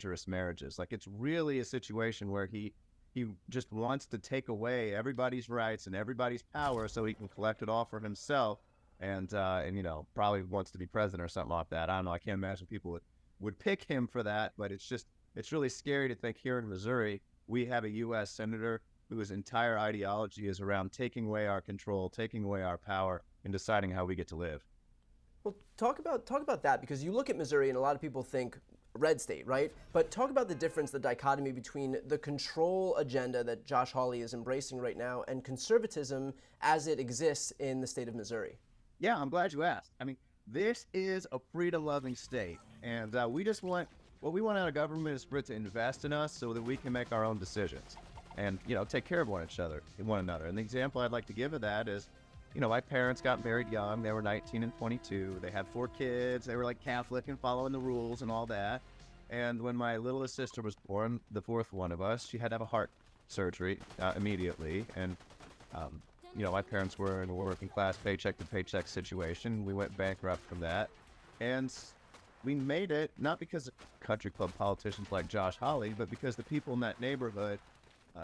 incestuous marriages. Like, it's really a situation where he just wants to take away everybody's rights and everybody's power so he can collect it all for himself. And probably wants to be president or something like that. I don't know. I can't imagine people would pick him for that, but it's really scary to think here in Missouri, we have a U.S. senator whose entire ideology is around taking away our control, taking away our power, and deciding how we get to live. Well, talk about that, because you look at Missouri and a lot of people think red state, right? But talk about the difference, the dichotomy between the control agenda that Josh Hawley is embracing right now and conservatism as it exists in the state of Missouri. Yeah, I'm glad you asked. I mean, this is a freedom-loving state, and what we want out of government is for it to invest in us so that we can make our own decisions and, take care of one another. And the example I'd like to give of that is, my parents got married young. They were 19 and 22. They had 4 kids. They were like Catholic and following the rules and all that. And when my littlest sister was born, the 4th one of us, she had to have a heart surgery immediately. And, my parents were in a working class paycheck to paycheck situation. We went bankrupt from that. And we made it not because of country club politicians like Josh Hawley, but because the people in that neighborhood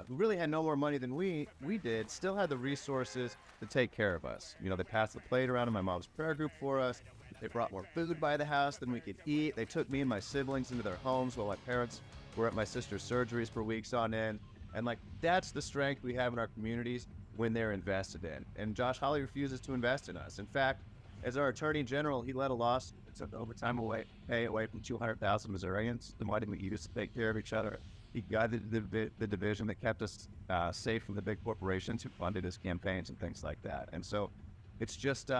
who really had no more money than we did, still had the resources to take care of us. They passed the plate around in my mom's prayer group for us. They brought more food by the house than we could eat. They took me and my siblings into their homes while my parents were at my sister's surgeries for weeks on end. And that's the strength we have in our communities when they're invested in. And Josh Hawley refuses to invest in us. In fact, as our attorney general, he led a lawsuit that took overtime pay away from 200,000 Missourians, the money we used to take care of each other. He guided the division that kept us safe from the big corporations who funded his campaigns and things like that. And so it's just,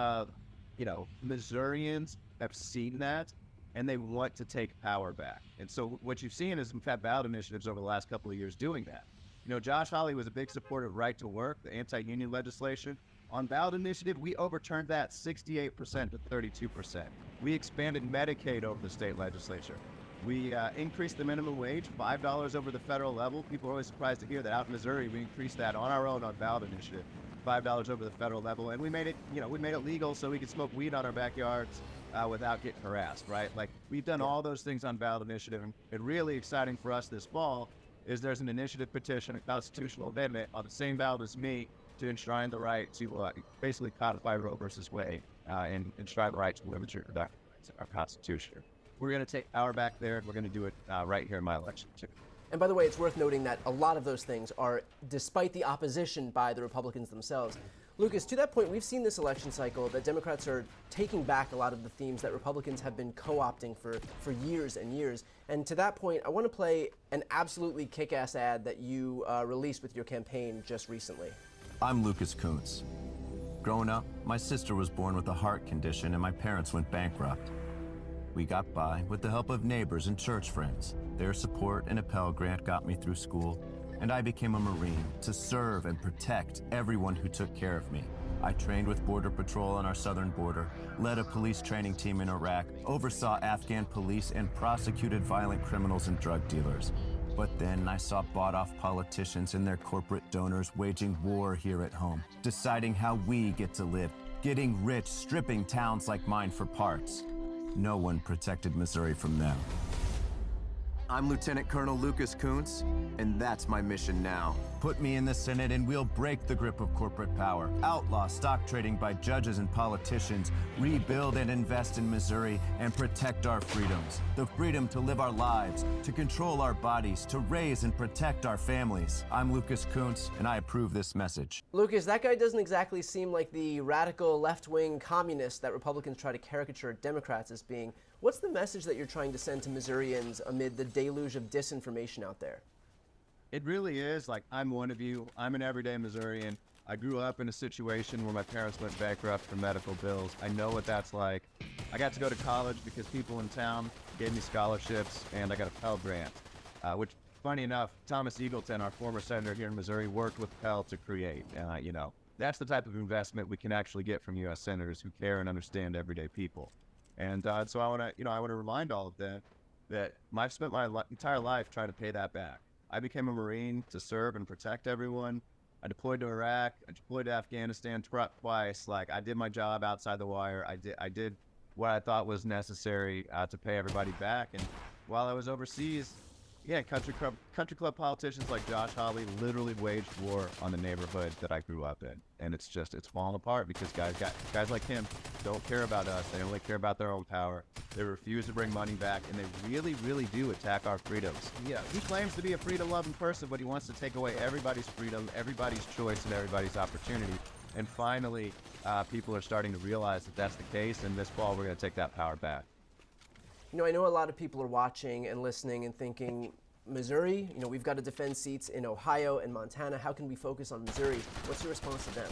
Missourians have seen that and they want to take power back. And so what you've seen is, in fact, ballot initiatives over the last couple of years doing that. Josh Hawley was a big supporter of right to work, the anti-union legislation. On ballot initiative, we overturned that 68% to 32%. We expanded Medicaid over the state legislature. We increased the minimum wage, $5 over the federal level. People are always surprised to hear that out in Missouri, we increased that on our own on ballot initiative, $5 over the federal level. And we made it legal so we could smoke weed on our backyards without getting harassed, right? We've done all those things on ballot initiative. And really exciting for us this fall is there's an initiative petition, a constitutional amendment on the same ballot as me to enshrine the right to basically codify Roe versus Wade and enshrine the right to women's reproductive rights in our Constitution. We're going to take power back there, and we're going to do it right here in my election, too. And by the way, it's worth noting that a lot of those things are despite the opposition by the Republicans themselves. Lucas, to that point, we've seen this election cycle that Democrats are taking back a lot of the themes that Republicans have been co-opting for years and years. And to that point, I want to play an absolutely kick-ass ad that you released with your campaign just recently. I'm Lucas Kuntz. Growing up, my sister was born with a heart condition and my parents went bankrupt. We got by with the help of neighbors and church friends. Their support and a Pell Grant got me through school, and I became a Marine to serve and protect everyone who took care of me. I trained with Border Patrol on our southern border, led a police training team in Iraq, oversaw Afghan police, and prosecuted violent criminals and drug dealers. But then I saw bought-off politicians and their corporate donors waging war here at home, deciding how we get to live, getting rich, stripping towns like mine for parts. No one protected Missouri from them. I'm Lieutenant Colonel Lucas Kuntz, and that's my mission now. Put me in the Senate and we'll break the grip of corporate power, outlaw stock trading by judges and politicians, rebuild and invest in Missouri, and protect our freedoms. The freedom to live our lives, to control our bodies, to raise and protect our families. I'm Lucas Kuntz, and I approve this message. Lucas, that guy doesn't exactly seem like the radical left-wing communist that Republicans try to caricature Democrats as being. What's the message that you're trying to send to Missourians amid the deluge of disinformation out there? It really is. I'm one of you. I'm an everyday Missourian. I grew up in a situation where my parents went bankrupt for medical bills. I know what that's like. I got to go to college because people in town gave me scholarships, and I got a Pell Grant, which, funny enough, Thomas Eagleton, our former senator here in Missouri, worked with Pell to create. That's the type of investment we can actually get from U.S. senators who care and understand everyday people. And so I want to remind all of them that I've spent my entire life trying to pay that back. I became a Marine to serve and protect everyone. I deployed to Iraq. I deployed to Afghanistan twice. I did my job outside the wire. I did what I thought was necessary to pay everybody back. And while I was overseas, Yeah, country club politicians like Josh Hawley literally waged war on the neighborhood that I grew up in, and it's falling apart because guys like him don't care about us. They only care about their own power. They refuse to bring money back, and they really, really do attack our freedoms. Yeah, he claims to be a freedom-loving person, but he wants to take away everybody's freedom, everybody's choice, and everybody's opportunity. And finally, people are starting to realize that that's the case, and this fall we're going to take that power back. You know, I know a lot of people are watching and listening and thinking, Missouri, you know, we've got to defend seats in Ohio and Montana. How can we focus on Missouri? What's your response to them?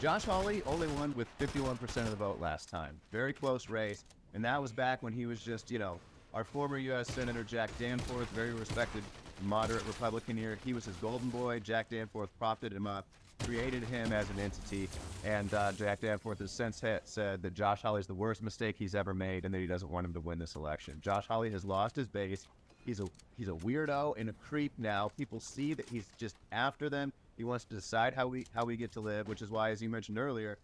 Josh Hawley only won with 51% of the vote last time. Very close race, and that was back when he was just, you know, our former U.S. Senator Jack Danforth, very respected moderate Republican here. He was his golden boy. Jack Danforth propped him up, created him as an entity, and Jack Danforth has since said that Josh Hawley is the worst mistake he's ever made and that he doesn't want him to win this election. Josh Hawley has lost his base. He's a weirdo and a creep now. People see that he's just after them. He wants to decide how we get to live, which is why, as you mentioned earlier,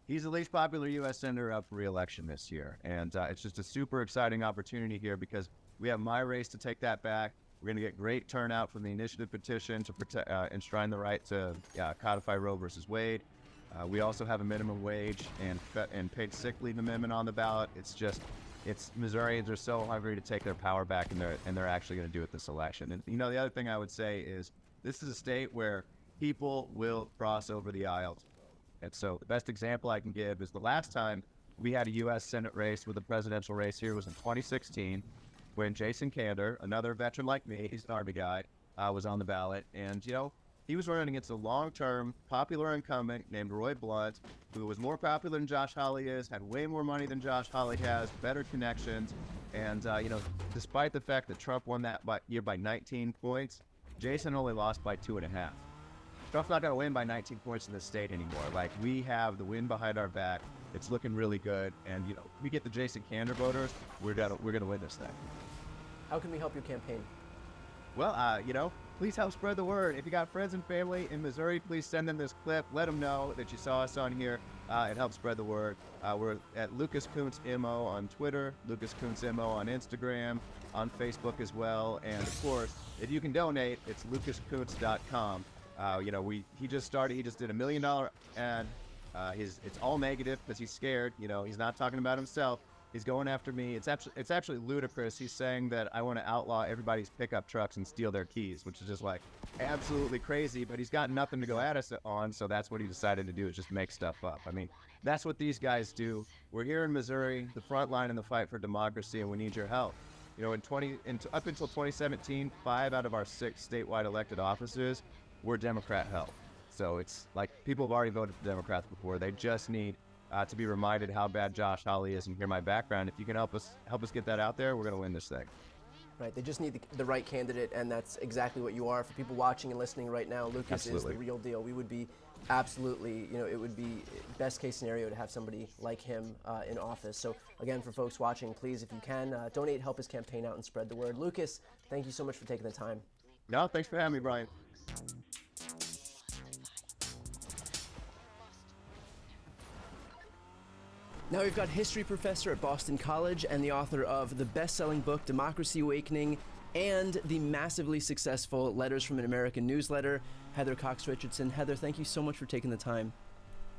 he's the least popular U.S. senator up for re-election this year. And it's just a super exciting opportunity here because we have my race to take that back. We're going to get great turnout from the initiative petition to enshrine the right to codify Roe versus Wade. We also have a minimum wage and paid sick leave amendment on the ballot. Missourians are so hungry to take their power back, and they're actually going to do it this election. And you know, the other thing I would say is this is a state where people will cross over the aisle. And so the best example I can give is the last time we had a U.S. Senate race with a presidential race here was in 2016. When Jason Kander, another veteran like me, he's an Army guy, was on the ballot. And, you know, he was running against a long-term popular incumbent named Roy Blunt, who was more popular than Josh Hawley is, had way more money than Josh Hawley has, better connections. And, you know, despite the fact that Trump won that year by 19 points, Jason only lost by 2.5. Trump's not going to win by 19 points in this state anymore. Like, we have the wind behind our back. It's looking really good. And, you know, we get the Jason Kander voters, we're gonna win this thing. How can we help your campaign? Well, you know, please help spread the word. If you got friends and family in Missouri, please send them this clip. Let them know that you saw us on here. It helps spread the word. We're at Lucas Kuntz MO on Twitter, Lucas Kuntz MO on Instagram, on Facebook as well. And of course, if you can donate, it's lucaskuntz.com. You know, he just did $1 million ad. It's all negative because he's scared. You know, he's not talking about himself. He's going after me. It's actually ludicrous. He's saying that I want to outlaw everybody's pickup trucks and steal their keys, which is just like absolutely crazy, but he's got nothing to go at us on, so that's what he decided to do, is just make stuff up. I mean, that's what these guys do. We're here in Missouri, the front line in the fight for democracy, and we need your help. You know, up until 2017, 5 out of our 6 statewide elected offices were Democrat held. So it's like people have already voted for Democrats before. They just need to be reminded how bad Josh Hawley is and hear my background. If you can help us get that out there, we're going to win this thing. Right, they just need the right candidate, and that's exactly what you are. For people watching and listening right now, Lucas is the real deal. We would be absolutely, you know, it would be best case scenario to have somebody like him in office. So again, for folks watching, please, if you can, donate, help his campaign out, and spread the word. Lucas, thank you so much for taking the time. No, thanks for having me, Brian. Now we've got history professor at Boston College and the author of the best-selling book Democracy Awakening and the massively successful Letters from an American newsletter, Heather Cox Richardson. Heather, thank you so much for taking the time.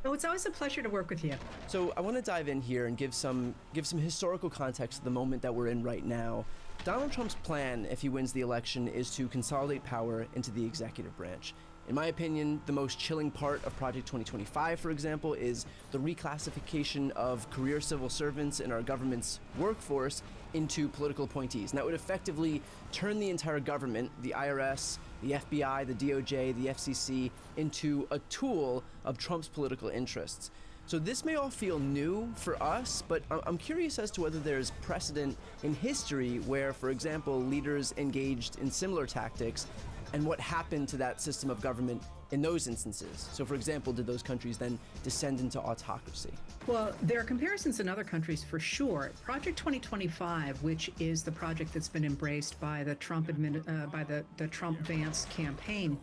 Oh, it's always a pleasure to work with you. So I want to dive in here and give some historical context to the moment that we're in right now. Donald Trump's plan, if he wins the election, is to consolidate power into the executive branch. In my opinion, the most chilling part of Project 2025, for example, is the reclassification of career civil servants in our government's workforce into political appointees. And that would effectively turn the entire government, the IRS, the FBI, the DOJ, the FCC, into a tool of Trump's political interests. So this may all feel new for us, but I'm curious as to whether there's precedent in history where, for example, leaders engaged in similar tactics, and what happened to that system of government in those instances. So for example, did those countries then descend into autocracy? Well, there are comparisons in other countries for sure. Project 2025, which is the project that's been embraced by the Trump Vance campaign,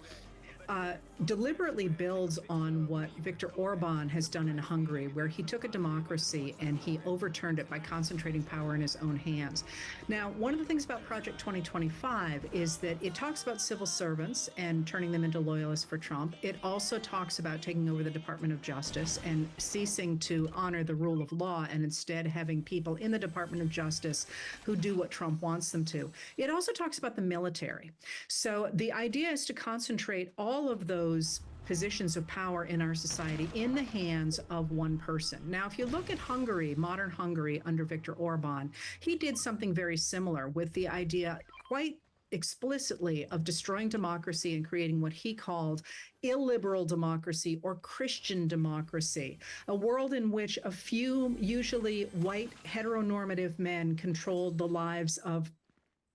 deliberately builds on what Viktor Orban has done in Hungary, where he took a democracy and he overturned it by concentrating power in his own hands. Now, one of the things about Project 2025 is that it talks about civil servants and turning them into loyalists for Trump. It also talks about taking over the Department of Justice and ceasing to honor the rule of law and instead having people in the Department of Justice who do what Trump wants them to. It also talks about the military. So the idea is to concentrate all of those positions of power in our society in the hands of one person. Now, if you look at Hungary, modern Hungary under Viktor Orban, he did something very similar with the idea quite explicitly of destroying democracy and creating what he called illiberal democracy or Christian democracy, a world in which a few, usually white, heteronormative men controlled the lives of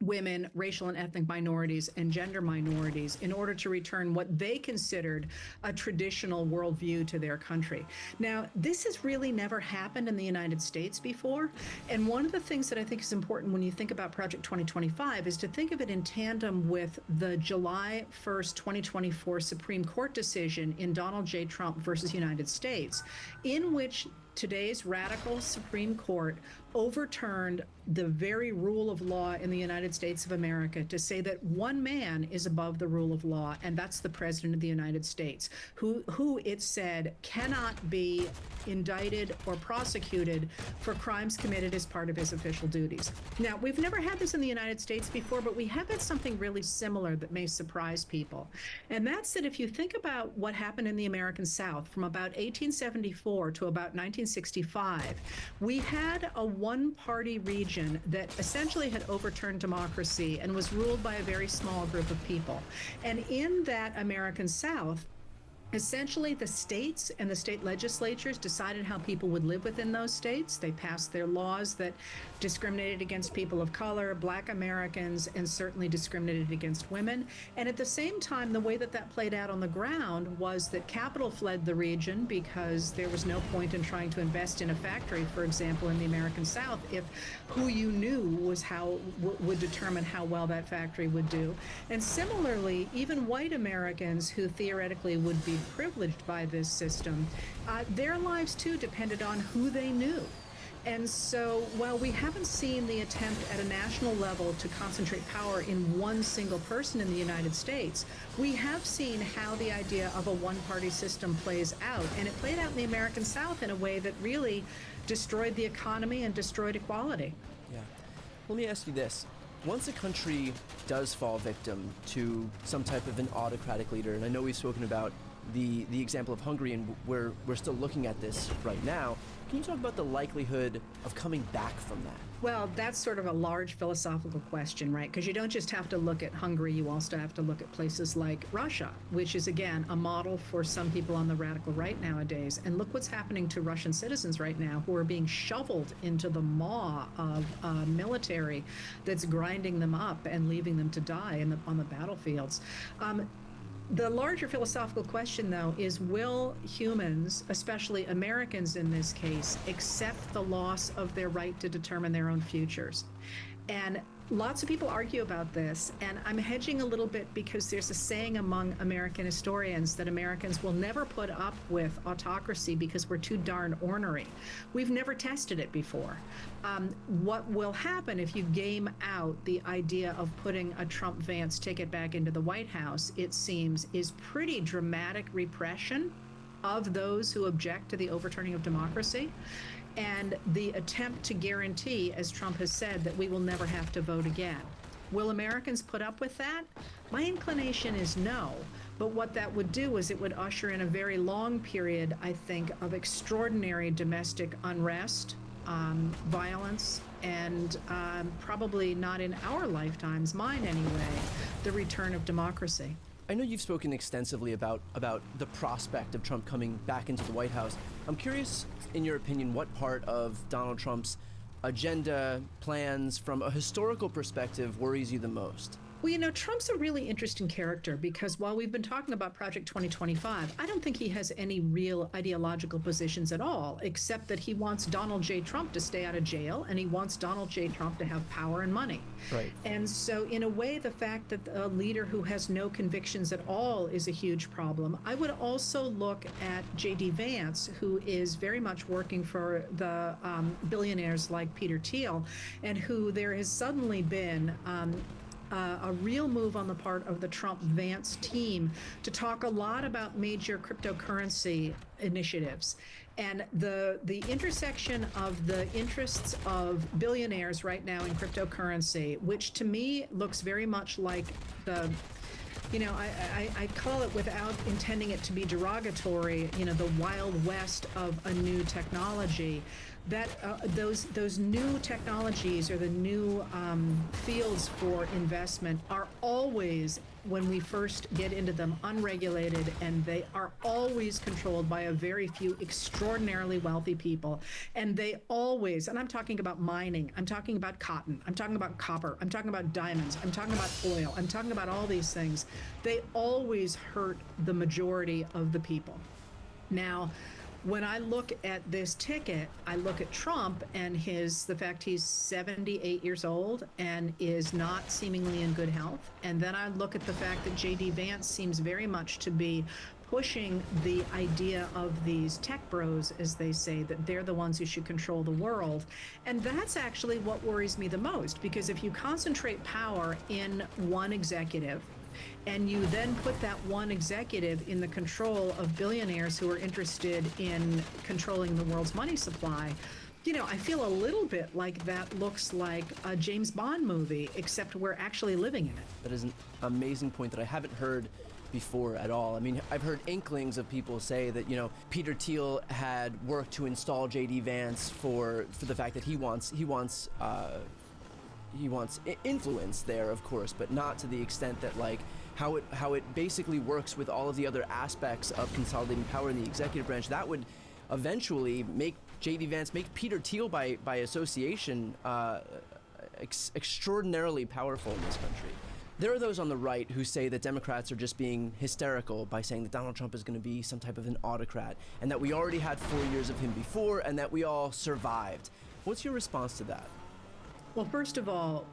women, racial and ethnic minorities, and gender minorities in order to return what they considered a traditional worldview to their country. Now, this has really never happened in the United States before. And one of the things that I think is important when you think about Project 2025 is to think of it in tandem with the July 1st, 2024 Supreme Court decision in Donald J. Trump versus United States, in which today's radical Supreme Court overturned the very rule of law in the United States of America to say that one man is above the rule of law, and that's the President of the United States, who it said cannot be indicted or prosecuted for crimes committed as part of his official duties. Now, we've never had this in the United States before, but we have had something really similar that may surprise people. And that's that if you think about what happened in the American South from about 1874 to about 1965, we had a one-party region that essentially had overturned democracy and was ruled by a very small group of people. And in that American South, essentially, the states and the state legislatures decided how people would live within those states. They passed their laws that discriminated against people of color, Black Americans, and certainly discriminated against women. And at the same time, the way that that played out on the ground was that capital fled the region because there was no point in trying to invest in a factory, for example, in the American South, if who you knew was how would determine how well that factory would do. And similarly, even white Americans who theoretically would be privileged by this system, their lives too depended on who they knew. And so while we haven't seen the attempt at a national level to concentrate power in one single person in the United States, we have seen how the idea of a one-party system plays out. And it played out in the American South in a way that really destroyed the economy and destroyed equality. Yeah. Let me ask you this. Once a country does fall victim to some type of an autocratic leader, and I know we've spoken about the example of Hungary, and we're still looking at this right now, can you talk about the likelihood of coming back from that? Well, that's sort of a large philosophical question, right? Because you don't just have to look at Hungary, you also have to look at places like Russia, which is, again, a model for some people on the radical right nowadays. And look what's happening to Russian citizens right now who are being shoveled into the maw of military that's grinding them up and leaving them to die on the battlefields. The larger philosophical question, though, is will humans, especially Americans in this case, accept the loss of their right to determine their own futures? And lots of people argue about this, and I'm hedging a little bit because there's a saying among American historians that Americans will never put up with autocracy because we're too darn ornery. We've never tested it before. What will happen if you game out the idea of putting a Trump-Vance ticket back into the White House, it seems, is pretty dramatic repression of those who object to the overturning of democracy, and the attempt to guarantee, as Trump has said, that we will never have to vote again. Will Americans put up with that? My inclination is no. But what that would do is it would usher in a very long period, I think, of extraordinary domestic unrest, violence, and probably not in our lifetimes, mine anyway, the return of democracy. I know you've spoken extensively about the prospect of Trump coming back into the White House. I'm curious, in your opinion, what part of Donald Trump's agenda, plans, from a historical perspective, worries you the most? Well, Trump's a really interesting character because while we've been talking about Project 2025, I don't think he has any real ideological positions at all, except that he wants Donald J. Trump to stay out of jail and he wants Donald J. Trump to have power and money. Right. And so, in a way, the fact that a leader who has no convictions at all is a huge problem. I would also look at J.D. Vance, who is very much working for the billionaires like Peter Thiel, and who there has suddenly been a real move on the part of the Trump-Vance team to talk a lot about major cryptocurrency initiatives. And the intersection of the interests of billionaires right now in cryptocurrency, which to me looks very much like the I call it, without intending it to be derogatory, the Wild West of a new technology. That those new technologies or the new fields for investment are always, when we first get into them, unregulated, and they are always controlled by a very few extraordinarily wealthy people. And they always, and I'm talking about mining, I'm talking about cotton, I'm talking about copper, I'm talking about diamonds, I'm talking about oil, I'm talking about all these things. They always hurt the majority of the people. Now, when I look at this ticket, I look at Trump and the fact he's 78 years old and is not seemingly in good health. And then I look at the fact that J.D. Vance seems very much to be pushing the idea of these tech bros, as they say, that they're the ones who should control the world. And that's actually what worries me the most, because if you concentrate power in one executive, and you then put that one executive in the control of billionaires who are interested in controlling the world's money supply, I feel a little bit like that looks like a James Bond movie, except we're actually living in it. That is an amazing point that I haven't heard before at all. I mean, I've heard inklings of people say that, Peter Thiel had worked to install J.D. Vance for the fact that he wants influence there, of course, but not to the extent that, like, how it basically works with all of the other aspects of consolidating power in the executive branch. That would eventually make J.D. Vance, make Peter Thiel by association, extraordinarily powerful in this country. There are those on the right who say that Democrats are just being hysterical by saying that Donald Trump is going to be some type of an autocrat, and that we already had 4 years of him before, and that we all survived. What's your response to that? Well, first of all,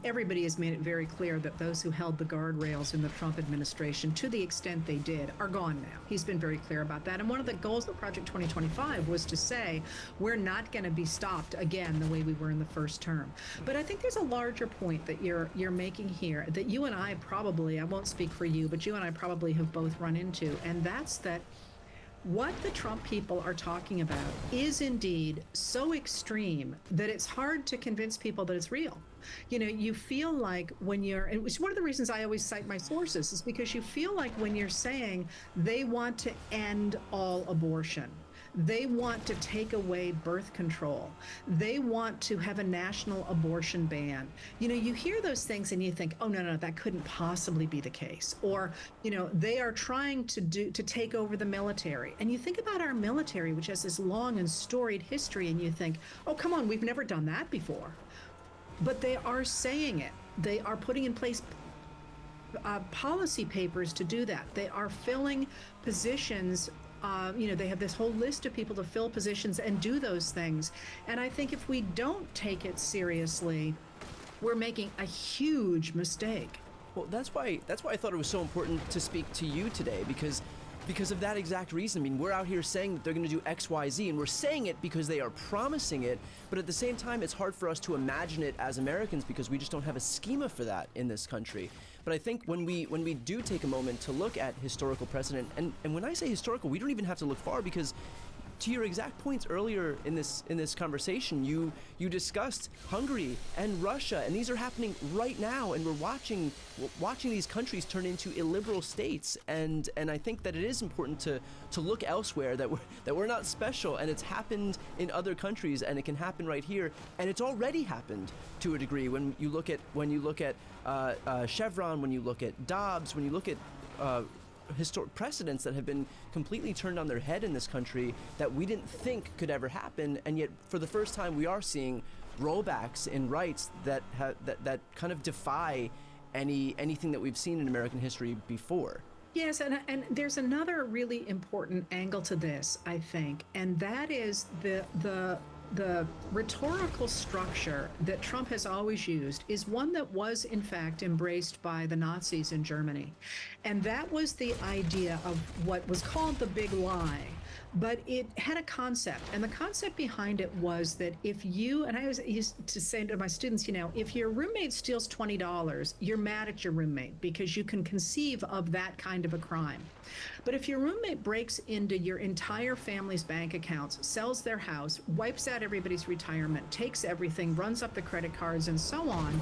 everybody has made it very clear that those who held the guardrails in the Trump administration, to the extent they did, are gone now. He's been very clear about that. And one of the goals of Project 2025 was to say, we're not going to be stopped again the way we were in the first term. But I think there's a larger point that you're making here that you and I probably, I won't speak for you, but you and I probably have both run into, and that's that what the Trump people are talking about is indeed so extreme that it's hard to convince people that it's real. You feel like when you're, and it's one of the reasons I always cite my sources, is because you feel like when you're saying they want to end all abortion, they want to take away birth control, they want to have a national abortion ban. You hear those things and you think, oh, no, that couldn't possibly be the case. Or, they are trying to take over the military. And you think about our military, which has this long and storied history, and you think, oh, come on, we've never done that before. But they are saying it. They are putting in place policy papers to do that. They are filling positions. They have this whole list of people to fill positions and do those things. And I think if we don't take it seriously, we're making a huge mistake. Well, that's why I thought it was so important to speak to you today, because of that exact reason. I mean, we're out here saying that they're going to do X, Y, Z, and we're saying it because they are promising it, but at the same time, it's hard for us to imagine it as Americans because we just don't have a schema for that in this country. But I think when we do take a moment to look at historical precedent, and when I say historical, we don't even have to look far, because to your exact points earlier in this conversation, you discussed Hungary and Russia, and these are happening right now, and we're watching these countries turn into illiberal states, and I think that it is important to look elsewhere, that we're not special, and it's happened in other countries, and it can happen right here, and it's already happened to a degree. When you look at Chevron, when you look at Dobbs, when you look at historic precedents that have been completely turned on their head in this country that we didn't think could ever happen, and yet for the first time we are seeing rollbacks in rights that kind of defy anything that we've seen in American history before. Yes, and there's another really important angle to this, I think, and that is the rhetorical structure that Trump has always used is one that was, in fact, embraced by the Nazis in Germany. And that was the idea of what was called the big lie. But it had a concept, and the concept behind it was that if you, and I used to say to my students, you know, if your roommate steals $20, you're mad at your roommate because you can conceive of that kind of a crime. But if your roommate breaks into your entire family's bank accounts, sells their house, wipes out everybody's retirement, takes everything, runs up the credit cards, and so on,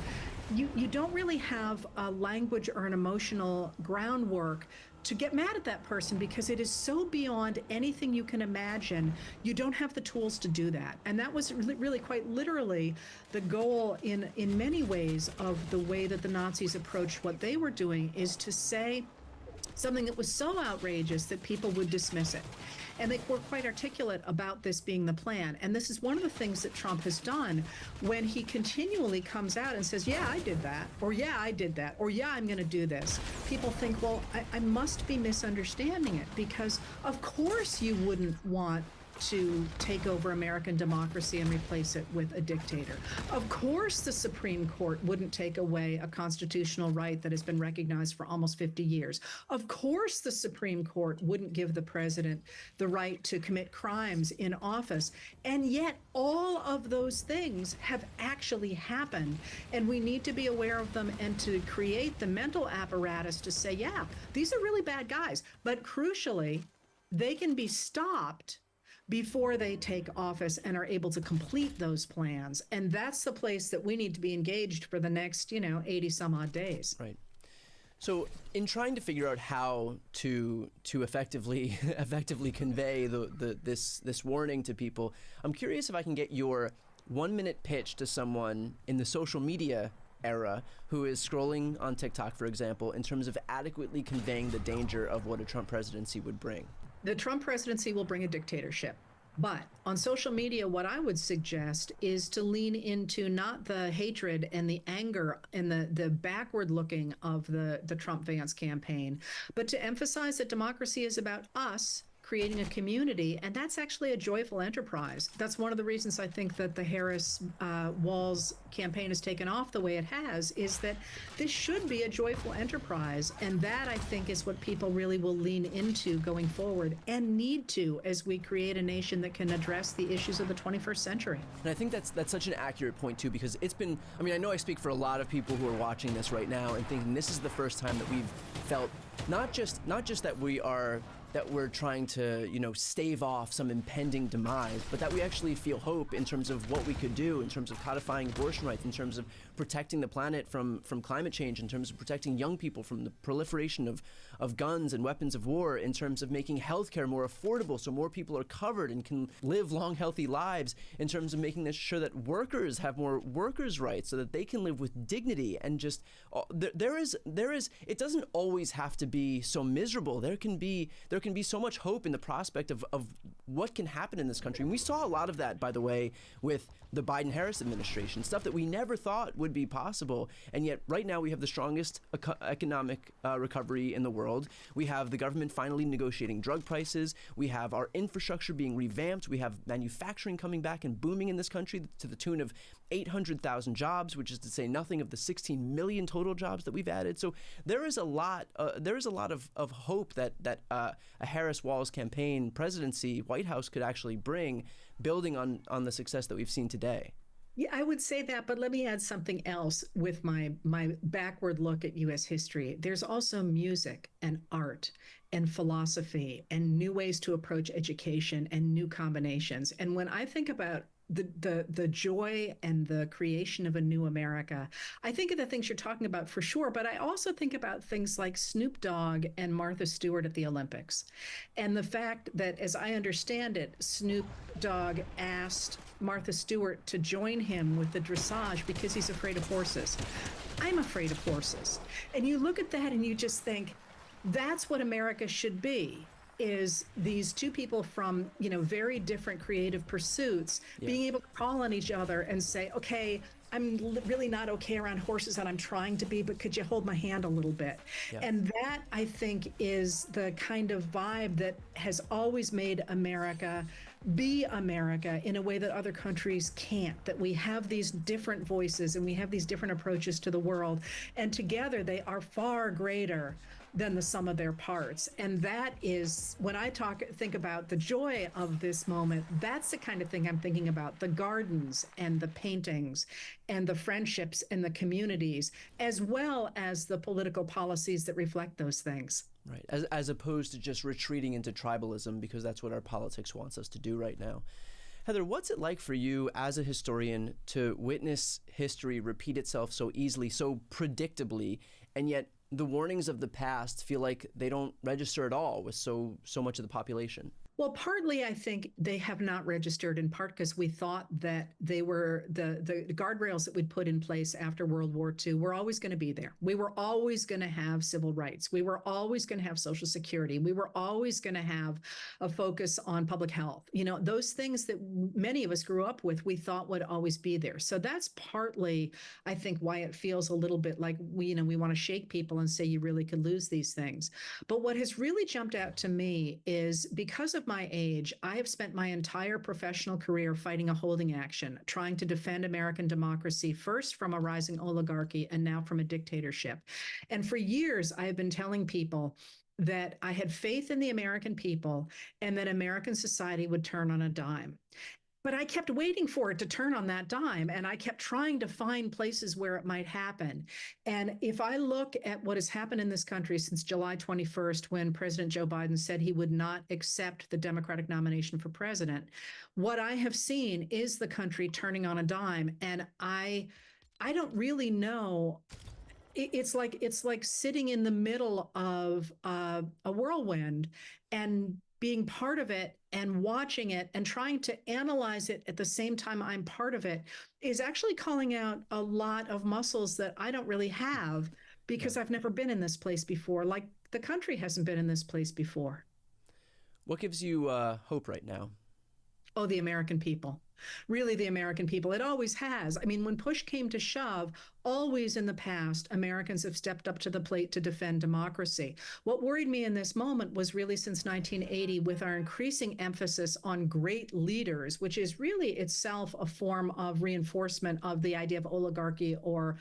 you don't really have a language or an emotional groundwork to get mad at that person because it is so beyond anything you can imagine. You don't have the tools to do that. And that was really quite literally the goal in many ways of the way that the Nazis approached what they were doing, is to say something that was so outrageous that people would dismiss it. And they were quite articulate about this being the plan. And this is one of the things that Trump has done when he continually comes out and says, yeah, I did that, or yeah, I did that, or yeah, I'm going to do this. People think, well, I must be misunderstanding it, because of course you wouldn't want to take over American democracy and replace it with a dictator. Of course the Supreme Court wouldn't take away a constitutional right that has been recognized for almost 50 years. Of course the Supreme Court wouldn't give the president the right to commit crimes in office. And yet all of those things have actually happened, and we need to be aware of them and to create the mental apparatus to say, yeah, these are really bad guys. But crucially, they can be stopped before they take office and are able to complete those plans. And that's the place that we need to be engaged for the next, 80 some odd days. Right. So in trying to figure out how to effectively convey this warning to people, I'm curious if I can get your 1-minute pitch to someone in the social media era who is scrolling on TikTok, for example, in terms of adequately conveying the danger of what a Trump presidency would bring. The Trump presidency will bring a dictatorship. But on social media, what I would suggest is to lean into not the hatred and the anger and the backward looking of the Trump-Vance campaign, but to emphasize that democracy is about us creating a community, and that's actually a joyful enterprise. That's one of the reasons I think that the Harris-Walz campaign has taken off the way it has, is that this should be a joyful enterprise, and that, I think, is what people really will lean into going forward, and need to, as we create a nation that can address the issues of the 21st century. And I think that's such an accurate point, too, because it's been, I mean, I know I speak for a lot of people who are watching this right now and thinking this is the first time that we've felt not just that we're trying to, stave off some impending demise, but that we actually feel hope in terms of what we could do, in terms of codifying abortion rights, in terms of protecting the planet from climate change, in terms of protecting young people from the proliferation of guns and weapons of war, in terms of making healthcare more affordable so more people are covered and can live long, healthy lives, in terms of making sure that workers have more workers' rights so that they can live with dignity. And just there is it doesn't always have to be so miserable. There can be so much hope in the prospect of what can happen in this country. And we saw a lot of that, by the way, with the Biden-Harris administration, stuff that we never thought would be possible. And yet right now we have the strongest economic recovery in the world. We have the government finally negotiating drug prices. We have our infrastructure being revamped. We have manufacturing coming back and booming in this country to the tune of 800,000 jobs, which is to say nothing of the 16 million total jobs that we've added. So there is a lot of hope that a Harris-Walz campaign presidency, White House could actually bring, building on the success that we've seen today. Yeah, I would say that, but let me add something else with my backward look at U.S. history. There's also music and art and philosophy and new ways to approach education and new combinations. And when I think about the joy and the creation of a new America, I think of the things you're talking about for sure, but I also think about things like Snoop Dogg and Martha Stewart at the Olympics. And the fact that, as I understand it, Snoop Dogg asked Martha Stewart to join him with the dressage because he's afraid of horses. I'm afraid of horses. And you look at that and you just think, that's what America should be. Is these two people from, very different creative pursuits being able to call on each other and say, okay, really not okay around horses, and I'm trying to be, but could you hold my hand a little bit? Yeah. And that, I think, is the kind of vibe that has always made America be America in a way that other countries can't, that we have these different voices and we have these different approaches to the world, and together they are far greater than the sum of their parts. And that is, when I think about the joy of this moment, that's the kind of thing I'm thinking about: the gardens and the paintings and the friendships and the communities, as well as the political policies that reflect those things. Right, as opposed to just retreating into tribalism, because that's what our politics wants us to do right now. Heather, what's it like for you as a historian to witness history repeat itself so easily, so predictably, and yet the warnings of the past feel like they don't register at all with so much of the population? Well, partly I think they have not registered, in part because we thought that they were the guardrails that we'd put in place after World War II were always going to be there. We were always going to have civil rights. We were always going to have Social Security. We were always going to have a focus on public health. You know, those things that many of us grew up with, we thought would always be there. So that's partly, I think, why it feels a little bit like we want to shake people and say you really could lose these things. But what has really jumped out to me is, because of my age, I have spent my entire professional career fighting a holding action, trying to defend American democracy, first from a rising oligarchy and now from a dictatorship. And for years, I have been telling people that I had faith in the American people and that American society would turn on a dime. But I kept waiting for it to turn on that dime, and I kept trying to find places where it might happen. And if I look at what has happened in this country since July 21st, when President Joe Biden said he would not accept the Democratic nomination for president, what I have seen is the country turning on a dime. And I don't really know. It's like sitting in the middle of a whirlwind and being part of it and watching it and trying to analyze it at the same time I'm part of it is actually calling out a lot of muscles that I don't really have, because I've never been in this place before, like the country hasn't been in this place before. What gives you hope right now? Oh, the American people. Really, the American people. It always has. I mean, when push came to shove, always in the past, Americans have stepped up to the plate to defend democracy. What worried me in this moment was really since 1980, with our increasing emphasis on great leaders, which is really itself a form of reinforcement of the idea of oligarchy or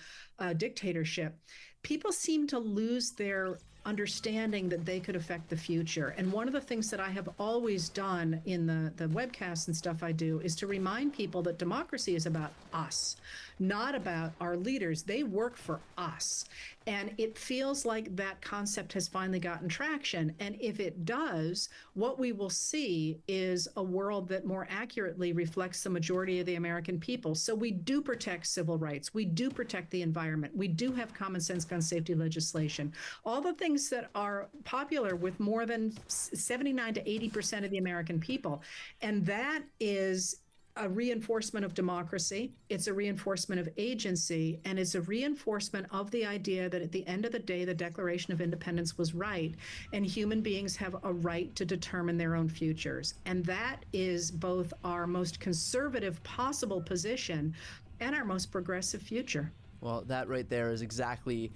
dictatorship, people seem to lose their understanding that they could affect the future. And one of the things that I have always done in the webcasts and stuff I do is to remind people that democracy is about us, not about our leaders. They work for us. And it feels like that concept has finally gotten traction. And if it does, what we will see is a world that more accurately reflects the majority of the American people. So we do protect civil rights. We do protect the environment. We do have common sense gun safety legislation. All the things that are popular with more than 79 to 80% of the American people. And that is a reinforcement of democracy. It's a reinforcement of agency, and it's a reinforcement of the idea that at the end of the day, the Declaration of Independence was right, and human beings have a right to determine their own futures. And that is both our most conservative possible position and our most progressive future. Well, that right there is exactly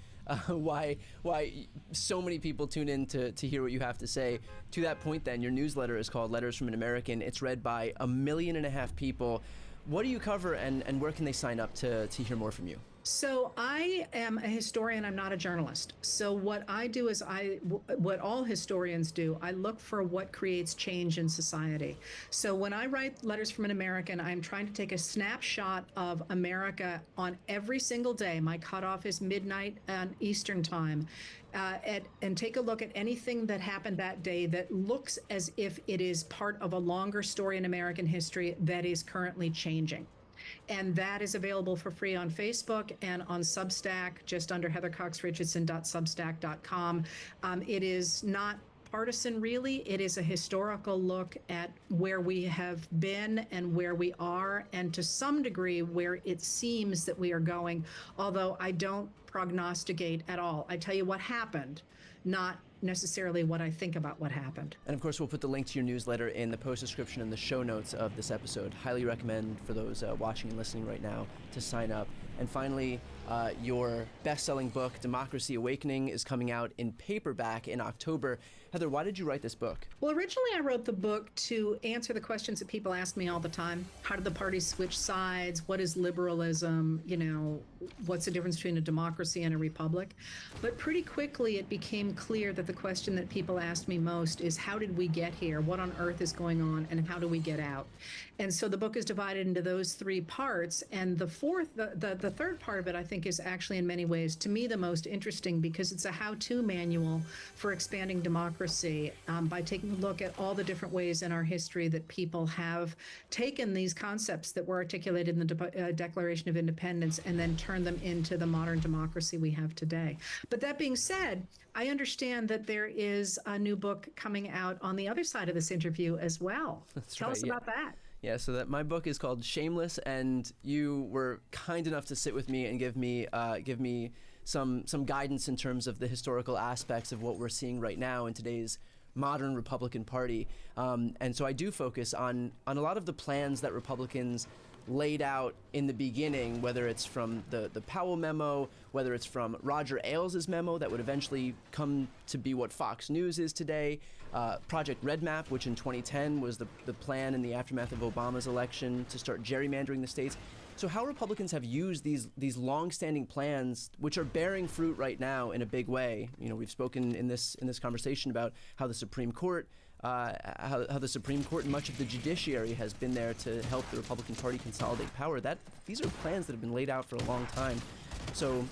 why so many people tune in to hear what you have to say. To that point then, your newsletter is called Letters from an American. It's read by 1.5 million people. What do you cover, and where can they sign up to hear more from you? So I am a historian. I'm not a journalist. So what I do is what all historians do, I look for what creates change in society. So when I write Letters from an American, I'm trying to take a snapshot of America on every single day. My cutoff is midnight Eastern time. And take a look at anything that happened that day that looks as if it is part of a longer story in American history that is currently changing. And that is available for free on Facebook and on Substack, just under heathercoxrichardson.substack.com. It is not partisan, really. It is a historical look at where we have been and where we are, and to some degree where it seems that we are going, although I don't prognosticate at all. I tell you what happened, not necessarily what I think about what happened. And of course, we'll put the link to your newsletter in the post description and the show notes of this episode. Highly recommend for those watching and listening right now to sign up. And finally, your best-selling book, Democracy Awakening, is coming out in paperback in October. Heather, why did you write this book? Well, originally I wrote the book to answer the questions that people ask me all the time. How did the parties switch sides? What is liberalism? You know, what's the difference between a democracy and a republic? But pretty quickly it became clear that the question that people asked me most is, how did we get here? What on earth is going on, and how do we get out? And so the book is divided into those three parts. And the third part of it, I think, is actually in many ways, to me, the most interesting, because it's a how-to manual for expanding democracy by taking a look at all the different ways in our history that people have taken these concepts that were articulated in the Declaration of Independence and then turned them into the modern democracy we have today. But that being said, I understand that there is a new book coming out on the other side of this interview as well. Tell us about that. Yeah, so that my book is called Shameless, and you were kind enough to sit with me and give me some guidance in terms of the historical aspects of what we're seeing right now in today's modern Republican Party. And so I do focus on a lot of the plans that Republicans laid out in the beginning, whether it's from the Powell memo, whether it's from Roger Ailes' memo that would eventually come to be what Fox News is today, Project Red Map, which in 2010 was the plan in the aftermath of Obama's election to start gerrymandering the states. So how Republicans have used these long-standing plans, which are bearing fruit right now in a big way. You know, we've spoken in this conversation about how the Supreme Court how the Supreme Court and much of the judiciary has been there to help the Republican Party consolidate power. These are plans that have been laid out for a long time. So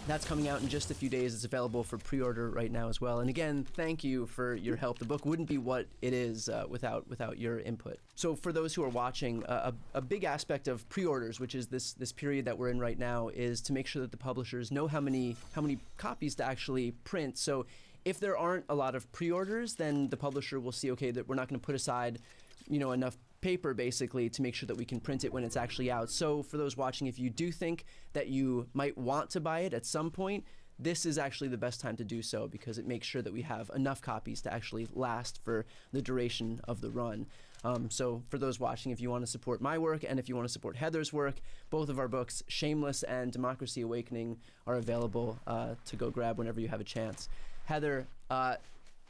that's coming out in just a few days. It's available for pre-order right now as well. And again, thank you for your help. The book wouldn't be what it is without your input. So for those who are watching, a big aspect of pre-orders, which is this period that we're in right now, is to make sure that the publishers know how many copies to actually print. So if there aren't a lot of pre-orders, then the publisher will see, okay, that we're not going to put aside, enough paper basically to make sure that we can print it when it's actually out. So for those watching, if you do think that you might want to buy it at some point, this is actually the best time to do so, because it makes sure that we have enough copies to actually last for the duration of the run. So for those watching, if you want to support my work and if you want to support Heather's work, both of our books, Shameless and Democracy Awakening, are available to go grab whenever you have a chance. Heather,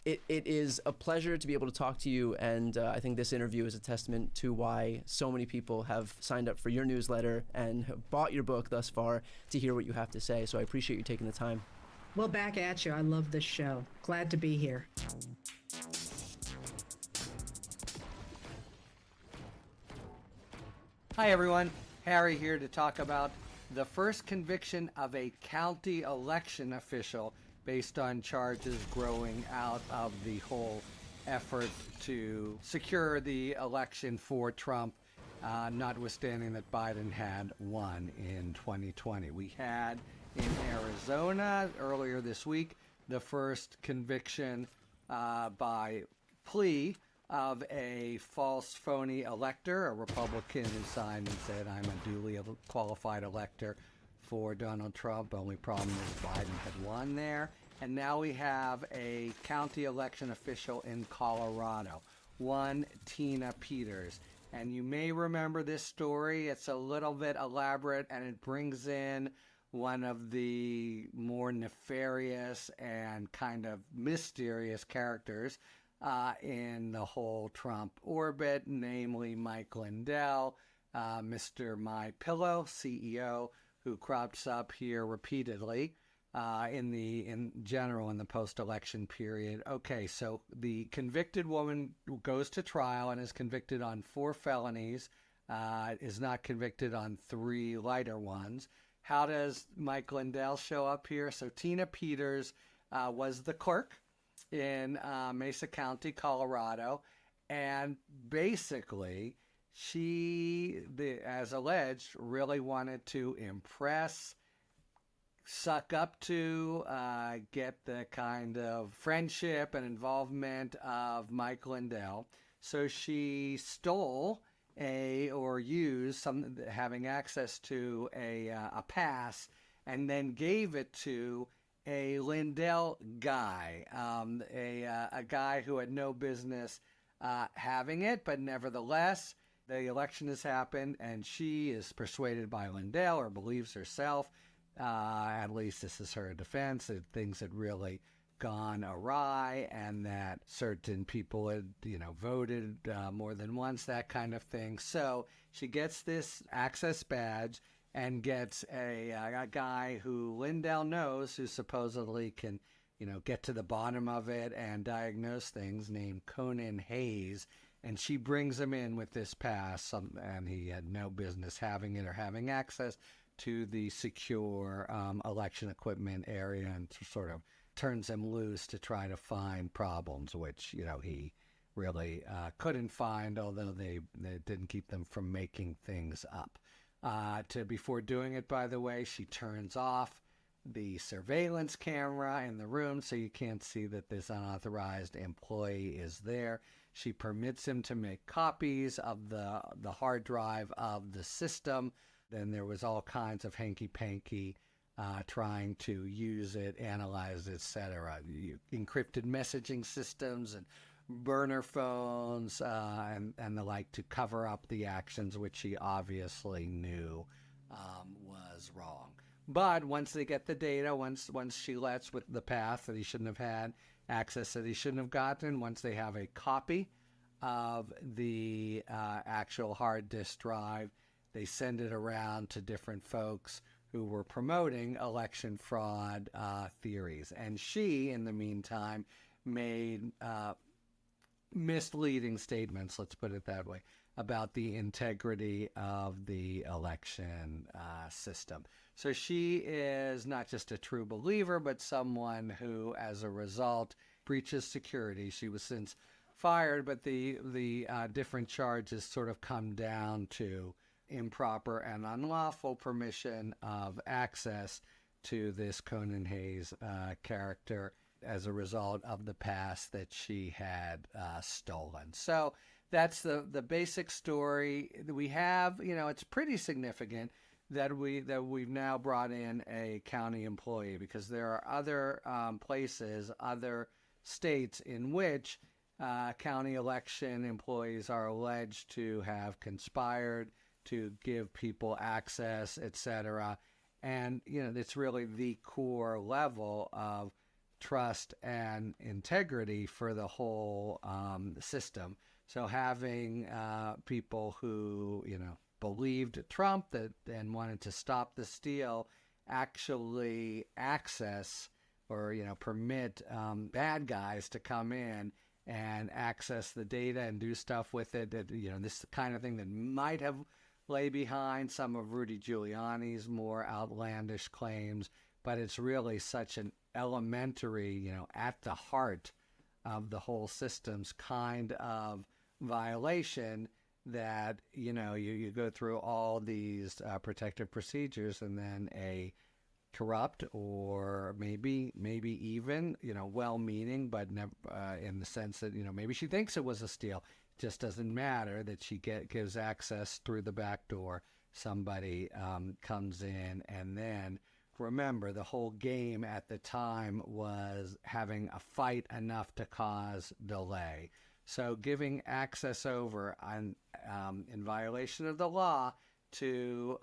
it is a pleasure to be able to talk to you, and I think this interview is a testament to why so many people have signed up for your newsletter and have bought your book thus far to hear what you have to say. So I appreciate you taking the time. Well, back at you. I love this show. Glad to be here. Hi everyone, Harry here to talk about the first conviction of a county election official based on charges growing out of the whole effort to secure the election for Trump, notwithstanding that Biden had won in 2020. We had in Arizona earlier this week the first conviction by plea of a false phony elector, a Republican who signed and said, I'm a duly qualified elector for Donald Trump. Only problem is Biden had won there. And now we have a county election official in Colorado, one Tina Peters. And you may remember this story. It's a little bit elaborate, and it brings in one of the more nefarious and kind of mysterious characters in the whole Trump orbit, namely Mike Lindell, Mr. My Pillow, CEO, who crops up here repeatedly in general in the post-election period. Okay, so the convicted woman goes to trial and is convicted on 4 felonies, is not convicted on 3 lighter ones. How does Mike Lindell show up here? So Tina Peters was the clerk in Mesa County, Colorado, and basically she, as alleged, really wanted to impress, suck up to, get the kind of friendship and involvement of Mike Lindell. So she stole having access to a pass, and then gave it to a Lindell guy, a guy who had no business having it, but nevertheless, The election has happened, and she is persuaded by Lindell, or believes herself, at least this is her defense, that things had really gone awry and that certain people had, voted more than once, that kind of thing. So she gets this access badge and gets a guy who Lindell knows, who supposedly can, get to the bottom of it and diagnose things, named Conan Hayes. And she brings him in with this pass, and he had no business having it or having access to the secure election equipment area, and sort of turns him loose to try to find problems, which, he really couldn't find, although they didn't keep them from making things up. Before doing it, by the way, she turns off the surveillance camera in the room so you can't see that this unauthorized employee is there. She permits him to make copies of the hard drive of the system. Then there was all kinds of hanky-panky trying to use it, analyze it, etc. Encrypted messaging systems and burner phones and the like, to cover up the actions which he obviously knew was wrong. But once they get the data, once she lets with the path that he shouldn't have had, access that he shouldn't have gotten, once they have a copy of the actual hard disk drive, they send it around to different folks who were promoting election fraud theories. And she, in the meantime, made misleading statements, let's put it that way, about the integrity of the election system. So she is not just a true believer, but someone who, as a result, breaches security. She was since fired, but the different charges sort of come down to improper and unlawful permission of access to this Conan Hayes character as a result of the pass that she had stolen. So that's the basic story. We have, it's pretty significant that we've now brought in a county employee, because there are other places, other states in which county election employees are alleged to have conspired to give people access, etc. And, it's really the core level of trust and integrity for the whole system. So having people who, believed Trump and wanted to stop the steal actually access or, permit bad guys to come in and access the data and do stuff with it, that, this is the kind of thing that might have lay behind some of Rudy Giuliani's more outlandish claims, but it's really such an elementary, at the heart of the whole system's kind of violation that, you go through all these protective procedures, and then a corrupt, or maybe even, well-meaning, but never, in the sense that, maybe she thinks it was a steal. It just doesn't matter that she gives access through the back door. Somebody comes in, and then remember, the whole game at the time was having a fight enough to cause delay. So giving access over in violation of the law to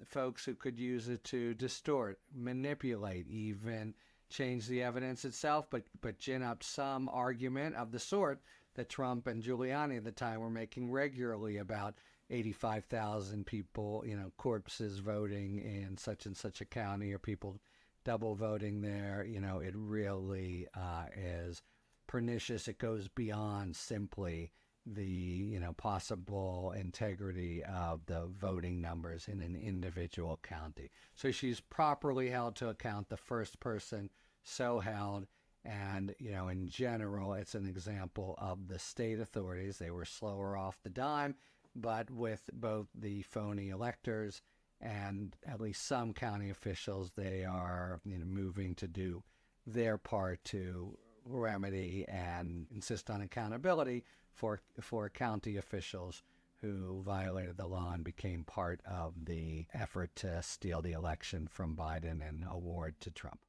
folks who could use it to distort, manipulate, even change the evidence itself, but gin up some argument of the sort that Trump and Giuliani at the time were making regularly about 85,000 people, corpses voting in such and such a county, or people double voting there. It really is pernicious. It goes beyond simply the, possible integrity of the voting numbers in an individual county. So she's properly held to account, the first person so held. And, in general, it's an example of the state authorities. They were slower off the dime, but with both the phony electors and at least some county officials, they are, moving to do their part to remedy and insist on accountability for county officials who violated the law and became part of the effort to steal the election from Biden and award to Trump.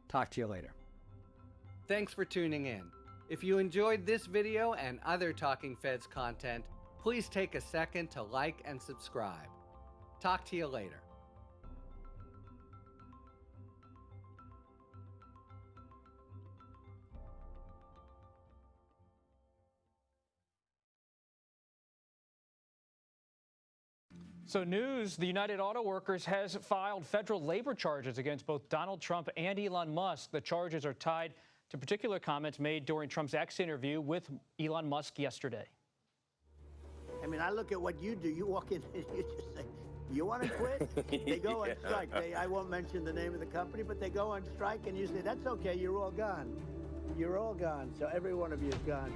Talk to you later. Thanks for tuning in. If you enjoyed this video and other Talking Feds content, Please take a second to like and subscribe. Talk to you later. So news, the United Auto Workers has filed federal labor charges against both Donald Trump and Elon Musk. The charges are tied to particular comments made during Trump's X interview with Elon Musk yesterday. I mean, I look at what you do. You walk in and you just say, you want to quit? They go on strike. I won't mention the name of the company, but they go on strike and you say, that's okay, you're all gone. You're all gone. So every one of you is gone.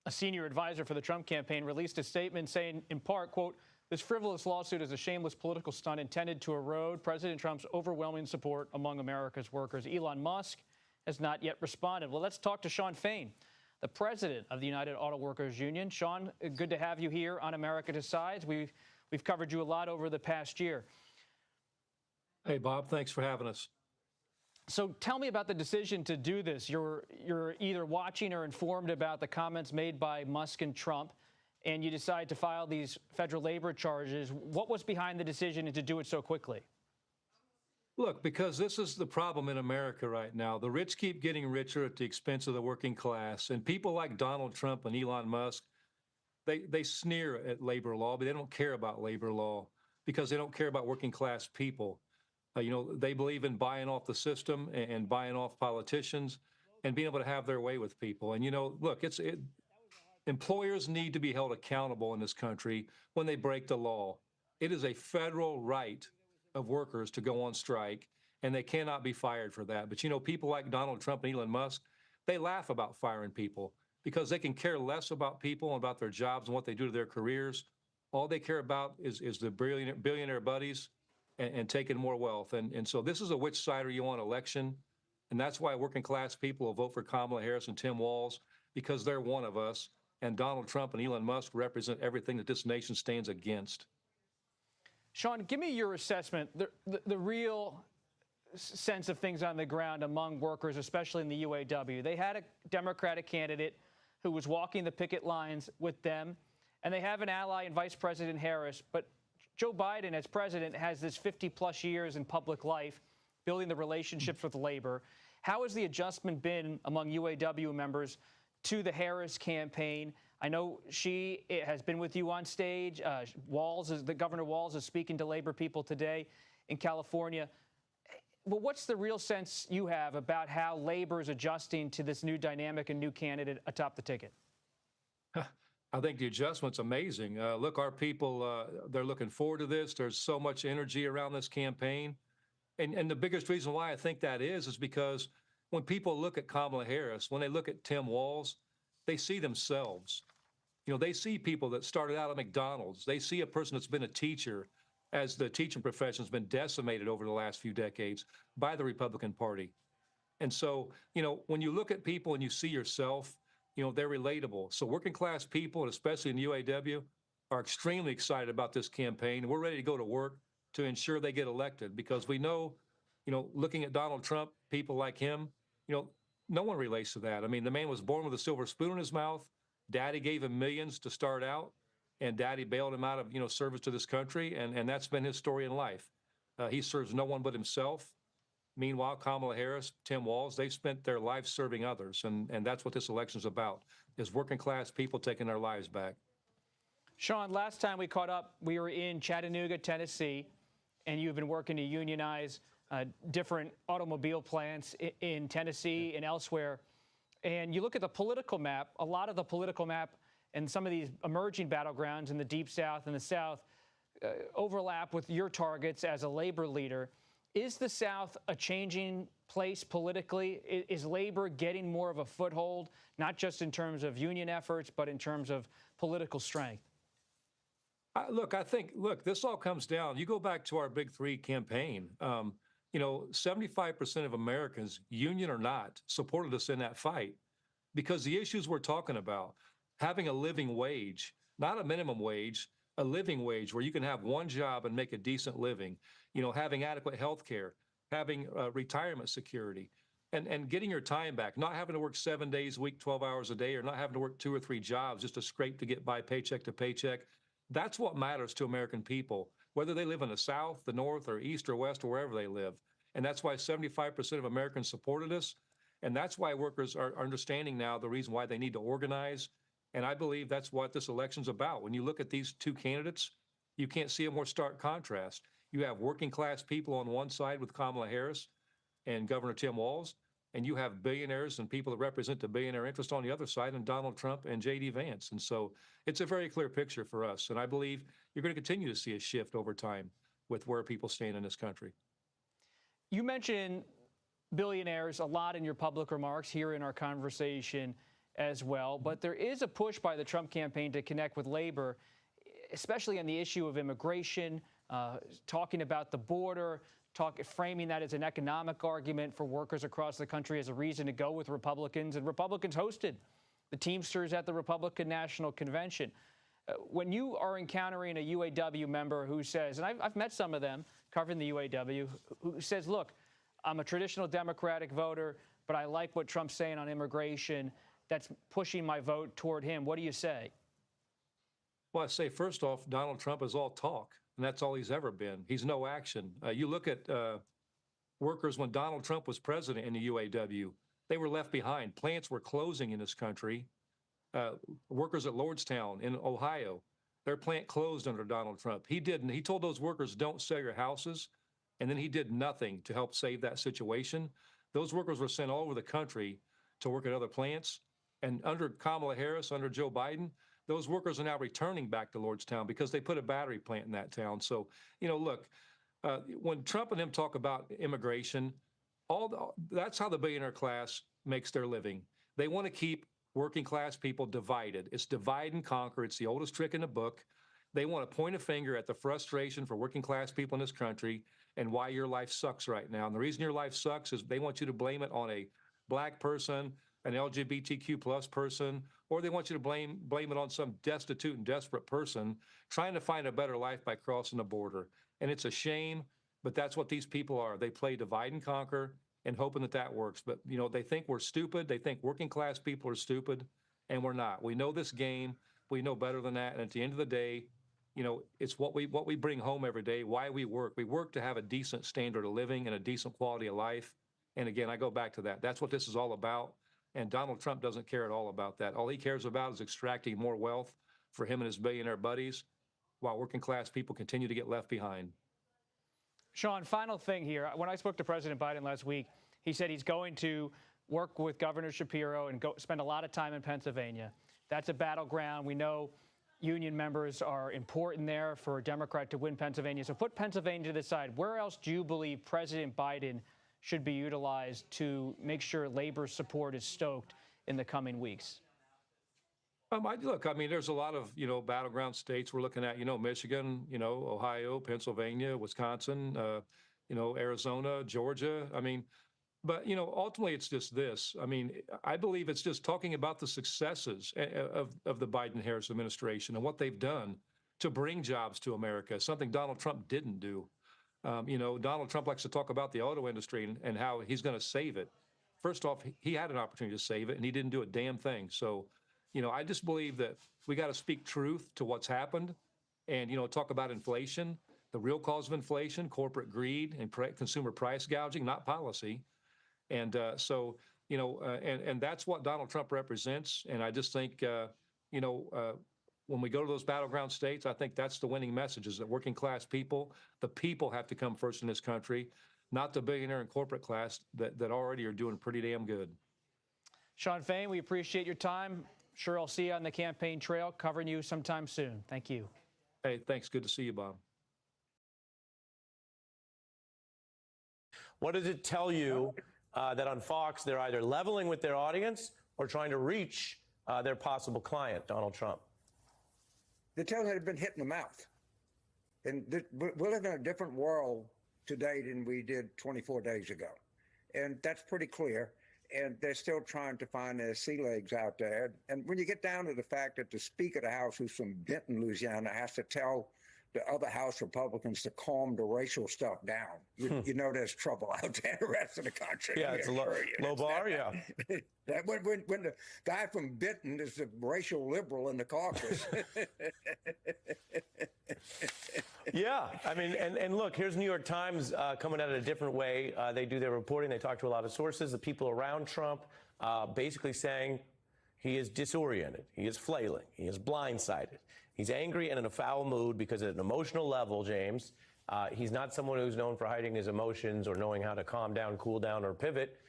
A senior advisor for the Trump campaign released a statement saying, in part, quote, this frivolous lawsuit is a shameless political stunt intended to erode President Trump's overwhelming support among America's workers. Elon Musk has not yet responded. Well, let's talk to Shawn Fain, the president of the United Auto Workers Union. Shawn, good to have you here on America Decides. We've covered you a lot over the past year. Hey, Bob, thanks for having us. So tell me about the decision to do this. You're either watching or informed about the comments made by Musk and Trump, and you decide to file these federal labor charges. What was behind the decision and to do it so quickly? Look, because this is the problem in America right now. The rich keep getting richer at the expense of the working class. And people like Donald Trump and Elon Musk, they sneer at labor law, but they don't care about labor law because they don't care about working class people. They believe in buying off the system and buying off politicians and being able to have their way with people. And, look, employers need to be held accountable in this country when they break the law. It is a federal right of workers to go on strike, and they cannot be fired for that. But, people like Donald Trump and Elon Musk, they laugh about firing people because they can care less about people and about their jobs and what they do to their careers. All they care about is the billionaire buddies and taking more wealth. And so this is a which side are you on election. And that's why working class people will vote for Kamala Harris and Tim Walz, because they're one of us. And Donald Trump and Elon Musk represent everything that this nation stands against. Shawn, give me your assessment, the real sense of things on the ground among workers, especially in the UAW. They had a Democratic candidate who was walking the picket lines with them, and they have an ally in Vice President Harris. But Joe Biden, as president, has this 50-plus years in public life, building the relationships with labor. How has the adjustment been among UAW members to the Harris campaign? I know she has been with you on stage. Governor Walz is speaking to labor people today in California. But what's the real sense you have about how labor is adjusting to this new dynamic and new candidate atop the ticket? I think the adjustment's amazing. Look, our people, they're looking forward to this. There's so much energy around this campaign. And the biggest reason why I think that is because when people look at Kamala Harris, when they look at Tim Walz, they see themselves. They see people that started out at McDonald's. They see a person that's been a teacher, as the teaching profession has been decimated over the last few decades by the Republican Party. And so, when you look at people and you see yourself, they're relatable. So working class people, and especially in the UAW, are extremely excited about this campaign. We're ready to go to work to ensure they get elected because we know, looking at Donald Trump, people like him, no one relates to that. I mean, the man was born with a silver spoon in his mouth. Daddy gave him millions to start out, and Daddy bailed him out of, service to this country, and that's been his story in life. He serves no one but himself. Meanwhile, Kamala Harris, Tim Walz, they've spent their lives serving others, and that's what this election is about, is working class people taking their lives back. Shawn, last time we caught up, we were in Chattanooga, Tennessee, and you've been working to unionize different automobile plants in Tennessee and elsewhere. And you look at the political map, a lot of the political map and some of these emerging battlegrounds in the Deep South and the South overlap with your targets as a labor leader. Is the South a changing place politically? Is labor getting more of a foothold, not just in terms of union efforts, but in terms of political strength? I think this all comes down. You go back to our Big Three campaign. 75% of Americans, union or not, supported us in that fight because the issues we're talking about, having a living wage, not a minimum wage, a living wage where you can have one job and make a decent living, having adequate health care, having retirement security, and getting your time back, not having to work 7 days a week, 12 hours a day, or not having to work 2 or 3 jobs just to scrape to get by paycheck to paycheck. That's what matters to American people, whether they live in the South, the North, or East or West, or wherever they live. And that's why 75% of Americans supported us. And that's why workers are understanding now the reason why they need to organize. And I believe that's what this election's about. When you look at these two candidates, you can't see a more stark contrast. You have working class people on one side with Kamala Harris and Governor Tim Walz, and you have billionaires and people that represent the billionaire interest on the other side, and Donald Trump and J.D. Vance. And so it's a very clear picture for us. And I believe you're going to continue to see a shift over time with where people stand in this country. You mentioned billionaires a lot in your public remarks here in our conversation as well, but there is a push by the Trump campaign to connect with labor, especially on the issue of immigration, talking about the border, framing that as an economic argument for workers across the country as a reason to go with Republicans. And Republicans hosted the Teamsters at the Republican National Convention. When you are encountering a UAW member who says, and I've met some of them covering the UAW, who says, look, I'm a traditional Democratic voter, but I like what Trump's saying on immigration. That's pushing my vote toward him. What do you say? Well, I say, first off, Donald Trump is all talk, and that's all he's ever been. He's no action. You look at workers when Donald Trump was president in the UAW, they were left behind. Plants were closing in this country. Workers at Lordstown in Ohio, their plant closed under Donald Trump. He didn't. He told those workers, don't sell your houses, and then he did nothing to help save that situation. Those workers were sent all over the country to work at other plants. And under Kamala Harris, under Joe Biden, those workers are now returning back to Lordstown because they put a battery plant in that town. So, you know, look, when Trump and him talk about immigration, that's how the billionaire class makes their living. They want to keep working class people divided. It's divide and conquer. It's the oldest trick in the book. They want to point a finger at the frustration for working class people in this country and why your life sucks right now. And the reason your life sucks is they want you to blame it on a black person, an LGBTQ plus person, or they want you to blame it on some destitute and desperate person trying to find a better life by crossing the border. And it's a shame, but that's what these people are. They play divide and conquer and hoping that that works. But, you know, they think we're stupid. They think working class people are stupid, and we're not. We know this game. We know better than that. And at the end of the day, you know, it's what we bring home every day, why we work. We work to have a decent standard of living and a decent quality of life. And again, I go back to that. That's what this is all about. And Donald Trump doesn't care at all about that. All he cares about is extracting more wealth for him and his billionaire buddies while working class people continue to get left behind. Sean, final thing here. When I spoke to President Biden last week, he said he's going to work with Governor Shapiro and go spend a lot of time in Pennsylvania. That's a battleground. We know union members are important there for a Democrat to win Pennsylvania. So put Pennsylvania to the side. Where else do you believe President Biden should be utilized to make sure labor support is stoked in the coming weeks? Look, I mean, there's a lot of, you know, battleground states we're looking at, you know, Michigan, you know, Ohio, Pennsylvania, Wisconsin, you know, Arizona, Georgia. I mean, but, you know, ultimately it's just this. I mean, I believe it's just talking about the successes of the Biden-Harris administration and what they've done to bring jobs to America, something Donald Trump didn't do. You know, Donald Trump likes to talk about the auto industry and how he's going to save it. First off, he had an opportunity to save it, and he didn't do a damn thing. So, you know, I just believe that we got to speak truth to what's happened and, you know, talk about inflation, the real cause of inflation, corporate greed and consumer price gouging, not policy. And so, you know, and that's what Donald Trump represents. And I just think, you know, when we go to those battleground states, I think that's the winning message, is that working class people, the people have to come first in this country, not the billionaire and corporate class that already are doing pretty damn good. Sean Fain, we appreciate your time. Sure, I'll see you on the campaign trail, covering you sometime soon. Thank you. Hey, thanks. Good to see you, Bob. What does it tell you that on Fox they're either leveling with their audience or trying to reach their possible client, Donald Trump? The tail had been hit in the mouth. And we're living in a different world today than we did 24 days ago. And that's pretty clear. And they're still trying to find their sea legs out there. And when you get down to the fact that the Speaker of the House, who's from Benton, Louisiana, has to tell the other House Republicans to calm the racial stuff down. You know there's trouble out there in the rest of the country. Yeah, it's a low bar, yeah. That when the guy from Benton is the racial liberal in the caucus. Yeah, I mean, and look, here's New York Times coming at it a different way. They do their reporting. They talk to a lot of sources, the people around Trump, basically saying he is disoriented, he is flailing, he is blindsided, he's angry and in a foul mood because at an emotional level, James, he's not someone who's known for hiding his emotions or knowing how to calm down, cool down, or pivot.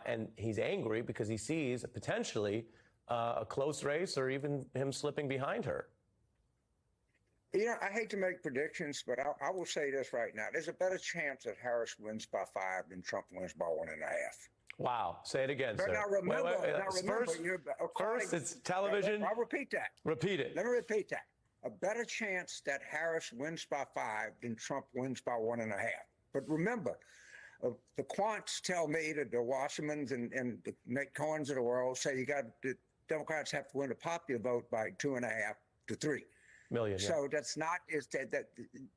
And he's angry because he sees potentially a close race or even him slipping behind her. You know, I hate to make predictions, but I will say this right now. There's a better chance that Harris wins by 5 than Trump wins by 1.5. Wow. Say it again, But sir. now remember, First, it's television. I'll repeat that. Repeat it. Let me repeat that. A better chance that Harris wins by 5 than Trump wins by 1.5. But remember, the quants tell me that the Wassermans and the Nate Cohens of the world say the Democrats have to win a popular vote by 2.5 to 3 million. So that's not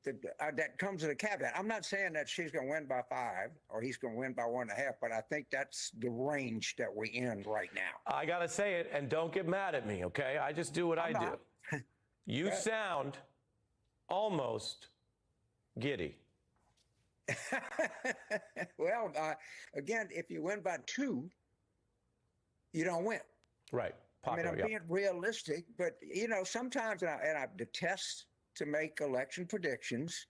that comes with a caveat. I'm not saying that she's going to win by 5 or he's going to win by 1.5, but I think that's the range that we're in right now. I got to say it, and don't get mad at me, okay? I just do what I do. You sound almost giddy. Well, again, if you win by 2, you don't win. Right. Popular, I mean, I'm being realistic, but you know, sometimes, and I detest to make election predictions,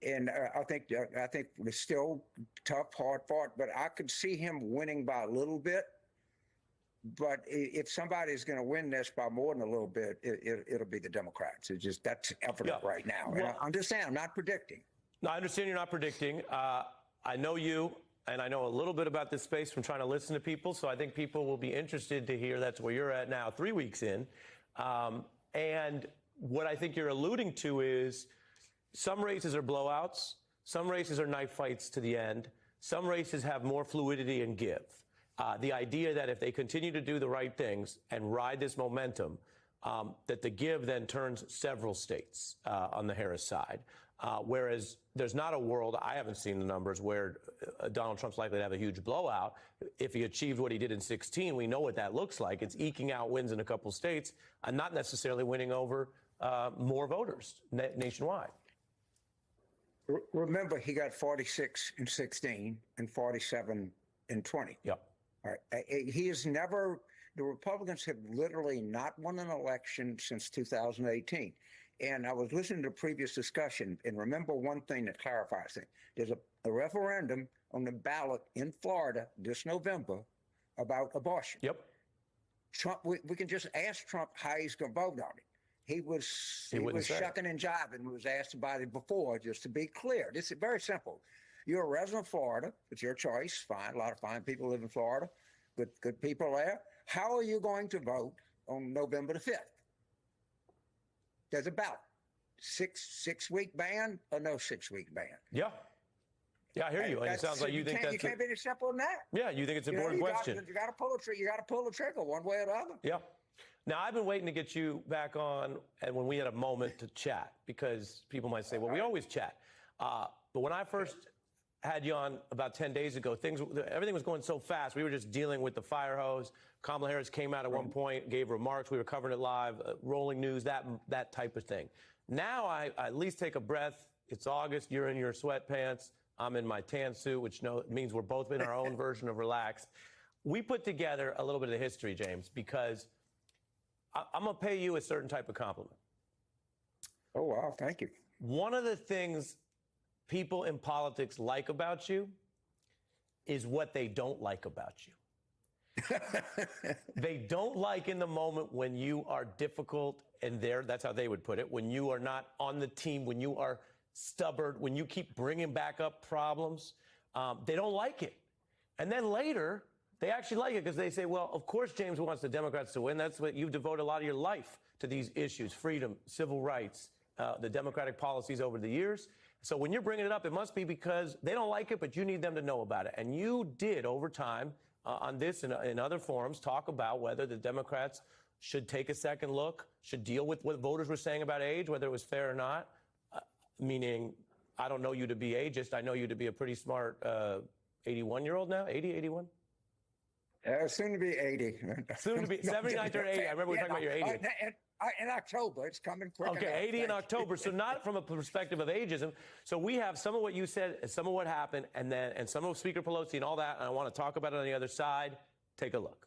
and I think it's still tough, hard fought. But I could see him winning by a little bit. But if somebody is going to win this by more than a little bit, it'll be the Democrats. It's just that's evident right now. Well, and I understand. I'm not predicting. No, I understand you're not predicting. I know you. And I know a little bit about this space from trying to listen to people, so I think people will be interested to hear that's where you're at now, 3 weeks in. And what I think you're alluding to is some races are blowouts, some races are knife fights to the end, some races have more fluidity and give. The idea that if they continue to do the right things and ride this momentum, that the give then turns several states on the Harris side. Whereas there's not a world, I haven't seen the numbers, where Donald Trump's likely to have a huge blowout. If he achieved what he did in 2016, we know what that looks like. It's eking out wins in a couple states and not necessarily winning over more voters nationwide. Remember, he got 46 in 2016 and 47 in 2020. Yep. All right. He has never, the Republicans have literally not won an election since 2018. And I was listening to the previous discussion, and remember one thing that clarifies things. There's a referendum on the ballot in Florida this November about abortion. Yep. Trump, we can just ask Trump how he's going to vote on it. He was shucking and jiving. He was asked about it before, just to be clear. This is very simple. You're a resident of Florida. It's your choice. Fine. A lot of fine people live in Florida. Good people there. How are you going to vote on November the 5th? There's about six-week ban or no 6-week ban. Yeah. Yeah, I hear you. And it sounds like you think that's... You can't be any simple than that. Yeah, you think it's an important question. You got to pull the trigger one way or the other. Yeah. Now, I've been waiting to get you back on and when we had a moment to chat, because people might say, well, we always chat. But when I first had you on about 10 days ago, everything was going so fast. We were just dealing with the fire hose. Kamala Harris came out at one point, gave remarks. We were covering it live, rolling news, that type of thing. Now I at least take a breath. It's August. You're in your sweatpants. I'm in my tan suit, which means we're both in our own version of relaxed. We put together a little bit of the history, James, because I'm going to pay you a certain type of compliment. Oh, wow. Thank you. One of the things people in politics like about you is what they don't like about you. They don't like in the moment when you are difficult and that's how they would put it, when you are not on the team, when you are stubborn, when you keep bringing back up problems. They don't like it. And then later, they actually like it because they say, well, of course James wants the Democrats to win. That's what you've devoted a lot of your life to, these issues, freedom, civil rights, the Democratic policies over the years. So when you're bringing it up, it must be because they don't like it, but you need them to know about it. And you did, over time, on this and in other forums, talk about whether the Democrats should take a second look, should deal with what voters were saying about age, whether it was fair or not. meaning I don't know you to be ageist. I know you to be a pretty smart 81-year-old now, 80, 81? Soon to be 80. Soon to be 79 or 80. I remember we were talking about your 80. In October, it's coming quick. Okay, 80 in October. So not from a perspective of ageism. So we have some of what you said, some of what happened, and some of Speaker Pelosi and all that. And I want to talk about it on the other side. Take a look.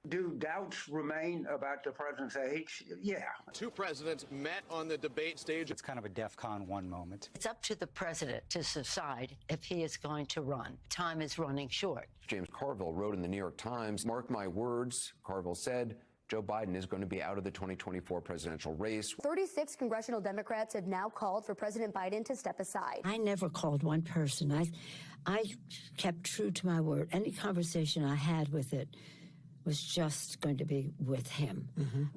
Do doubts remain about the president's age? Yeah. Two presidents met on the debate stage. It's kind of a DEFCON 1 moment. It's up to the president to decide if he is going to run. Time is running short. James Carville wrote in the New York Times, "Mark my words," Carville said, "Joe Biden is going to be out of the 2024 presidential race." 36 congressional Democrats have now called for President Biden to step aside. I never called one person. I kept true to my word. Any conversation I had with it was just going to be with him.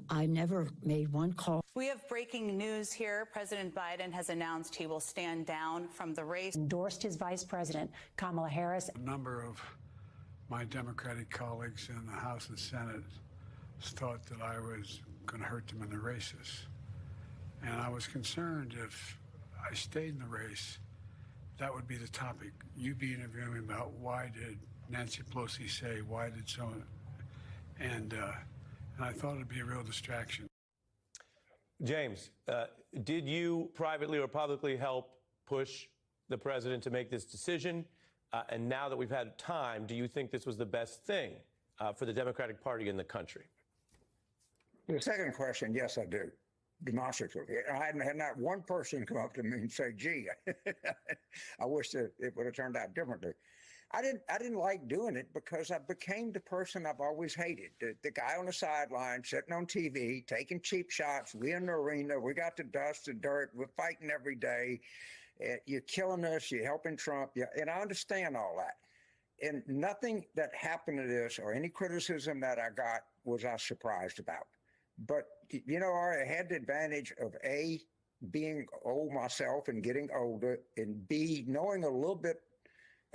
I never made one call. We have breaking news here. President Biden has announced he will stand down from the race. Endorsed his vice president, Kamala Harris. A number of my Democratic colleagues in the House and Senate thought that I was going to hurt them in the races. And I was concerned if I stayed in the race, that would be the topic. You'd be interviewing me about why did Nancy Pelosi say, why did someone... And I thought it'd be a real distraction. James, did you privately or publicly help push the president to make this decision? And now that we've had time, do you think this was the best thing for the Democratic Party in the country? The second question, yes, I do. Demonstratively. I hadn't had not one person come up to me and say, gee, I wish that it would have turned out differently. I didn't like doing it because I became the person I've always hated. The guy on the sideline sitting on TV, taking cheap shots. We in the arena, we got the dust and dirt. We're fighting every day. You're killing us. You're helping Trump. And I understand all that. And nothing that happened to this or any criticism that I got was I surprised about. But, you know, I had the advantage of A, being old myself and getting older, and B, knowing a little bit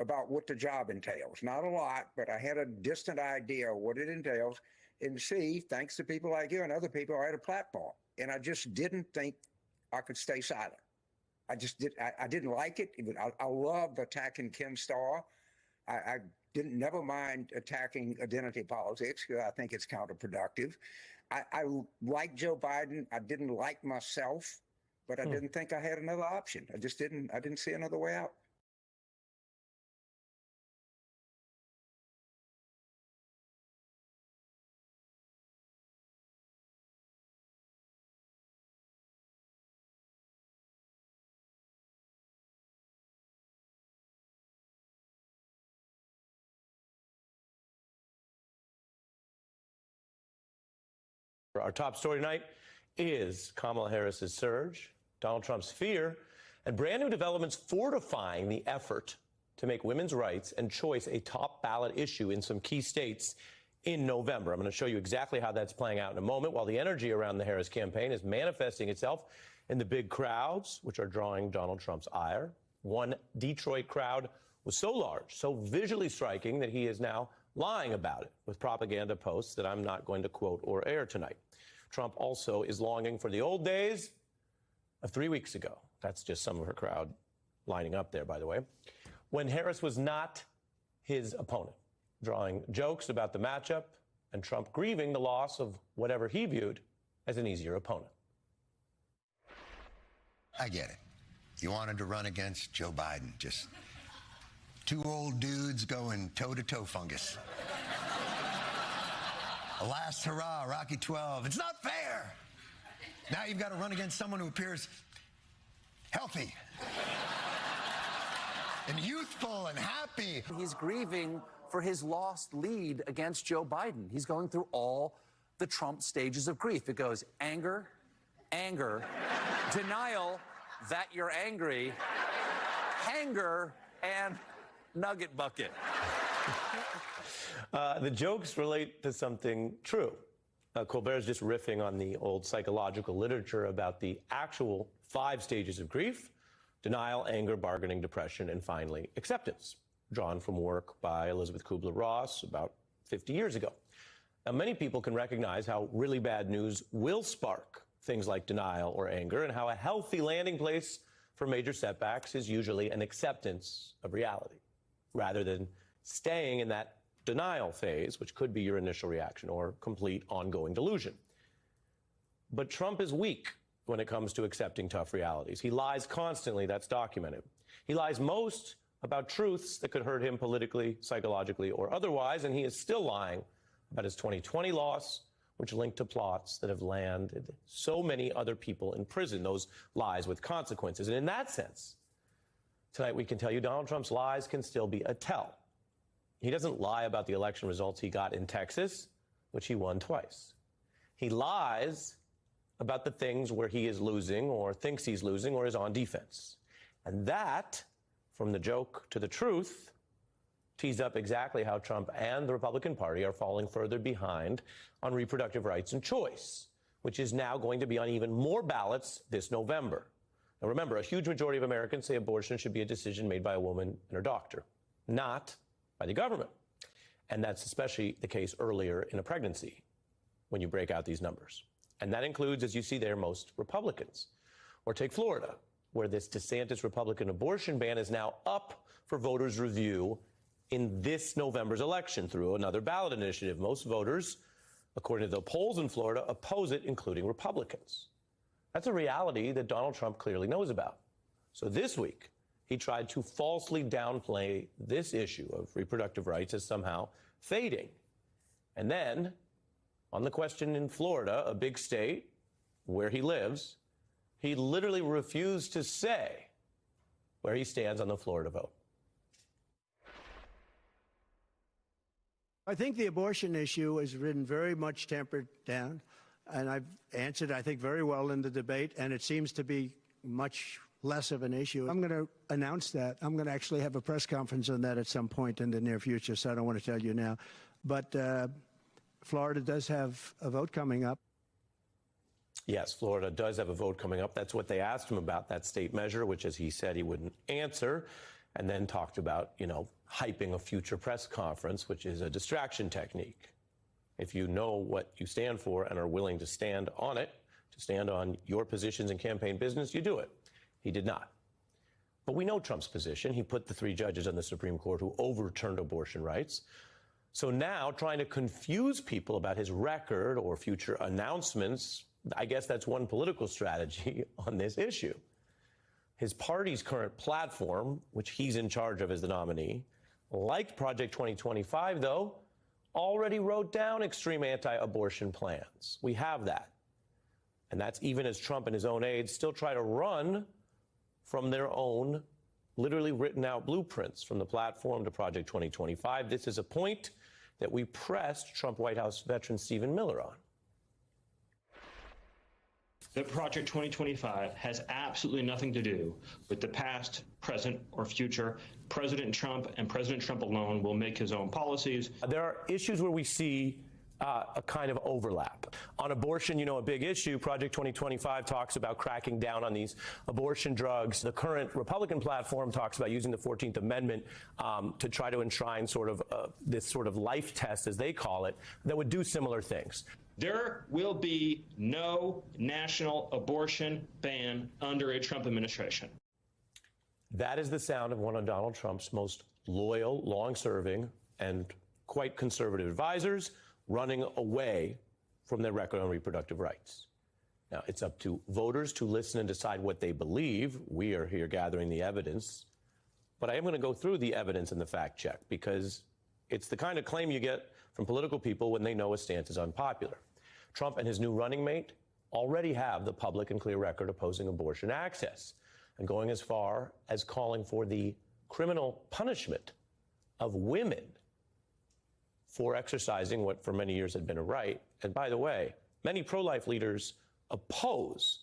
about what the job entails. Not a lot, but I had a distant idea of what it entails. And C, thanks to people like you and other people, I had a platform. And I just didn't think I could stay silent. I just did. I didn't like it. I love attacking Ken Starr. I didn't never mind attacking identity politics because I think it's counterproductive. I like Joe Biden. I didn't like myself, but I didn't think I had another option. I didn't see another way out. Our top story tonight is Kamala Harris's surge, Donald Trump's fear, and brand new developments fortifying the effort to make women's rights and choice a top ballot issue in some key states in November. I'm going to show you exactly how that's playing out in a moment, while the energy around the Harris campaign is manifesting itself in the big crowds, which are drawing Donald Trump's ire. One Detroit crowd was so large, so visually striking, that he is now lying about it with propaganda posts that I'm not going to quote or air tonight. Trump also is longing for the old days of 3 weeks ago. That's just some of her crowd lining up there, by the way, when Harris was not his opponent, drawing jokes about the matchup and Trump grieving the loss of whatever he viewed as an easier opponent. I get it. You wanted to run against Joe Biden, just two old dudes going toe-to-toe fungus. A last hurrah, Rocky 12. It's not fair. Now you've got to run against someone who appears healthy and youthful and happy. He's grieving for his lost lead against Joe Biden. He's going through all the Trump stages of grief. It goes anger, anger, denial that you're angry, hanger, and nugget bucket. The jokes relate to something true. Colbert's just riffing on the old psychological literature about the actual 5 stages of grief: denial, anger, bargaining, depression, and finally acceptance, drawn from work by Elizabeth Kubler-Ross about 50 years ago. Now, many people can recognize how really bad news will spark things like denial or anger, and how a healthy landing place for major setbacks is usually an acceptance of reality, rather than staying in that denial phase, which could be your initial reaction, or complete ongoing delusion. But Trump is weak when it comes to accepting tough realities. He lies constantly, that's documented. He lies most about truths that could hurt him politically, psychologically, or otherwise, and he is still lying about his 2020 loss, which linked to plots that have landed so many other people in prison, those lies with consequences. And in that sense, tonight we can tell you Donald Trump's lies can still be a tell. He doesn't lie about the election results he got in Texas, which he won twice. He lies about the things where he is losing or thinks he's losing or is on defense. And that, from the joke to the truth, tees up exactly how Trump and the Republican Party are falling further behind on reproductive rights and choice, which is now going to be on even more ballots this November. Now remember, a huge majority of Americans say abortion should be a decision made by a woman and her doctor, not by the government. And that's especially the case earlier in a pregnancy when you break out these numbers. And that includes, as you see there, most Republicans. Or take Florida, where this DeSantis Republican abortion ban is now up for voters' review in this November's election through another ballot initiative. Most voters, according to the polls in Florida, oppose it, including Republicans. That's a reality that Donald Trump clearly knows about. So this week, he tried to falsely downplay this issue of reproductive rights as somehow fading. And then, on the question in Florida, a big state where he lives, he literally refused to say where he stands on the Florida vote. I think the abortion issue has been very much tempered down, and I've answered, I think, very well in the debate, and it seems to be much less of an issue. I'm going to announce that. I'm going to actually have a press conference on that at some point in the near future, so I don't want to tell you now. But Florida does have a vote coming up. Yes, Florida does have a vote coming up. That's what they asked him about, that state measure, which, as he said, he wouldn't answer, and then talked about, hyping a future press conference, which is a distraction technique. If you know what you stand for and are willing to stand on it, to stand on your positions in campaign business, you do it. He did not. But we know Trump's position. He put the 3 judges on the Supreme Court who overturned abortion rights. So now, trying to confuse people about his record or future announcements, I guess that's one political strategy on this issue. His party's current platform, which he's in charge of as the nominee, like Project 2025, though, already wrote down extreme anti-abortion plans. We have that. And that's even as Trump and his own aides still try to run from their own literally written out blueprints from the platform to Project 2025. This is a point that we pressed Trump White House veteran Stephen Miller on. That Project 2025 has absolutely nothing to do with the past, present, or future. President Trump and President Trump alone will make his own policies. There are issues where we see a kind of overlap. On abortion, a big issue, Project 2025 talks about cracking down on these abortion drugs. The current Republican platform talks about using the 14th Amendment to try to enshrine this sort of life test, as they call it, that would do similar things. There will be no national abortion ban under a Trump administration. That is the sound of one of Donald Trump's most loyal, long-serving, and quite conservative advisors running away from their record on reproductive rights. Now, it's up to voters to listen and decide what they believe. We are here gathering the evidence. But I am going to go through the evidence and the fact check, because it's the kind of claim you get from political people when they know a stance is unpopular. Trump and his new running mate already have the public and clear record opposing abortion access and going as far as calling for the criminal punishment of women for exercising what for many years had been a right. And by the way, many pro-life leaders oppose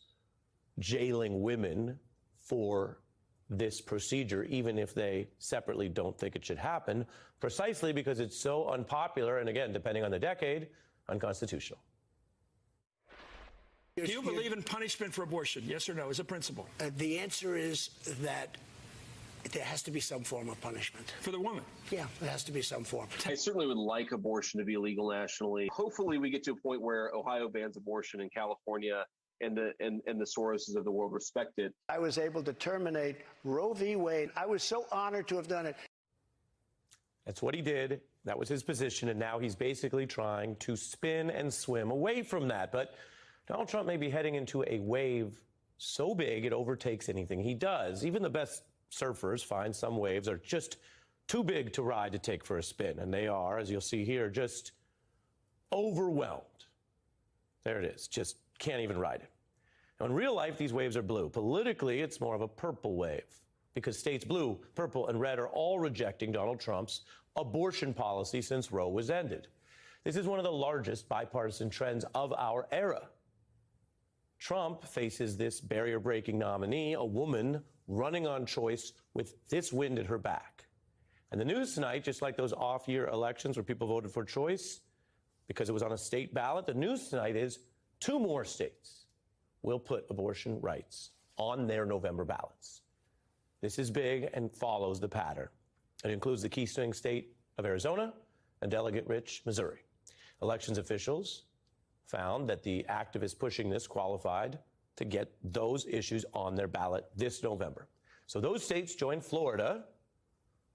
jailing women for this procedure, even if they separately don't think it should happen, precisely because it's so unpopular and, again, depending on the decade, unconstitutional. Do you believe in punishment for abortion? Yes or no, as a principle? The answer is that there has to be some form of punishment. For the woman? Yeah, there has to be some form. I certainly would like abortion to be illegal nationally. Hopefully we get to a point where Ohio bans abortion and California and the Soroses of the world respect it. I was able to terminate Roe v. Wade. I was so honored to have done it. That's what he did. That was his position. And now he's basically trying to spin and swim away from that. But Donald Trump may be heading into a wave so big it overtakes anything he does. Even the best surfers find some waves are just too big to ride to take for a spin. And they are, as you'll see here, just overwhelmed. There it is. Just can't even ride it. Now, in real life, these waves are blue. Politically, it's more of a purple wave because states blue, purple, and red are all rejecting Donald Trump's abortion policy since Roe was ended. This is one of the largest bipartisan trends of our era. Trump faces this barrier-breaking nominee, a woman running on choice with this wind at her back. And the news tonight, just like those off-year elections where people voted for choice because it was on a state ballot, the news tonight is 2 more states will put abortion rights on their November ballots. This is big and follows the pattern. It includes the key swing state of Arizona and delegate-rich Missouri. Elections officials found that the activists pushing this qualified to get those issues on their ballot this November. So those states join Florida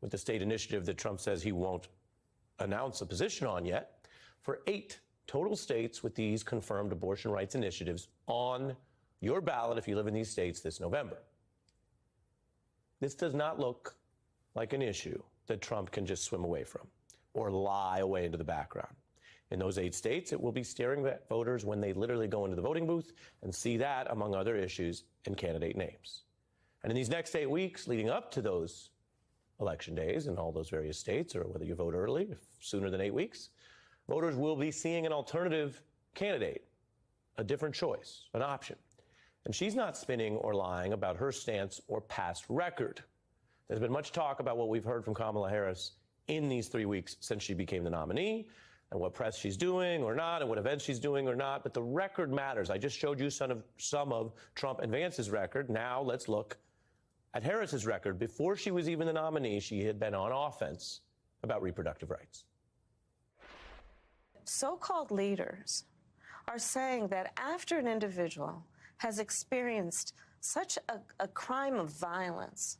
with the state initiative that Trump says he won't announce a position on yet, for 8 total states with these confirmed abortion rights initiatives on your ballot if you live in these states this November. This does not look like an issue that Trump can just swim away from or lie away into the background. In those 8 states, it will be staring at voters when they literally go into the voting booth and see that, among other issues, and candidate names. And in these next 8 weeks leading up to those election days in all those various states, or whether you vote early, sooner than 8 weeks, voters will be seeing an alternative candidate, a different choice, an option. And she's not spinning or lying about her stance or past record. There's been much talk about what we've heard from Kamala Harris in these 3 weeks since she became the nominee, and what press she's doing or not, and what events she's doing or not. But the record matters. I just showed you some of Trump and Vance's record. Now let's look at Harris's record. Before she was even the nominee, she had been on offense about reproductive rights. So-called leaders are saying that after an individual has experienced such a crime of violence,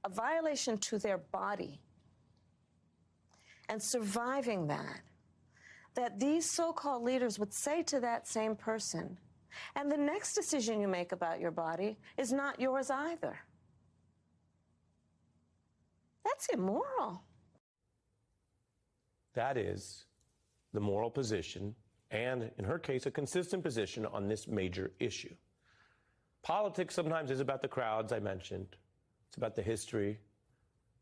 a violation to their body, and surviving that these so-called leaders would say to that same person, and the next decision you make about your body is not yours either. That's immoral. That is the moral position, and in her case, a consistent position on this major issue. Politics sometimes is about the crowds I mentioned. It's about the history.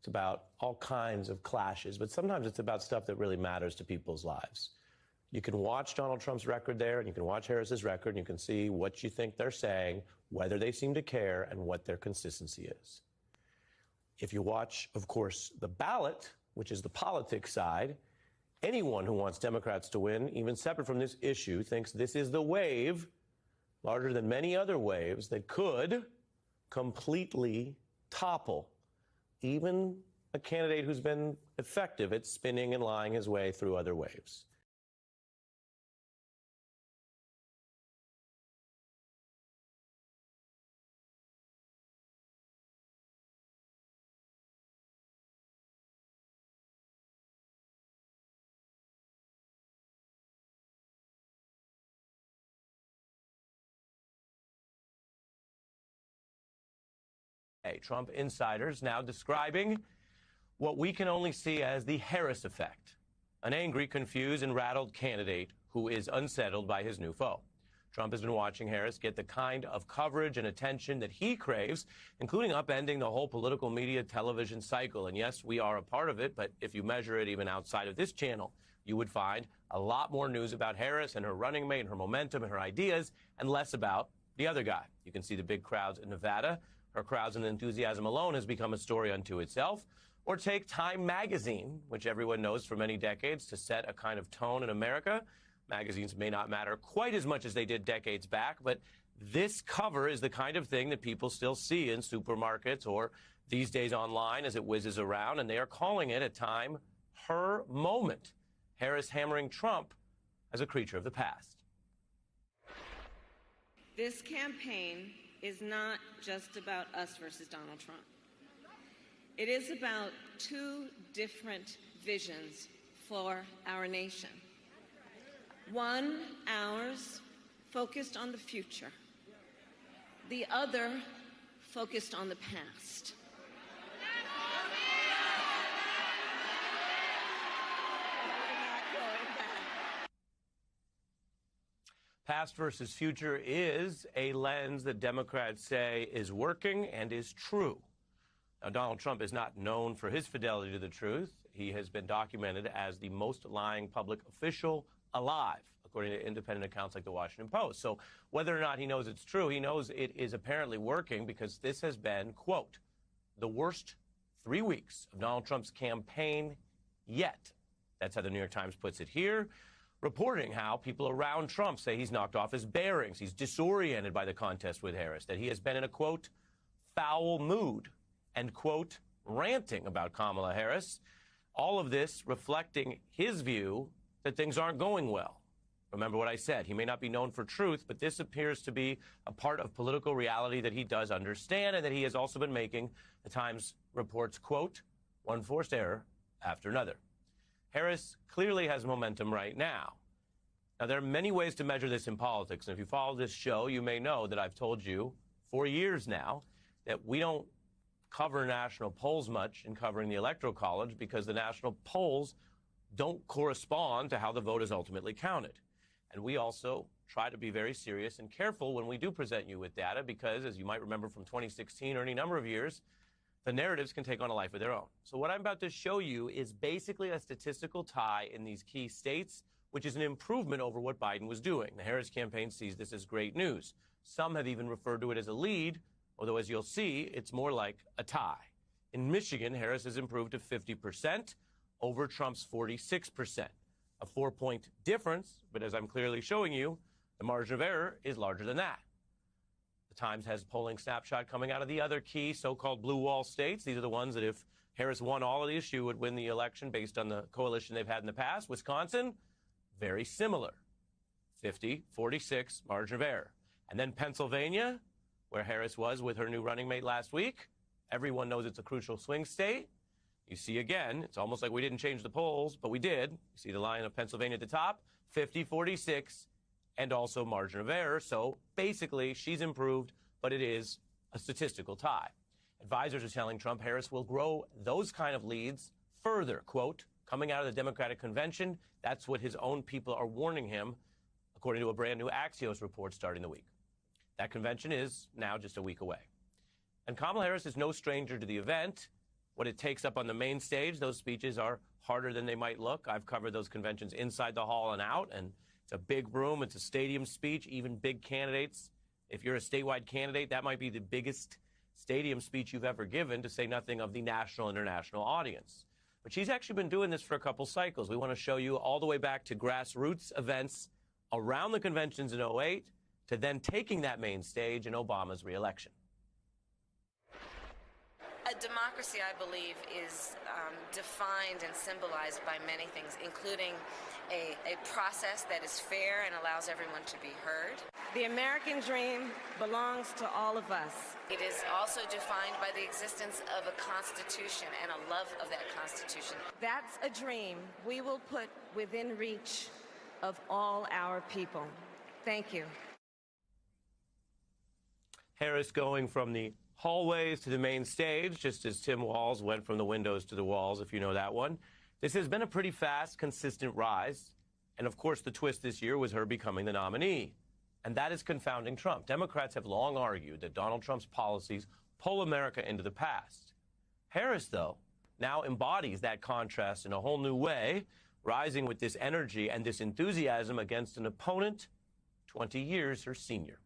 It's about all kinds of clashes, but sometimes it's about stuff that really matters to people's lives. You can watch Donald Trump's record there, and you can watch Harris's record, and you can see what you think they're saying, whether they seem to care, and what their consistency is. If you watch, of course, the ballot, which is the politics side, anyone who wants Democrats to win, even separate from this issue, thinks this is the wave, larger than many other waves, that could completely topple even a candidate who's been effective at spinning and lying his way through other waves. Trump insiders now describing what we can only see as the Harris effect, an angry, confused, and rattled candidate who is unsettled by his new foe. Trump has been watching Harris get the kind of coverage and attention that he craves, including upending the whole political media television cycle. And yes, we are a part of it, but if you measure it even outside of this channel, you would find a lot more news about Harris and her running mate and her momentum and her ideas, and less about the other guy. You can see the big crowds in Nevada. Her crowds and enthusiasm alone has become a story unto itself. Or take Time magazine, which everyone knows for many decades to set a kind of tone in America. Magazines may not matter quite as much as they did decades back, but this cover is the kind of thing that people still see in supermarkets or these days online as it whizzes around, and they are calling it at Time her moment. Harris hammering Trump as a creature of the past. This campaign is not just about us versus Donald Trump. It is about two different visions for our nation. One, ours, focused on the future. The other, focused on the past. Past versus future is a lens that Democrats say is working and is true. Now, Donald Trump is not known for his fidelity to the truth. He has been documented as the most lying public official alive, according to independent accounts like the Washington Post. So whether or not he knows it's true, he knows it is apparently working because this has been, quote, the worst 3 weeks of Donald Trump's campaign yet. That's how the New York Times puts it here, reporting how people around Trump say he's knocked off his bearings, he's disoriented by the contest with Harris, that he has been in a, quote, foul mood, and, quote, ranting about Kamala Harris. All of this reflecting his view that things aren't going well. Remember what I said. He may not be known for truth, but this appears to be a part of political reality that he does understand and that he has also been making, the Times reports, quote, one forced error after another. Harris clearly has momentum right now. Now, there are many ways to measure this in politics. And if you follow this show, you may know that I've told you for years now that we don't cover national polls much in covering the Electoral College because the national polls don't correspond to how the vote is ultimately counted. And we also try to be very serious and careful when we do present you with data because, as you might remember from 2016 or any number of years, the narratives can take on a life of their own. So what I'm about to show you is basically a statistical tie in these key states, which is an improvement over what Biden was doing. The Harris campaign sees this as great news. Some have even referred to it as a lead, although as you'll see, it's more like a tie. In Michigan, Harris has improved to 50% over Trump's 46%. A 4-point difference, but as I'm clearly showing you, the margin of error is larger than that. The Times has a polling snapshot coming out of the other key so-called blue wall states. These are the ones that if Harris won all of these, she would win the election based on the coalition they've had in the past. Wisconsin, very similar. 50, 46, margin of error. And then Pennsylvania, where Harris was with her new running mate last week. Everyone knows it's a crucial swing state. You see again, it's almost like we didn't change the polls, but we did. You see the line of Pennsylvania at the top, 50, 46, and also margin of error. So basically, she's improved, but it is a statistical tie. Advisors are telling Trump Harris will grow those kind of leads further, quote, coming out of the Democratic convention. That's what his own people are warning him, according to a brand new Axios report starting the week. That convention is now just a week away. And Kamala Harris is no stranger to the event. What it takes up on the main stage, those speeches are harder than they might look. I've covered those conventions inside the hall and out, and it's a big room. It's a stadium speech, even big candidates. If you're a statewide candidate, that might be the biggest stadium speech you've ever given, to say nothing of the national, international audience. But she's actually been doing this for a couple cycles. We want to show you all the way back to grassroots events around the conventions in 2008 to then taking that main stage in Obama's reelection. A democracy, I believe, is defined and symbolized by many things, including a process that is fair and allows everyone to be heard. The American dream belongs to all of us. It is also defined by the existence of a Constitution and a love of that Constitution. That's a dream we will put within reach of all our people. Thank you. Harris going from the hallways to the main stage, just as Tim Walz went from the windows to the walls, if you know that one. This has been a pretty fast, consistent rise. And of course, the twist this year was her becoming the nominee. And that is confounding Trump. Democrats have long argued that Donald Trump's policies pull America into the past. Harris, though, now embodies that contrast in a whole new way, rising with this energy and this enthusiasm against an opponent 20 years her senior.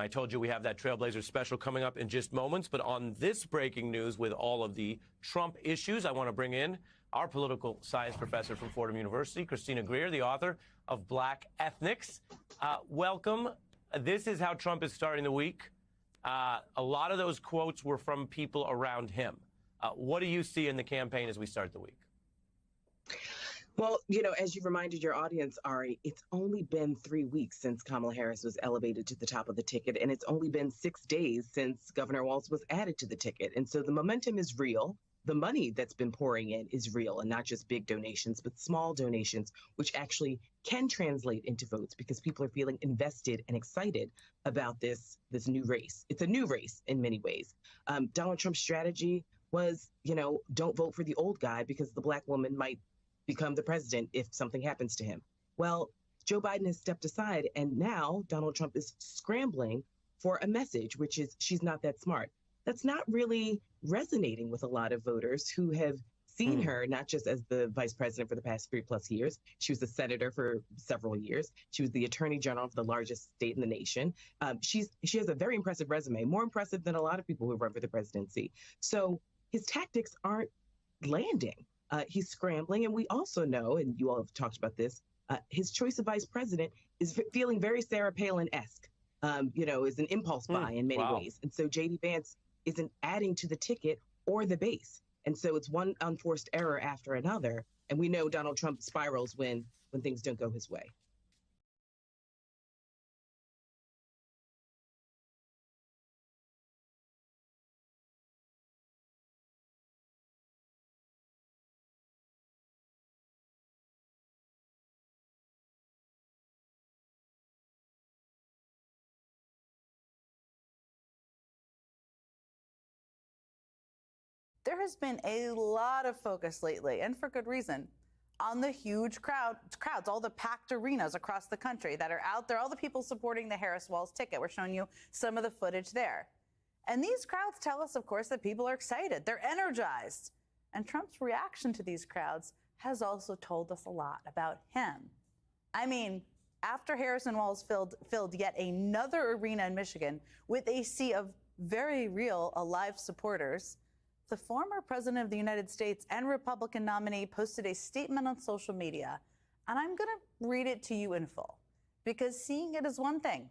I told you we have that Trailblazer special coming up in just moments, but on this breaking news with all of the Trump issues, I want to bring in our political science professor from Fordham University, Christina Greer, the author of Black Ethnics. Welcome. This is how Trump is starting the week. A lot of those quotes were from people around him. What do you see in the campaign as we start the week? Well, as you reminded your audience, Ari, it's only been 3 weeks since Kamala Harris was elevated to the top of the ticket, and it's only been 6 days since Governor Walz was added to the ticket. And so the momentum is real. The money that's been pouring in is real, and not just big donations, but small donations, which actually can translate into votes because people are feeling invested and excited about this new race. It's a new race in many ways. Donald Trump's strategy was, don't vote for the old guy because the Black woman might become the president if something happens to him. Well, Joe Biden has stepped aside, and now Donald Trump is scrambling for a message, which is she's not that smart. That's not really resonating with a lot of voters who have seen her not just as the vice president for the past 3+ years. She was a senator for several years. She was the attorney general of the largest state in the nation. She has a very impressive resume, more impressive than a lot of people who run for the presidency. So his tactics aren't landing. He's scrambling, and we also know, and you all have talked about this, his choice of vice president is feeling very Sarah Palin-esque, is an impulse buy in many ways. And so J.D. Vance isn't adding to the ticket or the base. And so it's one unforced error after another. And we know Donald Trump spirals when things don't go his way. There has been a lot of focus lately, and for good reason, on the huge crowds, all the packed arenas across the country that are out there, all the people supporting the Harris-Walz ticket. We're showing you some of the footage there. And these crowds tell us, of course, that people are excited. They're energized. And Trump's reaction to these crowds has also told us a lot about him. I mean, after Harris and Walz filled yet another arena in Michigan with a sea of very real, alive supporters, the former president of the United States and Republican nominee posted a statement on social media, and I'm going to read it to you in full, because seeing it is one thing,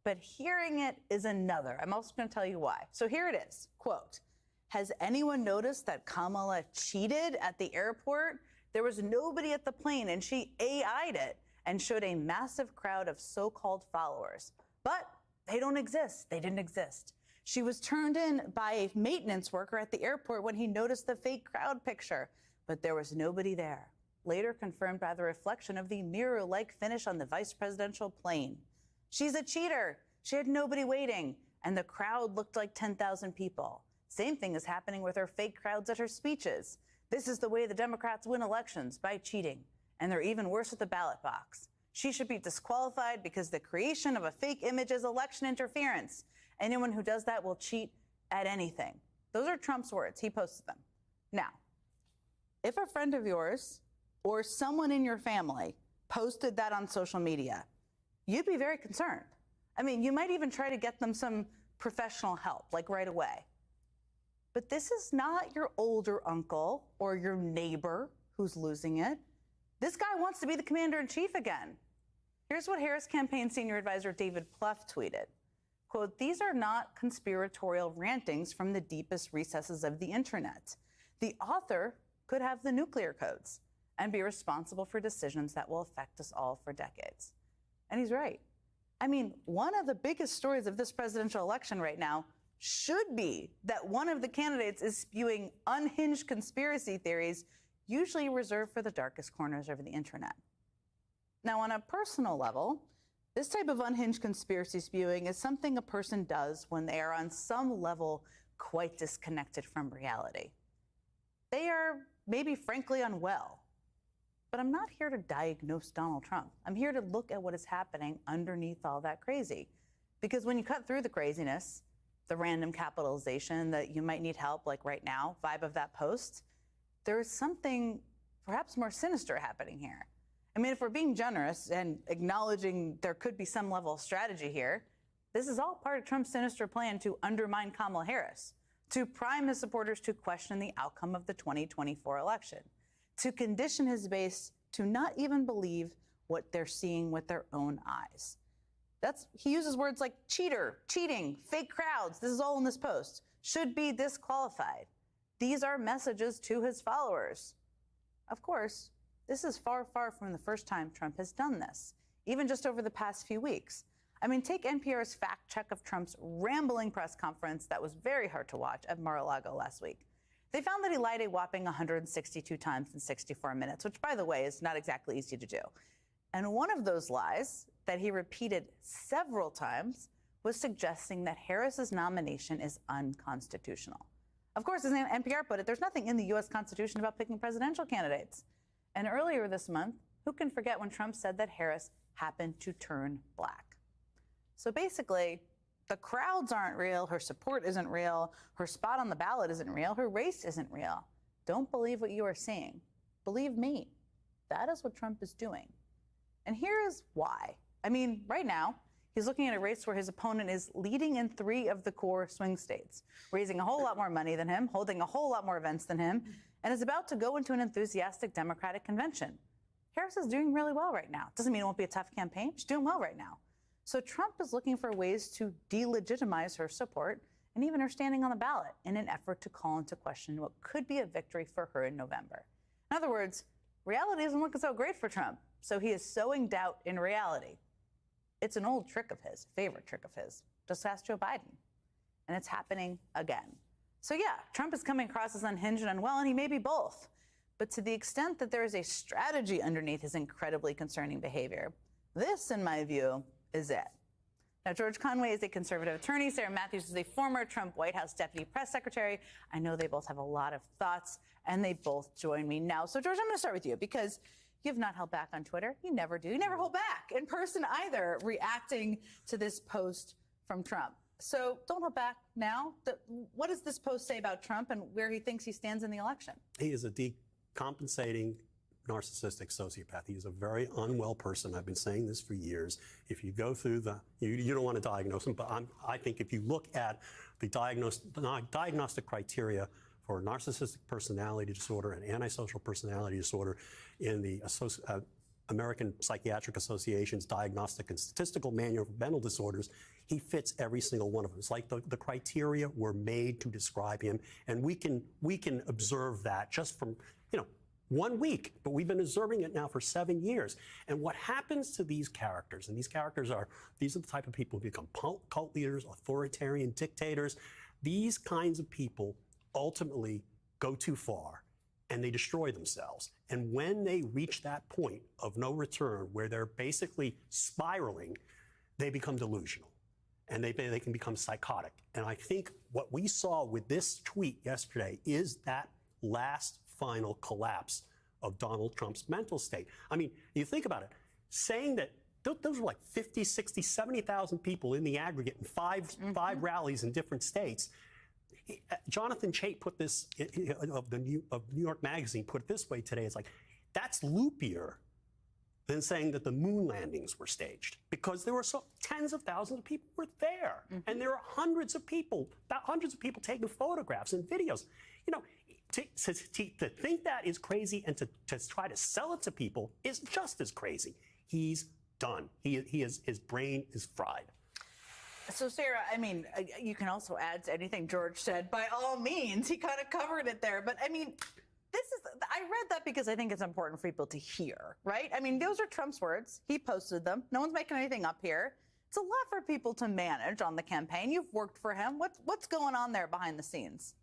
but hearing it is another. I'm also going to tell you why. So here it is, quote, "Has anyone noticed that Kamala cheated at the airport? There was nobody at the plane, and she AI'd it and showed a massive crowd of so-called followers. But they don't exist. They didn't exist. She was turned in by a maintenance worker at the airport when he noticed the fake crowd picture, but there was nobody there. Later confirmed by the reflection of the mirror-like finish on the vice presidential plane. She's a cheater. She had nobody waiting, and the crowd looked like 10,000 people. Same thing is happening with her fake crowds at her speeches. This is the way the Democrats win elections, by cheating, and they're even worse at the ballot box. She should be disqualified because the creation of a fake image is election interference. Anyone who does that will cheat at anything." Those are Trump's words. He posted them. Now, if a friend of yours or someone in your family posted that on social media, you'd be very concerned. I mean, you might even try to get them some professional help, like right away. But this is not your older uncle or your neighbor who's losing it. This guy wants to be the commander-in-chief again. Here's what Harris campaign senior advisor David Plouffe tweeted. Quote, "These are not conspiratorial rantings from the deepest recesses of the internet. The author could have the nuclear codes and be responsible for decisions that will affect us all for decades." And he's right. I mean, one of the biggest stories of this presidential election right now should be that one of the candidates is spewing unhinged conspiracy theories, usually reserved for the darkest corners of the internet. Now, on a personal level, this type of unhinged conspiracy spewing is something a person does when they are on some level quite disconnected from reality. They are maybe frankly unwell. But I'm not here to diagnose Donald Trump. I'm here to look at what is happening underneath all that crazy. Because when you cut through the craziness, the random capitalization that you might need help, like right now, vibe of that post, there is something perhaps more sinister happening here. I mean, if we're being generous and acknowledging there could be some level of strategy here, this is all part of Trump's sinister plan to undermine Kamala Harris, to prime his supporters to question the outcome of the 2024 election, to condition his base to not even believe what they're seeing with their own eyes. He uses words like cheater, cheating, fake crowds. This is all in this post. Should be disqualified. These are messages to his followers. Of course, This is far, far from the first time Trump has done this, even just over the past few weeks. I mean, take NPR's fact check of Trump's rambling press conference that was very hard to watch at Mar-a-Lago last week. They found that he lied a whopping 162 times in 64 minutes, which, by the way, is not exactly easy to do. And one of those lies that he repeated several times was suggesting that Harris's nomination is unconstitutional. Of course, as NPR put it, there's nothing in the U.S. Constitution about picking presidential candidates. And earlier this month, who can forget when Trump said that Harris happened to turn black? So basically, the crowds aren't real, her support isn't real, her spot on the ballot isn't real, her race isn't real. Don't believe what you are seeing. Believe me, that is what Trump is doing. And here is why. I mean, right now, he's looking at a race where his opponent is leading in 3 of the core swing states, raising a whole lot more money than him, holding a whole lot more events than him, and is about to go into an enthusiastic Democratic convention. Harris is doing really well right now. Doesn't mean it won't be a tough campaign. She's doing well right now. So Trump is looking for ways to delegitimize her support and even her standing on the ballot in an effort to call into question what could be a victory for her in November. In other words, reality isn't looking so great for Trump, so he is sowing doubt in reality. It's an old trick of his, favorite trick of his. Just ask Joe Biden. And it's happening again. So yeah, Trump is coming across as unhinged and unwell, and he may be both. But to the extent that there is a strategy underneath his incredibly concerning behavior, this, in my view, is it. Now, George Conway is a conservative attorney. Sarah Matthews is a former Trump White House deputy press secretary. I know they both have a lot of thoughts, and they both join me now. So, George, I'm going to start with you because you have not held back on Twitter. You never do. You never hold back in person either, reacting to this post from Trump. So don't hold back now. What does this post say about Trump and where he thinks he stands in the election? He is a decompensating narcissistic sociopath. He is a very unwell person. I've been saying this for years. If you go through you don't want to diagnose him, but I think if you look at the diagnostic criteria for narcissistic personality disorder and antisocial personality disorder in the American Psychiatric Association's Diagnostic and Statistical Manual for Mental Disorders, he fits every single one of them. It's like the criteria were made to describe him, and we can observe that just from 1 week, but we've been observing it now for 7 years. And what happens to these characters, and these are the type of people who become cult leaders, authoritarian dictators. These kinds of people ultimately go too far and they destroy themselves. And when they reach that point of no return, where they're basically spiraling, they become delusional and they can become psychotic. And I think what we saw with this tweet yesterday is that last final collapse of Donald Trump's mental state. I mean, you think about it, saying that those were like 50, 60, 70,000 people in the aggregate in five rallies in different states. Jonathan Chait put this, of New York Magazine, put it this way today. It's like, that's loopier than saying that the moon landings were staged, because there were tens of thousands of people were there. And there are hundreds of people taking photographs and videos. To think that is crazy and to try to sell it to people is just as crazy. He's done. His brain is fried. So, Sarah, I mean, you can also add to anything George said. By all means, he kind of covered it there. But, I mean, I read that because I think it's important for people to hear, right? I mean, those are Trump's words. He posted them. No one's making anything up here. It's a lot for people to manage on the campaign. You've worked for him. What's going on there behind the scenes?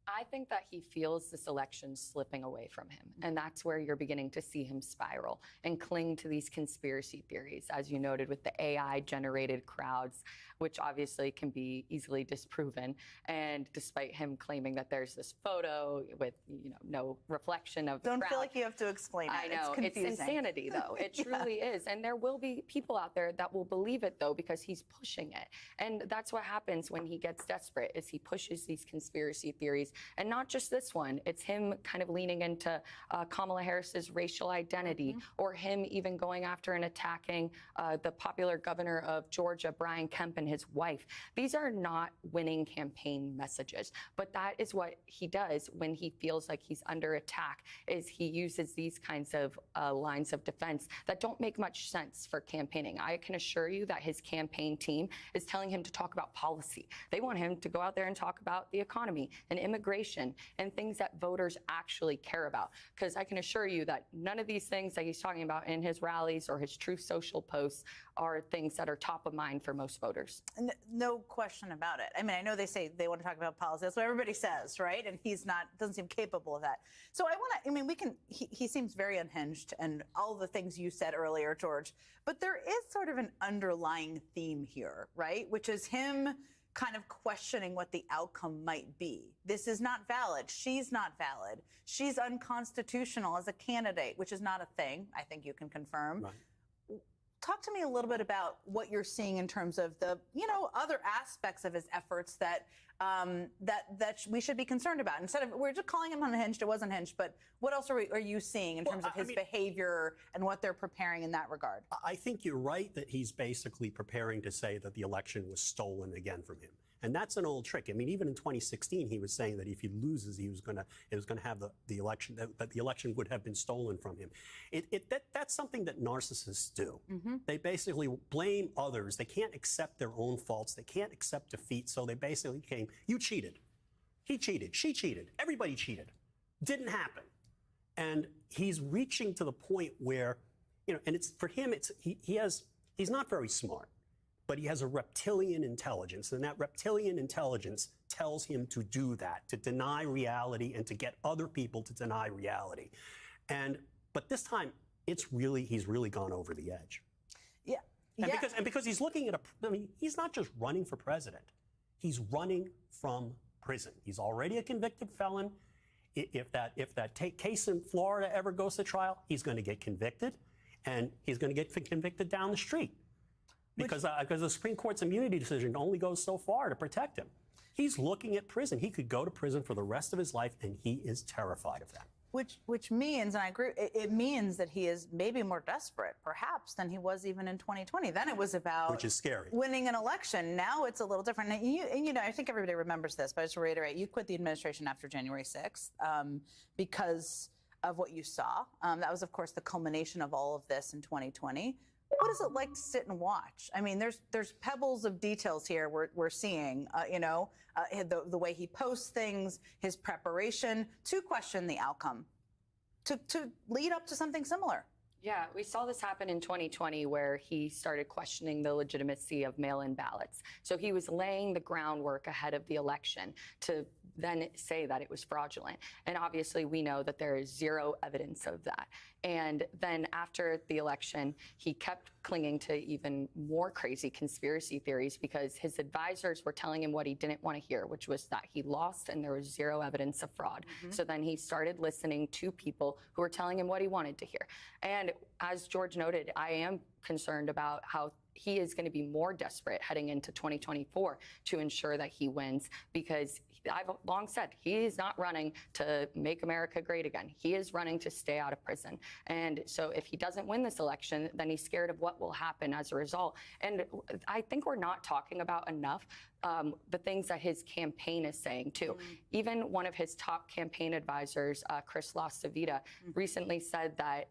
I think that he feels this election slipping away from him. And that's where you're beginning to see him spiral and cling to these conspiracy theories, as you noted, with the AI-generated crowds, which obviously can be easily disproven. And despite him claiming that there's this photo with, no reflection of the crowd. Don't feel like you have to explain it. I know. It's confusing. It's insanity, though. It truly is. And there will be people out there that will believe it, though, because he's pushing it. And that's what happens when he gets desperate, is he pushes these conspiracy theories. And not just this one. It's him kind of leaning into Kamala Harris's racial identity, or him even going after and attacking the popular governor of Georgia, Brian Kemp, and his wife. These are not winning campaign messages, but that is what he does when he feels like he's under attack, is he uses these kinds of lines of defense that don't make much sense for campaigning. I can assure you that his campaign team is telling him to talk about policy. They want him to go out there and talk about the economy and immigration immigration, and things that voters actually care about. Because I can assure you that none of these things that he's talking about in his rallies or his Truth Social posts are things that are top of mind for most voters. No question about it. I mean, I know they say they want to talk about policy. That's what everybody says, right? And he's not, doesn't seem capable of that. So he seems very unhinged and all the things you said earlier, George. But there is sort of an underlying theme here, right? Which is him kind of questioning what the outcome might be. This is not valid. She's not valid. She's unconstitutional as a candidate, which is not a thing, I think you can confirm. Right. Talk to me a little bit about what you're seeing in terms of the, other aspects of his efforts that we should be concerned about. Instead of, we're just calling him unhinged, it was unhinged, but what else are you seeing in terms of his behavior and what they're preparing in that regard? I think you're right that he's basically preparing to say that the election was stolen again from him. And that's an old trick. I mean, even in 2016, he was saying that if he loses, it was going to have the election, that the election would have been stolen from him. That's something that narcissists do. Mm-hmm. They basically blame others. They can't accept their own faults. They can't accept defeat. So they basically came, you cheated. He cheated. She cheated. Everybody cheated. Didn't happen. And he's reaching to the point where, and it's for him, he's not very smart. But he has a reptilian intelligence, and that reptilian intelligence tells him to do that, to deny reality and to get other people to deny reality. But this time, he's really gone over the edge. Yeah. Because he's looking at he's not just running for president. He's running from prison. He's already a convicted felon. If that case in Florida ever goes to trial, he's going to get convicted, and he's going to get convicted down the street. Because the Supreme Court's immunity decision only goes so far to protect him. He's looking at prison. He could go to prison for the rest of his life, and he is terrified of that. Which means, and I agree, it means that he is maybe more desperate, perhaps, than he was even in 2020. Then it was about which is scary. Winning an election. Now it's a little different. And I think everybody remembers this, but just to reiterate, you quit the administration after January 6th because of what you saw. That was, of course, the culmination of all of this in 2020. What is it like to sit and watch? I mean, there's pebbles of details here we're seeing, the way he posts things, his preparation to question the outcome, to lead up to something similar. Yeah, we saw this happen in 2020 where he started questioning the legitimacy of mail-in ballots. So he was laying the groundwork ahead of the election to then say that it was fraudulent. And obviously we know that there is zero evidence of that. And then after the election, he kept clinging to even more crazy conspiracy theories because his advisors were telling him what he didn't want to hear, which was that he lost and there was zero evidence of fraud. Mm-hmm. So then he started listening to people who were telling him what he wanted to hear. And as George noted, I am concerned about how he is going to be more desperate heading into 2024 to ensure that he wins, because I've long said he is not running to make America great again. He is running to stay out of prison. And so if he doesn't win this election, then he's scared of what will happen as a result. And I think we're not talking about enough the things that his campaign is saying, too. Mm-hmm. Even one of his top campaign advisors, Chris LaCivita, recently said that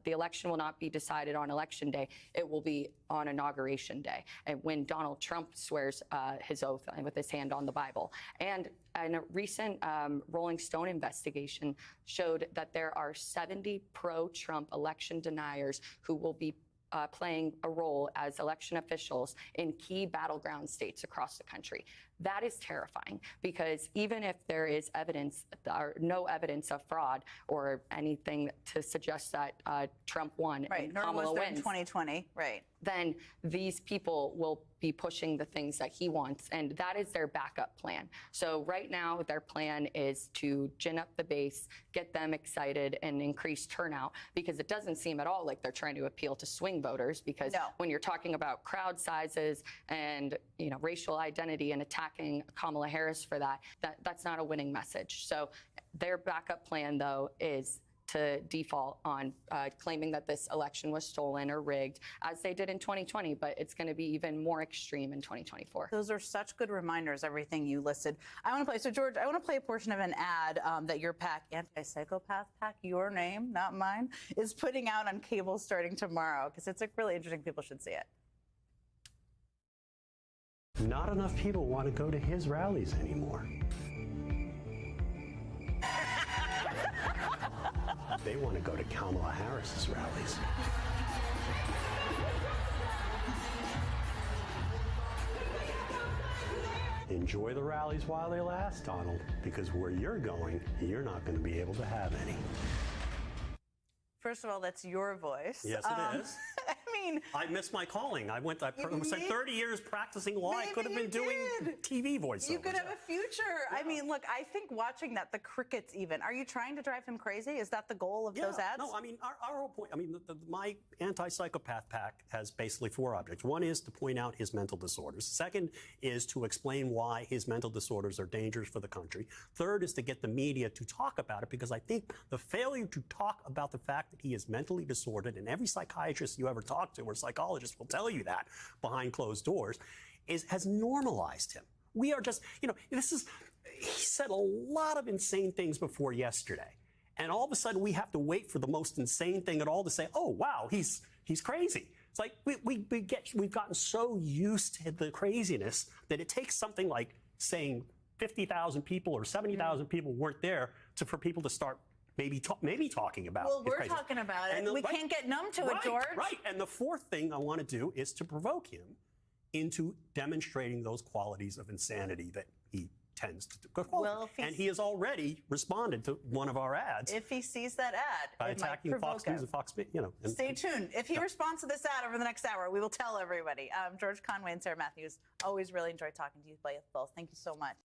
the election will not be decided on Election Day. It will be on Inauguration Day, and when Donald Trump swears his oath with his hand on the Bible. And a recent Rolling Stone investigation showed that there are 70 pro-Trump election deniers who will be playing a role as election officials in key battleground states across the country. That is terrifying, because even if there is evidence or no evidence of fraud or anything to suggest that Trump won and Kamala wins in 2020, then these people will be pushing the things that he wants, and that is their backup plan. So right now, their plan is to gin up the base, get them excited, and increase turnout, because it doesn't seem at all like they're trying to appeal to swing voters, because when you're talking about crowd sizes and racial identity and attacking Kamala Harris for that's not a winning message. So their backup plan, though, is to default on claiming that this election was stolen or rigged, as they did in 2020, but it's going to be even more extreme in 2024. Those are such good reminders, everything you listed. I want to play, so George, I want to play a portion of an ad that your PAC, Anti-Psychopath PAC, your name, not mine, is putting out on cable starting tomorrow, because it's really interesting. People should see it. Not enough people want to go to his rallies anymore. they want to go to Kamala Harris's rallies. Enjoy the rallies while they last, Donald, because where you're going, you're not going to be able to have any. First of all, that's your voice. Yes, it is. I mean, I missed my calling. I spent 30 years practicing law. I could have been doing TV voiceovers. You could have a future. Yeah. I mean, look, I think watching that, the crickets even, are you trying to drive him crazy? Is that the goal of those ads? No, I mean, our whole point, I mean, my anti-psychopath pack has basically 4 objects. One is to point out his mental disorders. Second is to explain why his mental disorders are dangerous for the country. Third is to get the media to talk about it, because I think the failure to talk about the fact that he is mentally disordered, and every psychiatrist you ever talk to or psychologist will tell you that behind closed doors, has normalized him. We are just, he said a lot of insane things before yesterday. And all of a sudden we have to wait for the most insane thing at all to say, oh, wow, he's crazy. It's like we've gotten so used to the craziness that it takes something like saying 50,000 people or 70,000 people weren't there for people to start maybe talking about it. Well, we're talking about it. We can't get numb to it, George. Right. And the fourth thing I want to do is to provoke him into demonstrating those qualities of insanity that he tends to do. Well, and he has already responded to one of our ads. If he sees that ad, by it attacking might Fox provoke News and Fox, Stay tuned. If he responds to this ad over the next hour, we will tell everybody. George Conway and Sarah Matthews, always really enjoy talking to you both. Thank you so much.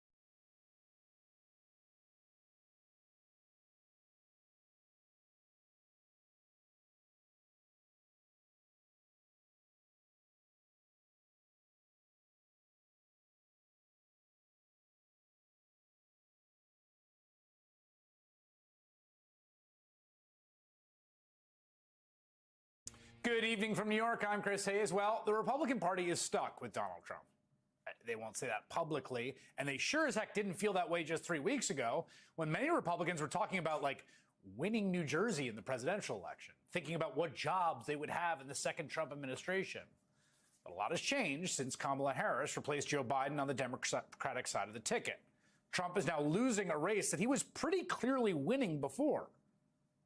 Good evening from New York. I'm Chris Hayes. Well, the Republican Party is stuck with Donald Trump. They won't say that publicly, and they sure as heck didn't feel that way just 3 weeks ago when many Republicans were talking about, winning New Jersey in the presidential election, thinking about what jobs they would have in the second Trump administration. But a lot has changed since Kamala Harris replaced Joe Biden on the Democratic side of the ticket. Trump is now losing a race that he was pretty clearly winning before.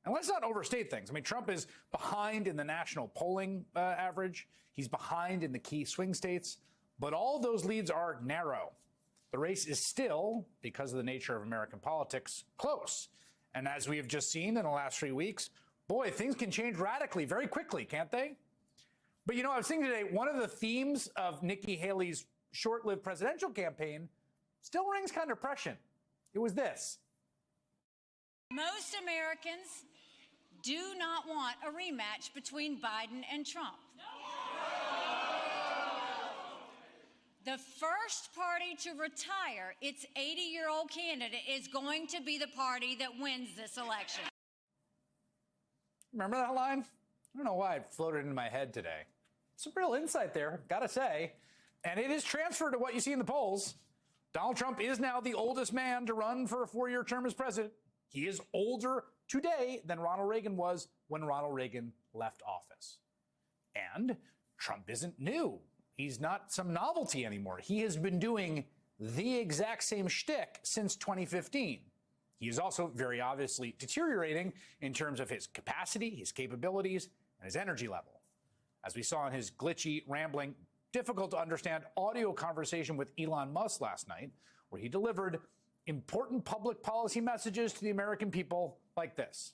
And let's not overstate things. I mean, Trump is behind in the national polling average. He's behind in the key swing states. But all those leads are narrow. The race is still, because of the nature of American politics, close. And as we have just seen in the last 3 weeks, boy, things can change radically very quickly, can't they? But, I was thinking today, one of the themes of Nikki Haley's short-lived presidential campaign still rings kind of prescient. It was this. Most Americans do not want a rematch between Biden and Trump. The first party to retire its 80-year-old candidate is going to be the party that wins this election. Remember that line? I don't know why it floated into my head today. Some real insight there, gotta say. And it is transferred to what you see in the polls. Donald Trump is now the oldest man to run for a 4-year term as president. He is older today than Ronald Reagan was when Ronald Reagan left office. And Trump isn't new. He's not some novelty anymore. He has been doing the exact same shtick since 2015. He is also very obviously deteriorating in terms of his capacity, his capabilities, and his energy level. As we saw in his glitchy, rambling, difficult to understand audio conversation with Elon Musk last night, where he delivered important public policy messages to the American people like this.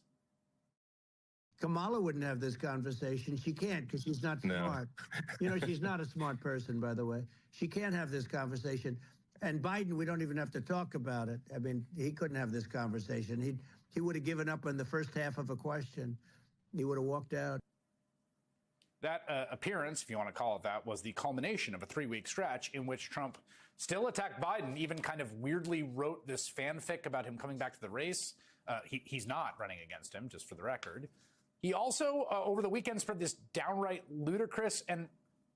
Kamala wouldn't have this conversation. She can't because she's not smart. She's not a smart person, by the way. She can't have this conversation. And Biden, we don't even have to talk about it. I mean, he couldn't have this conversation. He would have given up on the first half of a question. He would have walked out. That appearance, if you want to call it that, was the culmination of a 3-week stretch in which Trump still attacked Biden, even kind of weirdly wrote this fanfic about him coming back to the race. He's not running against him, just for the record. He also, over the weekend, spread this downright ludicrous and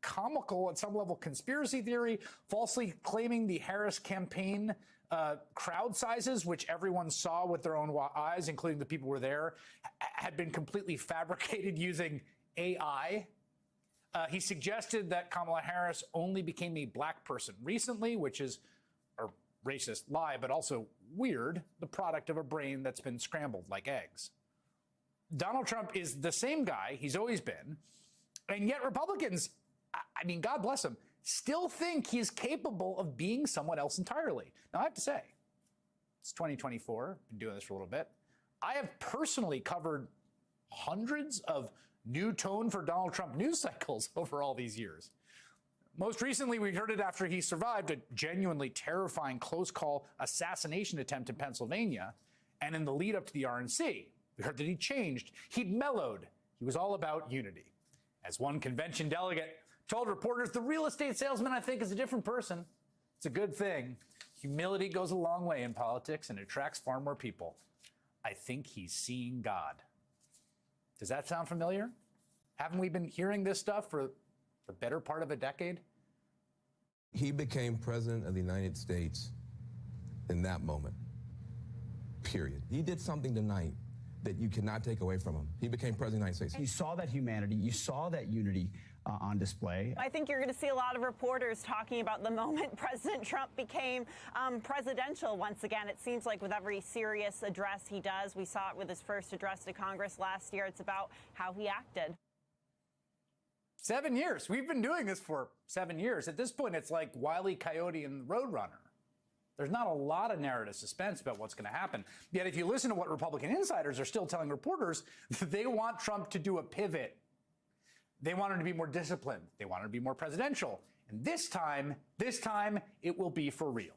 comical, at some level, conspiracy theory, falsely claiming the Harris campaign crowd sizes, which everyone saw with their own eyes, including the people who were there, had been completely fabricated using AI. He suggested that Kamala Harris only became a black person recently, which is a racist lie, but also weird, the product of a brain that's been scrambled like eggs. Donald Trump is the same guy he's always been, and yet Republicans, I mean, God bless them, still think he's capable of being someone else entirely. Now, I have to say, it's 2024, been doing this for a little bit. I have personally covered hundreds of new tone for Donald Trump news cycles over all these years. Most recently, we heard it after he survived a genuinely terrifying close call assassination attempt in Pennsylvania, and in the lead up to the RNC. We heard that he changed, he'd mellowed, he was all about unity. As one convention delegate told reporters, the real estate salesman, I think, is a different person. It's a good thing. Humility goes a long way in politics and attracts far more people. I think he's seeing God. Does that sound familiar? Haven't we been hearing this stuff for the better part of a decade? He became president of the United States in that moment, period. He did something tonight that you cannot take away from him. He became president of the United States. You saw that humanity, you saw that unity on display. I think you're going to see a lot of reporters talking about the moment President Trump became presidential once again. It seems like with every serious address he does, we saw it with his first address to Congress last year, it's about how he acted. 7 years. We've been doing this for 7 years. At this point, it's like Wile E. Coyote and Roadrunner. There's not a lot of narrative suspense about what's going to happen. Yet if you listen to what Republican insiders are still telling reporters, they want Trump to do a pivot. They want him to be more disciplined. They want him to be more presidential. And this time, it will be for real.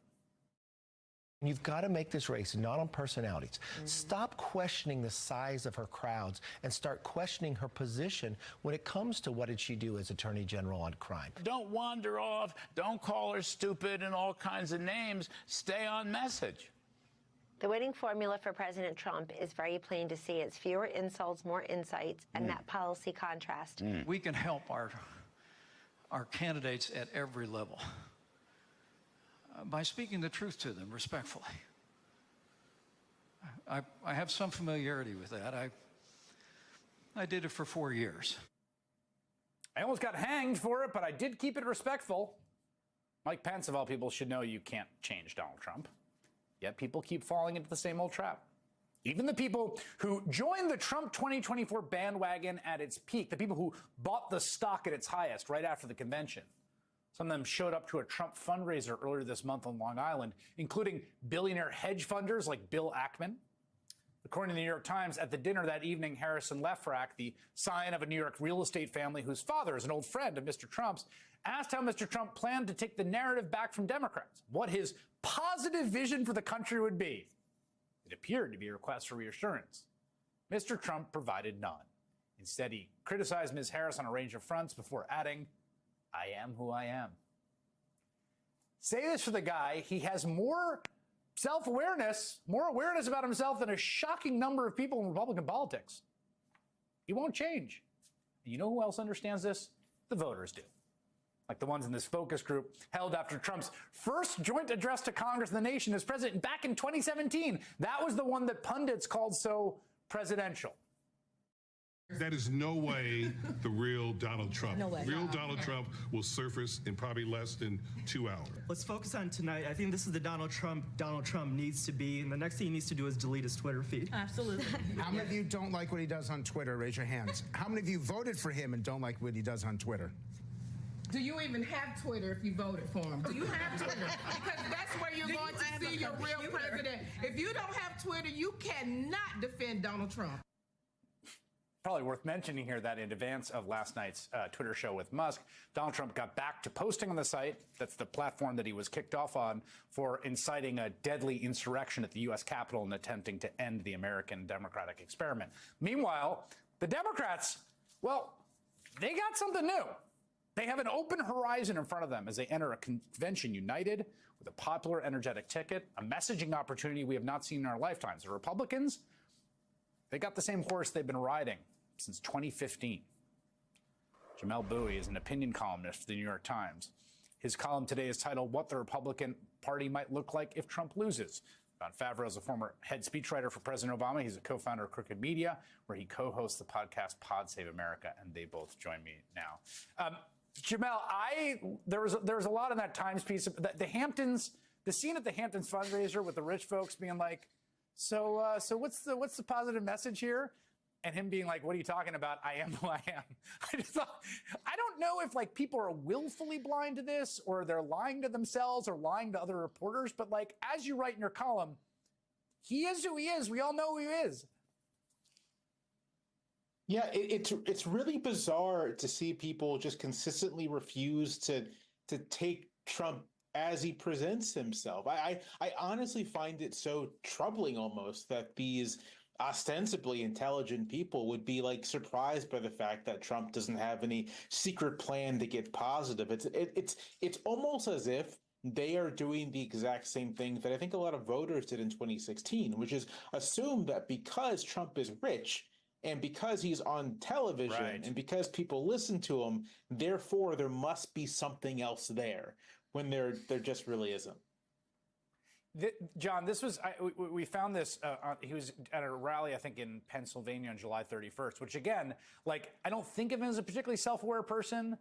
You've got to make this race not on personalities. Stop questioning the size of her crowds and start questioning her position when it comes to what did she do as Attorney General on crime. Don't wander off. Don't call her stupid and all kinds of names. Stay on message. The winning formula for President Trump is very plain to see. It's fewer insults, more insights, and that policy contrast. We can help our candidates at every level by speaking the truth to them respectfully. I have some familiarity with that. I did it for 4 years. I almost got hanged for it, but I did keep it respectful. Mike Pence, of all people, should know you can't change Donald Trump. Yet people keep falling into the same old trap. Even the people who joined the Trump 2024 bandwagon at its peak, the people who bought the stock at its highest right after the convention. Some of them showed up to a Trump fundraiser earlier this month on Long Island, including billionaire hedge funders like Bill Ackman. According to the New York Times, at the dinner that evening, Harrison Lefrak, the scion of a New York real estate family whose father is an old friend of Mr. Trump's, asked how Mr. Trump planned to take the narrative back from Democrats, what his positive vision for the country would be. It appeared to be a request for reassurance. Mr. Trump provided none. Instead, he criticized Ms. Harris on a range of fronts before adding, "I am who I am." Say this for the guy, he has more self-awareness, more awareness about himself than a shocking number of people in Republican politics. He won't change. And you know who else understands this? The voters do. Like the ones in this focus group held after Trump's first joint address to Congress and the nation as president back in 2017. That was the one that pundits called so presidential. That is no way the real Donald Trump. No way. Real Donald Trump will surface in probably less than 2 hours. Let's focus on tonight. I think this is the Donald Trump needs to be, and the next thing he needs to do is delete his Twitter feed. Absolutely. How many of you don't like what he does on Twitter? Raise your hands. How many of you voted for him and don't like what he does on Twitter? Do you even have Twitter if you voted for him? Do you have Twitter? Because that's where you're going to see your real president. If you don't have Twitter, you cannot defend Donald Trump. Probably worth mentioning here that in advance of last night's Twitter show with Musk, Donald Trump got back to posting on the site. That's the platform that he was kicked off on for inciting a deadly insurrection at the U.S. Capitol and attempting to end the American democratic experiment. Meanwhile, the Democrats, well, they got something new. They have an open horizon in front of them as they enter a convention united with a popular, energetic ticket, a messaging opportunity we have not seen in our lifetimes. The Republicans, they got the same horse they've been riding since 2015. Jamel Bowie is an opinion columnist for the New York Times. His column today is titled, "What the Republican Party Might Look Like If Trump Loses." Don Favreau is a former head speechwriter for President Obama. He's a co-founder of Crooked Media, where he co-hosts the podcast Pod Save America, and they both join me now. Jamel, there was a lot in that Times piece. The Hamptons, the scene at the Hamptons fundraiser with the rich folks being like, so what's the positive message here? and him being like, what are you talking about? I am who I am. I just thought, I don't know if like people are willfully blind to this or they're lying to themselves or lying to other reporters. But like, as you write in your column, he is who he is. We all know who he is. Yeah, it's really bizarre to see people just consistently refuse to take Trump as he presents himself. I honestly find it so troubling almost that these ostensibly intelligent people would be like surprised by the fact that Trump doesn't have any secret plan to get positive. It's almost as if they are doing the exact same thing that I think a lot of voters did in 2016, which is assume that because Trump is rich and because he's on television and because people listen to him, therefore there must be something else there, when there just really isn't. John, this was, we found this, he was at a rally, I think, in Pennsylvania on July 31st, which again, like, I don't think of him as a particularly self-aware person,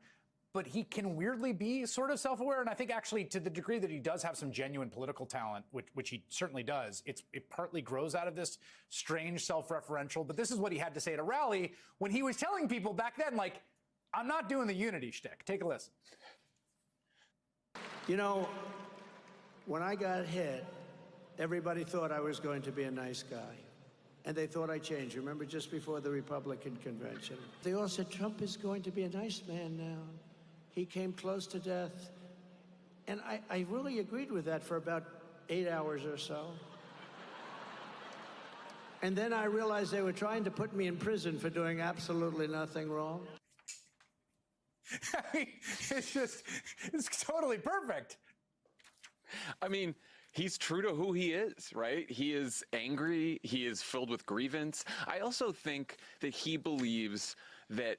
but he can weirdly be sort of self-aware. And I think actually to the degree that he does have some genuine political talent, which he certainly does, it partly grows out of this strange self-referential. But this is what he had to say at a rally when he was telling people back then, like, I'm not doing the unity shtick. Take a listen. You know, when I got hit, everybody thought I was going to be a nice guy. And they thought I changed. Remember, just before the Republican convention? They all said, Trump is going to be a nice man now. He came close to death. And I really agreed with that for about 8 hours or so. And then I realized they were trying to put me in prison for doing absolutely nothing wrong. I mean, it's totally perfect. I mean, he's true to who he is, right? He is angry. He is filled with grievance. I also think that he believes that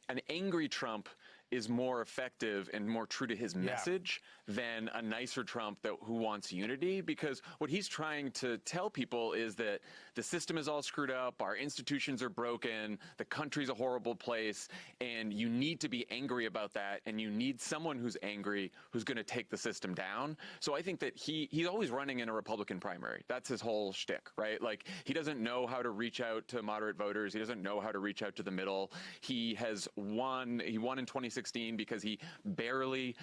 an angry Trump is more effective and more true to his message than a nicer Trump who wants unity, because what he's trying to tell people is that the system is all screwed up, our institutions are broken, the country's a horrible place, and you need to be angry about that, and you need someone who's angry who's going to take the system down. So I think that he's always running in a Republican primary. That's his whole shtick, right? Like, he doesn't know how to reach out to moderate voters. He doesn't know how to reach out to the middle. He has won. He won in 2016 because he barely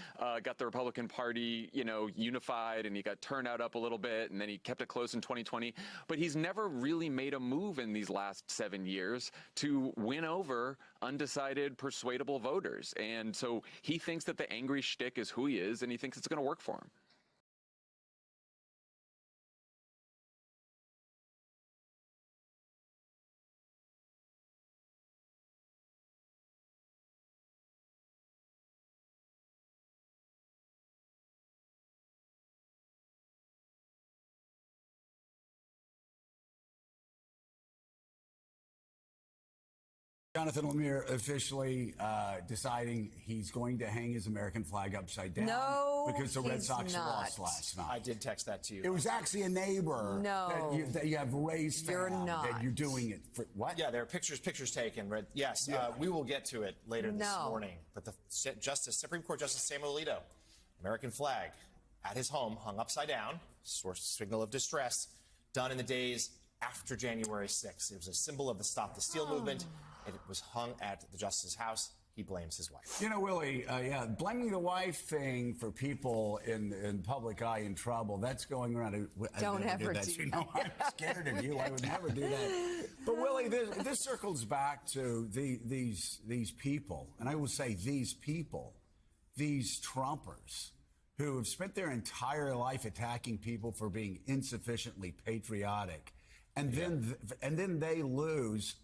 got the Republican Party, unified, and he got turnout up a little bit, and then he kept it close in 2020. But he's never really made a move in these last 7 years to win over undecided, persuadable voters. And so he thinks that the angry shtick is who he is, and he thinks it's going to work for him. Jonathan Lemire officially deciding he's going to hang his American flag upside down. No, because the Red he's Sox not. lost last night. I did text that to you. It was actually a neighbor. No. that you have raised. You're not. That you're doing it for what? Yeah, there are pictures taken. Yes, we will get to it later this morning. But the Supreme Court Justice Samuel Alito, American flag at his home hung upside down, signal of distress, done in the days after January 6th. It was a symbol of the Stop the Steal movement. It was hung at the Justice's house. He blames his wife. Willie, blaming the wife thing for people in public eye in trouble, that's going around. Don't ever do that. I'm scared of you. I would never do that. But Willie, this circles back to these people, and I will say these people, these Trumpers, who have spent their entire life attacking people for being insufficiently patriotic, and then they lose.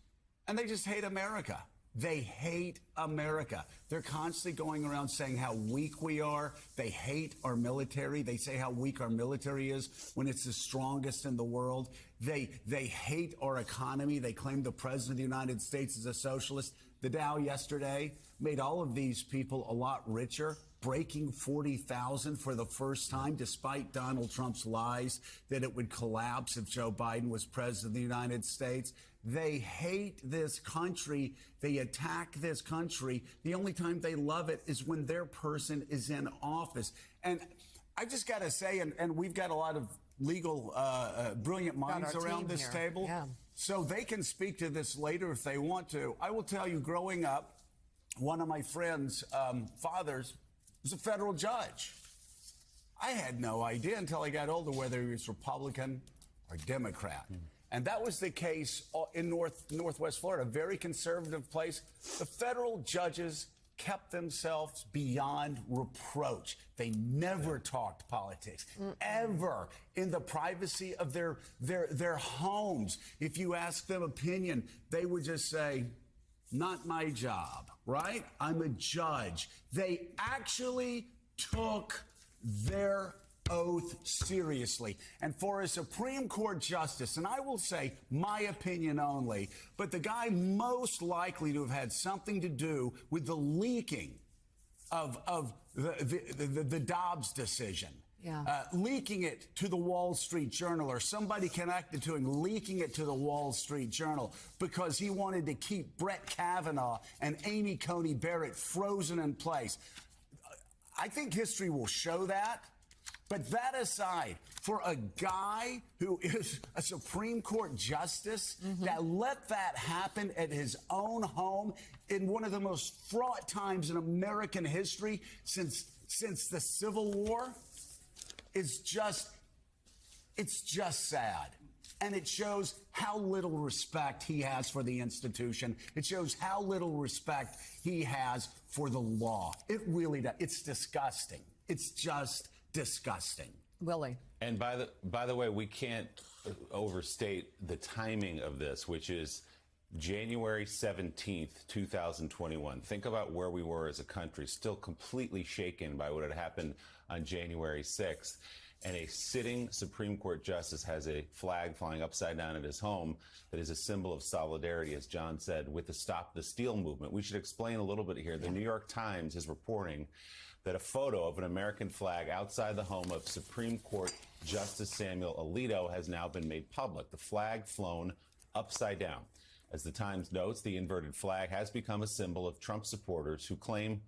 And they just hate America. They hate America. They're constantly going around saying how weak we are. They hate our military. They say how weak our military is when it's the strongest in the world. They hate our economy. They claim the president of the United States is a socialist. The Dow yesterday made all of these people a lot richer, breaking 40,000 for the first time, despite Donald Trump's lies that it would collapse if Joe Biden was president of the United States. They hate this country. They attack this country. The only time they love it is when their person is in office. And I just got to say, and we've got a lot of legal, brilliant minds around this table. Yeah. So they can speak to this later if they want to. I will tell you, growing up, one of my friends' fathers was a federal judge. I had no idea until I got older whether he was Republican or Democrat. And that was the case in Northwest Florida, a very conservative place. The federal judges kept themselves beyond reproach. They never talked politics, ever, in the privacy of their homes. If you ask them opinion, they would just say, not my job, right? I'm a judge. They actually took their oath seriously. And for a Supreme Court justice, and I will say my opinion only, but the guy most likely to have had something to do with the leaking of the Dobbs decision. Leaking it to the Wall Street Journal, or somebody connected to him leaking it to the Wall Street Journal because he wanted to keep Brett Kavanaugh and Amy Coney Barrett frozen in place. I think history will show that. But that aside, for a guy who is a Supreme Court justice that let that happen at his own home in one of the most fraught times in American history since the Civil War, it's just sad. And it shows how little respect he has for the institution. It shows how little respect he has for the law. It really does. It's disgusting. It's just disgusting. Willie. And by the way, we can't overstate the timing of this, which is January 17th, 2021. Think about where we were as a country, still completely shaken by what had happened on January 6th. And a sitting Supreme Court justice has a flag flying upside down at his home that is a symbol of solidarity, as John said, with the Stop the Steal movement. We should explain a little bit here. The New York Times is reporting that a photo of an American flag outside the home of Supreme Court Justice Samuel Alito has now been made public. The flag flown upside down. As the Times notes, the inverted flag has become a symbol of Trump supporters who claim,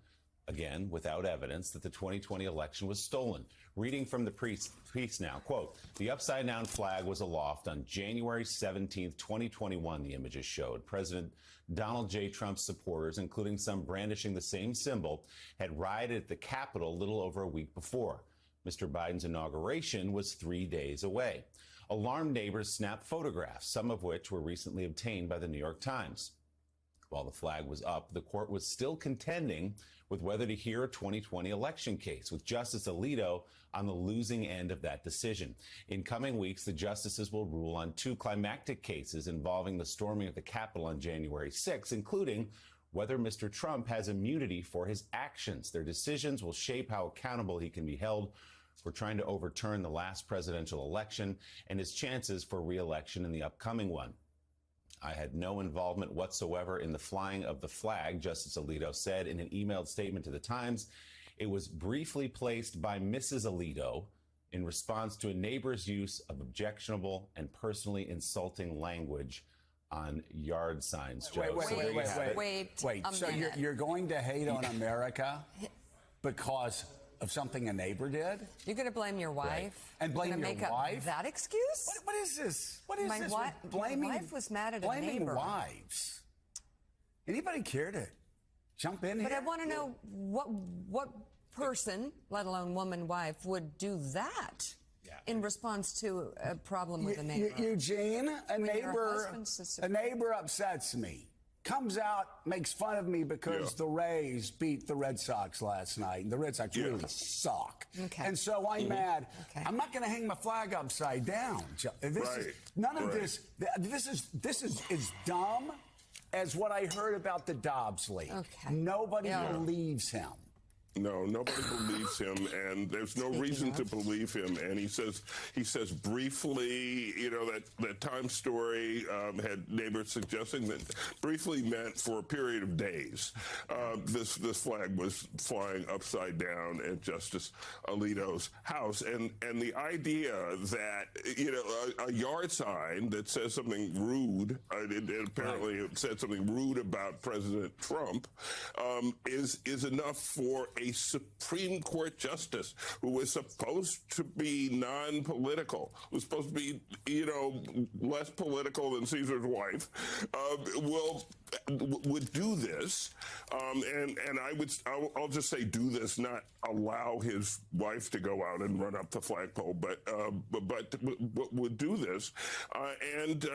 again, without evidence, that the 2020 election was stolen. Reading from the piece now, quote, the upside-down flag was aloft on January 17th, 2021, the images showed. President Donald J. Trump's supporters, including some brandishing the same symbol, had rioted at the Capitol a little over a week before. Mr. Biden's inauguration was 3 days away. Alarmed neighbors snapped photographs, some of which were recently obtained by the New York Times. While the flag was up, the court was still contending with whether to hear a 2020 election case, with Justice Alito on the losing end of that decision. In coming weeks, the justices will rule on two climactic cases involving the storming of the Capitol on January 6, including whether Mr. Trump has immunity for his actions. Their decisions will shape how accountable he can be held for trying to overturn the last presidential election and his chances for re-election in the upcoming one. I had no involvement whatsoever in the flying of the flag, Justice Alito said in an emailed statement to the Times. It was briefly placed by Mrs. Alito in response to a neighbor's use of objectionable and personally insulting language on yard signs. Wait. So you're going to hate on America because of something a neighbor did? You're going to blame your wife? Right. And blame your make wife? Up that excuse? What is this? What is this? My wife was mad at a blaming neighbor. Wives. Anybody care to jump in here? But I want to know what person, let alone woman, wife, would do that in response to a problem with a neighbor. Eugene, a neighbor upsets me. Comes out, makes fun of me because the Rays beat the Red Sox last night, and the Red Sox really suck. Okay. And so I'm mad. Okay. I'm not going to hang my flag upside down. None of this. This is as dumb as what I heard about the Dobbs leak. Okay. Nobody believes him. No, nobody believes him, and there's no reason to believe him. And he says briefly, that Time story had neighbors suggesting that briefly meant for a period of days. This flag was flying upside down at Justice Alito's house, and the idea that a yard sign that says something rude, apparently it said something rude about President Trump, is enough for a a Supreme Court justice who was supposed to be non-political, was supposed to be, less political than Caesar's wife, would do this, and I'll just say do this, not allow his wife to go out and run up the flagpole, but would do this, and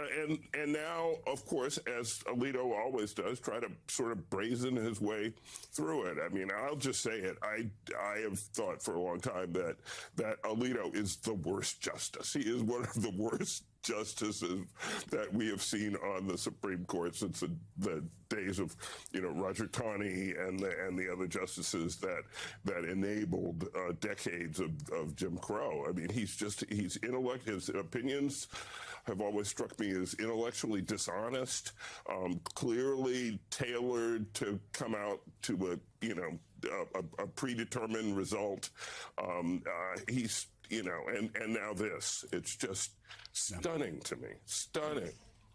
now, of course, as Alito always does, try to sort of brazen his way through it. I mean, I'll just say it. I have thought for a long time that Alito is the worst justice. He is one of the worst justices that we have seen on the Supreme Court since the days of, Roger Taney and the other justices that enabled decades of Jim Crow. I mean, he's his opinions have always struck me as intellectually dishonest, clearly tailored to come out to a predetermined result. He's, and now this, it's just stunning to me, stunning.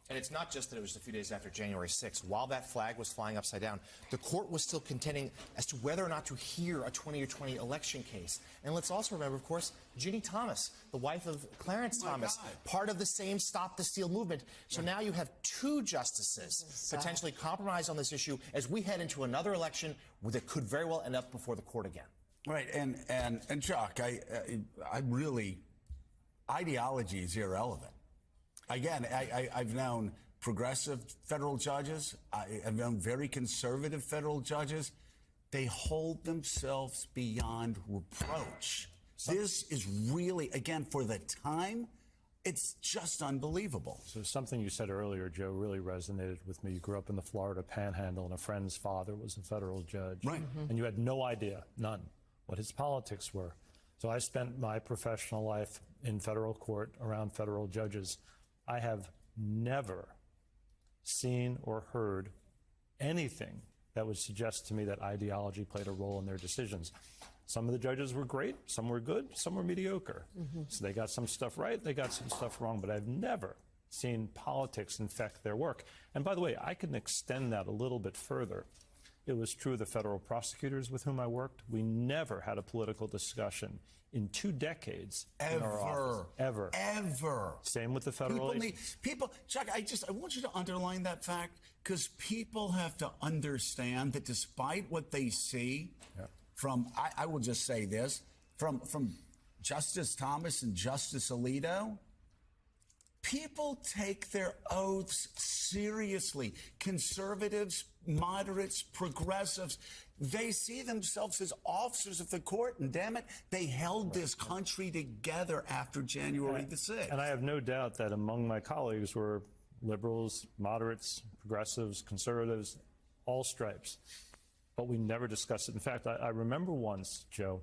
And it's not just that it was a few days after January 6th. While that flag was flying upside down, the court was still contending as to whether or not to hear a 2020 election case. And let's also remember, of course, Ginny Thomas, the wife of Clarence Thomas, part of the same Stop the Steal movement. So now you have two justices potentially compromised on this issue as we head into another election that could very well end up before the court again. Right, and Chuck, I really, ideology is irrelevant. Again, I've known progressive federal judges. I've known very conservative federal judges. They hold themselves beyond reproach. This is really, again, for the time, it's just unbelievable. So something you said earlier, Joe, really resonated with me. You grew up in the Florida Panhandle, and a friend's father was a federal judge. Right. And you had no idea, none, what his politics were. So I spent my professional life in federal court around federal judges. I have never seen or heard anything that would suggest to me that ideology played a role in their decisions. Some of the judges were great, some were good, some were mediocre. So they got some stuff right, they got some stuff wrong, but I've never seen politics infect their work. And by the way, I can extend that a little bit further. It was true of the federal prosecutors with whom I worked. We never had a political discussion in 2 decades in our office. Ever. Same with the federal agents. Chuck, I want you to underline that fact, because people have to understand that despite what they see from, I will just say this, from Justice Thomas and Justice Alito, people take their oaths seriously. Conservatives, moderates, progressives, they see themselves as officers of the court, and damn it, they held this country together after January the 6th. And I have no doubt that among my colleagues were liberals, moderates, progressives, conservatives, all stripes. But we never discussed it. In fact, I remember once, Joe,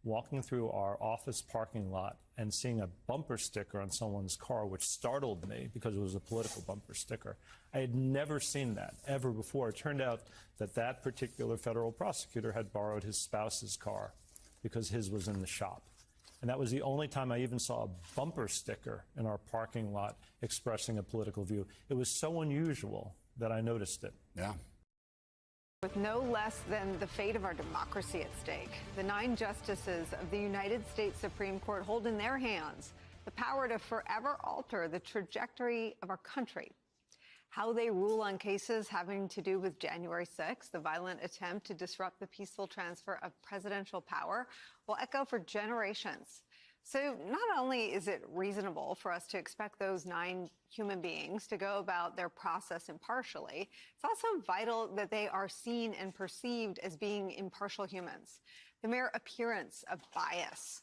walking through our office parking lot and seeing a bumper sticker on someone's car, which startled me because it was a political bumper sticker. I had never seen that ever before. It turned out that that particular federal prosecutor had borrowed his spouse's car because his was in the shop. And that was the only time I even saw a bumper sticker in our parking lot expressing a political view. It was so unusual that I noticed it. Yeah. With no less than the fate of our democracy at stake, the 9 justices of the United States Supreme Court hold in their hands the power to forever alter the trajectory of our country. How they rule on cases having to do with January 6th, the violent attempt to disrupt the peaceful transfer of presidential power, will echo for generations. So not only is it reasonable for us to expect those 9 human beings to go about their process impartially, it's also vital that they are seen and perceived as being impartial humans. The mere appearance of bias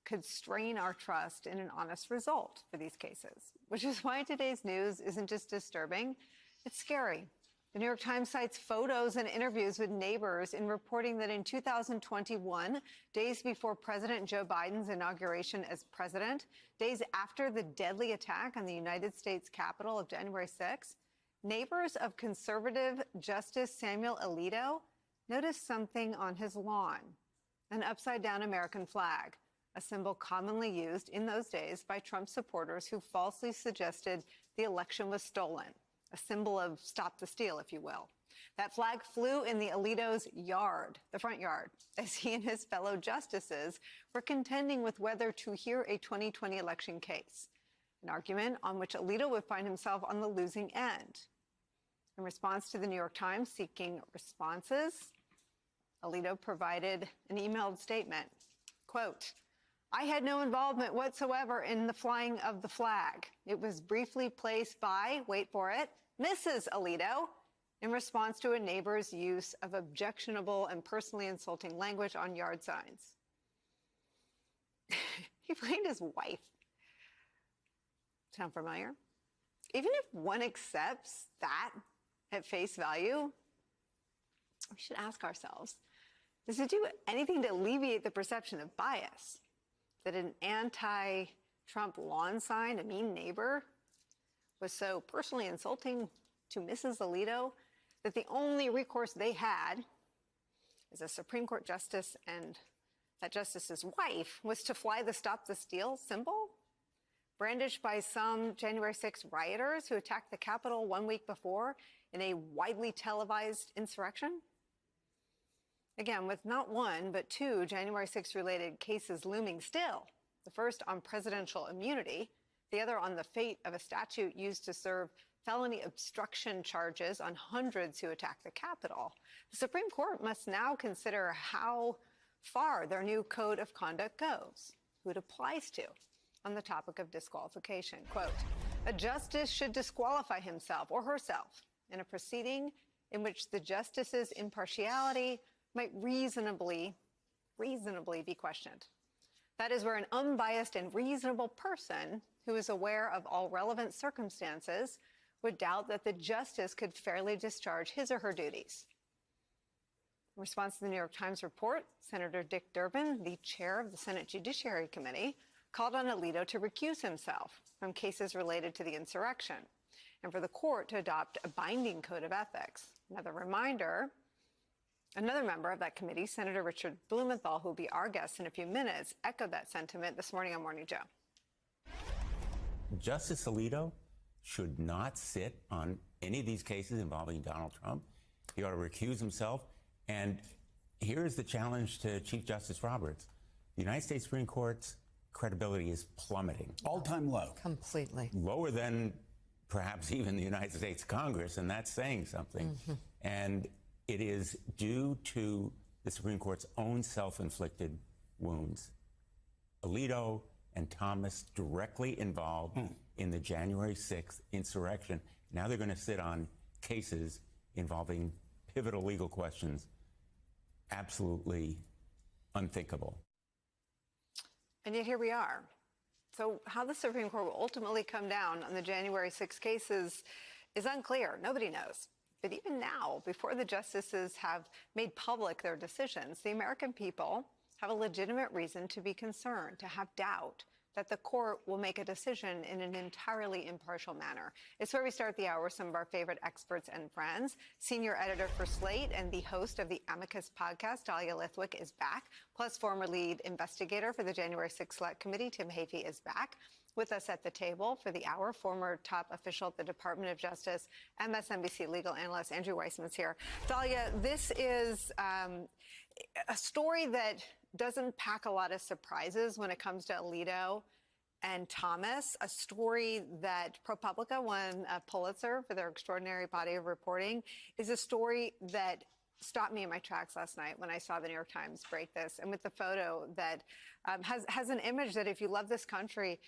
could strain our trust in an honest result for these cases, which is why today's news isn't just disturbing, it's scary. The New York Times cites photos and interviews with neighbors in reporting that in 2021, days before President Joe Biden's inauguration as president, days after the deadly attack on the United States Capitol of January 6th, neighbors of conservative Justice Samuel Alito noticed something on his lawn, an upside-down American flag, a symbol commonly used in those days by Trump supporters who falsely suggested the election was stolen. A symbol of stop the steal, if you will. That flag flew in the Alito's yard, the front yard, as he and his fellow justices were contending with whether to hear a 2020 election case, an argument on which Alito would find himself on the losing end. In response to the New York Times seeking responses, Alito provided an emailed statement, quote, "I had no involvement whatsoever in the flying of the flag. It was briefly placed by, wait for it, Mrs. Alito, in response to a neighbor's use of objectionable and personally insulting language on yard signs." He blamed his wife. Sound familiar? Even if one accepts that at face value, we should ask ourselves, does it do anything to alleviate the perception of bias? That an anti-Trump lawn sign, a mean neighbor, was so personally insulting to Mrs. Alito that the only recourse they had as a Supreme Court justice and that justice's wife was to fly the Stop the Steal symbol, brandished by some January 6 rioters who attacked the Capitol 1 week before in a widely televised insurrection? Again, with not one, but two January 6 related cases looming still, the first on presidential immunity, the other on the fate of a statute used to serve felony obstruction charges on hundreds who attacked the Capitol, the Supreme Court must now consider how far their new code of conduct goes, who it applies to, on the topic of disqualification. Quote, "A justice should disqualify himself or herself in a proceeding in which the justice's impartiality might reasonably be questioned. That is where an unbiased and reasonable person who is aware of all relevant circumstances would doubt that the justice could fairly discharge his or her duties." In response to the New York Times report, Senator Dick Durbin, the chair of the Senate Judiciary Committee, called on Alito to recuse himself from cases related to the insurrection and for the court to adopt a binding code of ethics. Another member of that committee, Senator Richard Blumenthal, who will be our guest in a few minutes, echoed that sentiment this morning on Morning Joe. Justice Alito should not sit on any of these cases involving Donald Trump. He ought to recuse himself. And here's the challenge to Chief Justice Roberts. The United States Supreme Court's credibility is plummeting. All-time low. Completely. Lower than perhaps even the United States Congress, and that's saying something. Mm-hmm. And it is due to the Supreme Court's own self-inflicted wounds. Alito and Thomas directly involved in the January 6th insurrection. Now they're going to sit on cases involving pivotal legal questions. Absolutely unthinkable. And yet here we are. So how the Supreme Court will ultimately come down on the January 6 cases is unclear. Nobody knows. But even now, before the justices have made public their decisions, the American people have a legitimate reason to be concerned, to have doubt that the court will make a decision in an entirely impartial manner. It's where we start the hour with some of our favorite experts and friends. Senior editor for Slate and the host of the Amicus podcast, Dahlia Lithwick, is back. Plus, former lead investigator for the January 6th Select Committee, Tim Hafey, is back. With us at the table for the hour, former top official at the Department of Justice, MSNBC legal analyst Andrew Weissman's here. Dahlia, this is a story that doesn't pack a lot of surprises when it comes to Alito and Thomas, a story that ProPublica won a Pulitzer for their extraordinary body of reporting, is a story that stopped me in my tracks last night when I saw the New York Times break this, and with the photo that has an image that, if you love this country,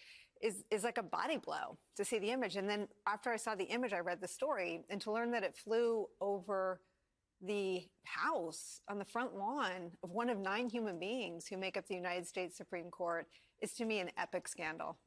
is like a body blow to see the image. And then after I saw the image, I read the story, and to learn that it flew over the house on the front lawn of one of 9 human beings who make up the United States Supreme Court is, to me, an epic scandal.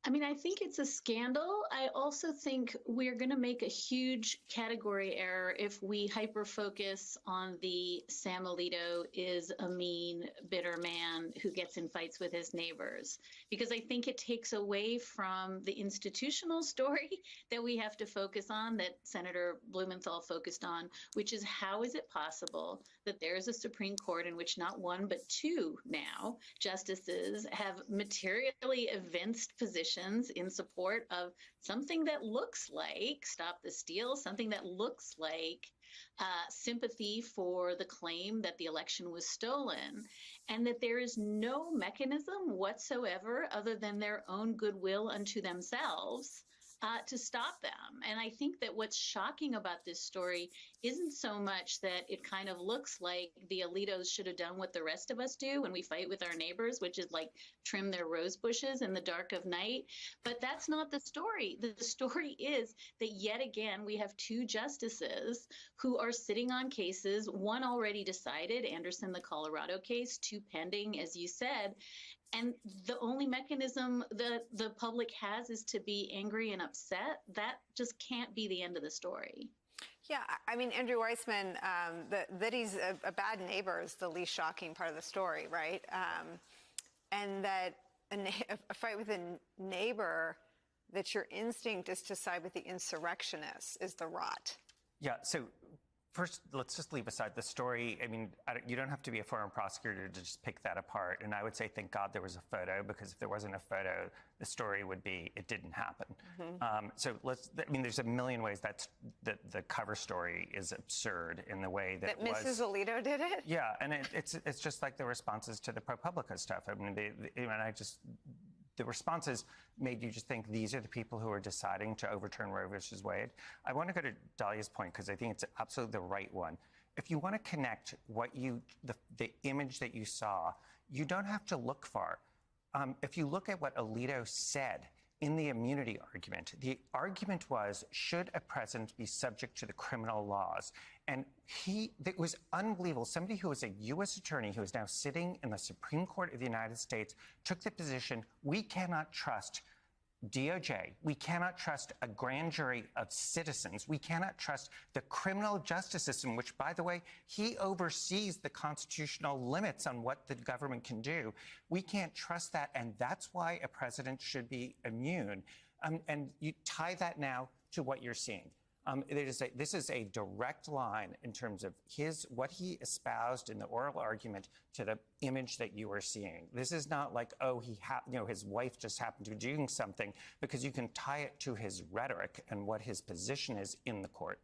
I mean, I think it's a scandal. I also think we're going to make a huge category error if we hyper-focus on the Sam Alito is a mean, bitter man who gets in fights with his neighbors, because I think it takes away from the institutional story that we have to focus on, that Senator Blumenthal focused on, which is how is it possible that there is a Supreme Court in which not one but 2 now justices have materially evinced positions demonstrations in support of something that looks like Stop the Steal, something that looks like sympathy for the claim that the election was stolen, and that there is no mechanism whatsoever other than their own goodwill unto themselves to stop them. And I think that what's shocking about this story isn't so much that it kind of looks like the Alitos should have done what the rest of us do when we fight with our neighbors, which is like trim their rose bushes in the dark of night. But that's not the story. The story is that yet again, we have two justices who are sitting on cases, one already decided, Anderson, the Colorado case, two pending, as you said. And the only mechanism that the public has is to be angry and upset. That just can't be the end of the story. Yeah, I mean, Andrew Weissman, that he's a bad neighbor is the least shocking part of the story, right? And that a fight with a neighbor, that your instinct is to side with the insurrectionists is the rot. Yeah, so first, let's just leave aside the story. I mean, you don't have to be a former prosecutor to just pick that apart. And I would say, thank God there was a photo, because if there wasn't a photo, the story would be, it didn't happen. So I mean, there's a million ways that the cover story is absurd in the way that Mrs. Alito did it? Yeah, and it's just like the responses to the ProPublica stuff. I mean, the responses made you just think these are the people who are deciding to overturn Roe versus Wade. I want to go to Dahlia's point because I think it's absolutely the right one. If you want to connect the image that you saw, you don't have to look far. If you look at what Alito said in the immunity argument, the argument was, should a president be subject to the criminal laws? And it was unbelievable. Somebody who was a U.S. attorney who is now sitting in the Supreme Court of the United States took the position, we cannot trust DOJ. We cannot trust a grand jury of citizens. We cannot trust the criminal justice system, which, by the way, he oversees the constitutional limits on what the government can do. We can't trust that, and that's why a president should be immune. And you tie that now to what you're seeing. This is a direct line in terms of what he espoused in the oral argument to the image that you are seeing. This is not like, oh, his wife just happened to be doing something, because you can tie it to his rhetoric and what his position is in the court.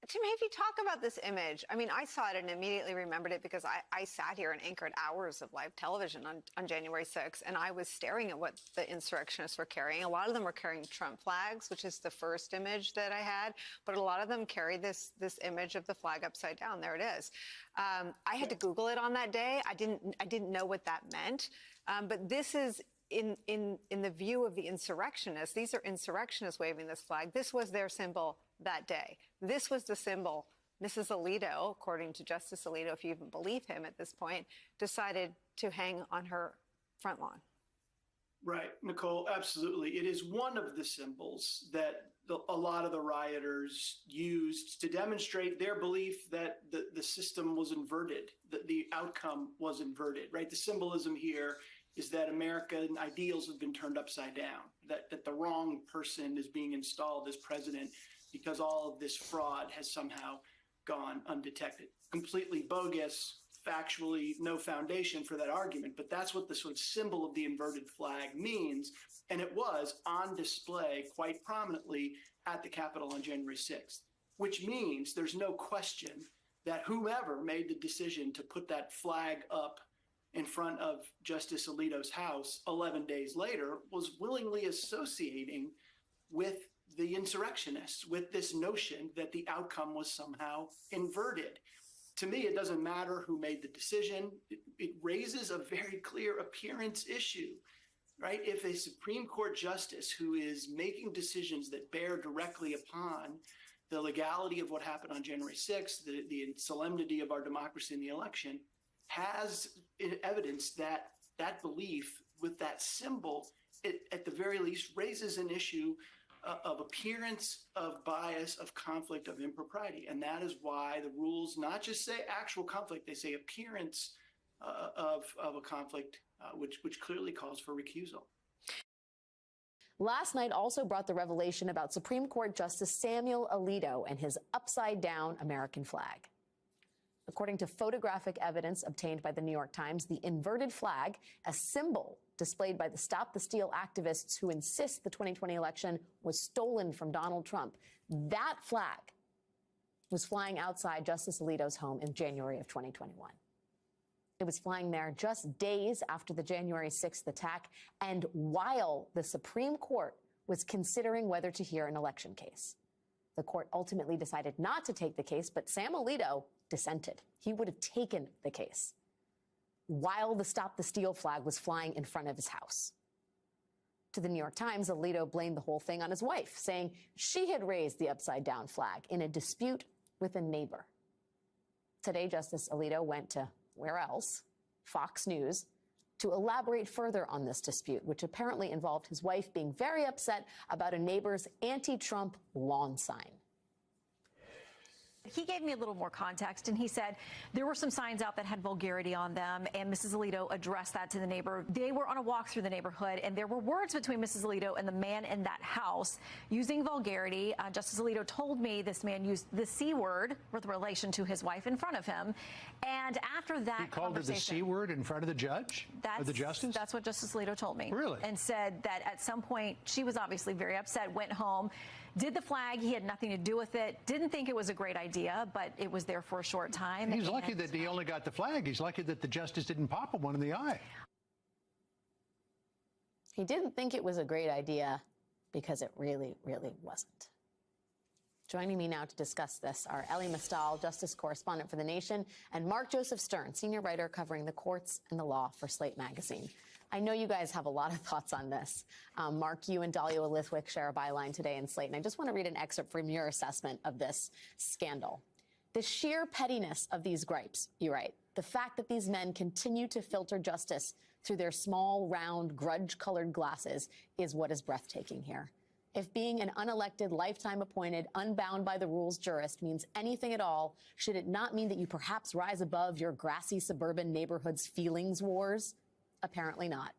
To maybe talk about this image. I mean, I saw it and immediately remembered it because I sat here and anchored hours of live television on January 6th, and I was staring at what the insurrectionists were carrying. A lot of them were carrying Trump flags, which is the first image that I had, but a lot of them carried this image of the flag upside down. There it is. I had to Google it on that day. I didn't know what that meant, but this is in the view of the insurrectionists. These are insurrectionists waving this flag. This was their symbol that day. This was the symbol Mrs. Alito, according to Justice Alito, if you even believe him at this point, decided to hang on her front lawn. Right, Nicole, absolutely. It is one of the symbols that a lot of the rioters used to demonstrate their belief that the system was inverted, that the outcome was inverted, right? The symbolism here is that American ideals have been turned upside down, that the wrong person is being installed as president because all of this fraud has somehow gone undetected. Completely bogus, factually no foundation for that argument, but that's what the sort of symbol of the inverted flag means. And it was on display quite prominently at the Capitol on January 6th, which means there's no question that whoever made the decision to put that flag up in front of Justice Alito's house 11 days later was willingly associating with the insurrectionists, with this notion that the outcome was somehow inverted. To me, it doesn't matter who made the decision. It raises a very clear appearance issue, right? If a Supreme Court justice who is making decisions that bear directly upon the legality of what happened on January 6th, the solemnity of our democracy in the election, has evidence that that belief with that symbol, it, at the very least, raises an issue of appearance, of bias, of conflict, of impropriety. And that is why the rules not just say actual conflict, they say appearance of a conflict, which clearly calls for recusal. Last night also brought the revelation about Supreme Court Justice Samuel Alito and his upside-down American flag. According to photographic evidence obtained by the New York Times, the inverted flag, a symbol displayed by the Stop the Steal activists who insist the 2020 election was stolen from Donald Trump. That flag was flying outside Justice Alito's home in January of 2021. It was flying there just days after the January 6th attack and while the Supreme Court was considering whether to hear an election case. The court ultimately decided not to take the case, but Sam Alito dissented. He would have taken the case while the Stop the Steal flag was flying in front of his house. To the New York Times, Alito blamed the whole thing on his wife, saying she had raised the upside-down flag in a dispute with a neighbor. Today, Justice Alito went to where else? Fox News, to elaborate further on this dispute, which apparently involved his wife being very upset about a neighbor's anti-Trump lawn sign. He gave me a little more context, and he said there were some signs out that had vulgarity on them, and Mrs. Alito addressed that to the neighbor. They were on a walk through the neighborhood, and there were words between Mrs. Alito and the man in that house using vulgarity. Justice Alito told me this man used the C word with relation to his wife in front of him. And after that he called her the C word in front of the judge? Or the justice? That's what Justice Alito told me. Really? And said that at some point she was obviously very upset, went home, did the flag. He had nothing to do with it. Didn't think it was a great idea, but it was there for a short time. He's lucky that he only got the flag. He's lucky that the justice didn't pop him one in the eye. He didn't think it was a great idea because it really, really wasn't. Joining me now to discuss this are Elie Mystal, justice correspondent for The Nation, and Mark Joseph Stern, senior writer covering the courts and the law for Slate Magazine. I know you guys have a lot of thoughts on this. Mark, you and Dahlia Lithwick share a byline today in Slate, and I just want to read an excerpt from your assessment of this scandal. The sheer pettiness of these gripes, you write, the fact that these men continue to filter justice through their small, round, grudge-colored glasses is what is breathtaking here. If being an unelected, lifetime-appointed, unbound by the rules jurist means anything at all, should it not mean that you perhaps rise above your grassy suburban neighborhood's feelings wars? Apparently not.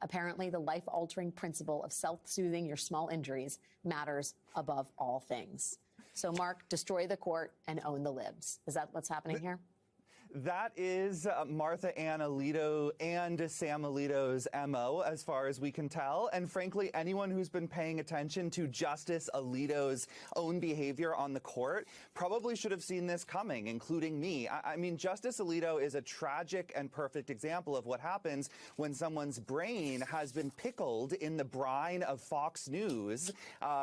Apparently, the life-altering principle of self-soothing your small injuries matters above all things. So, Mark, destroy the court and own the libs. Is that what's happening here? That is Martha Ann Alito and Sam Alito's MO, as far as we can tell. And frankly, anyone who's been paying attention to Justice Alito's own behavior on the court probably should have seen this coming, including me. I mean, Justice Alito is a tragic and perfect example of what happens when someone's brain has been pickled in the brine of Fox News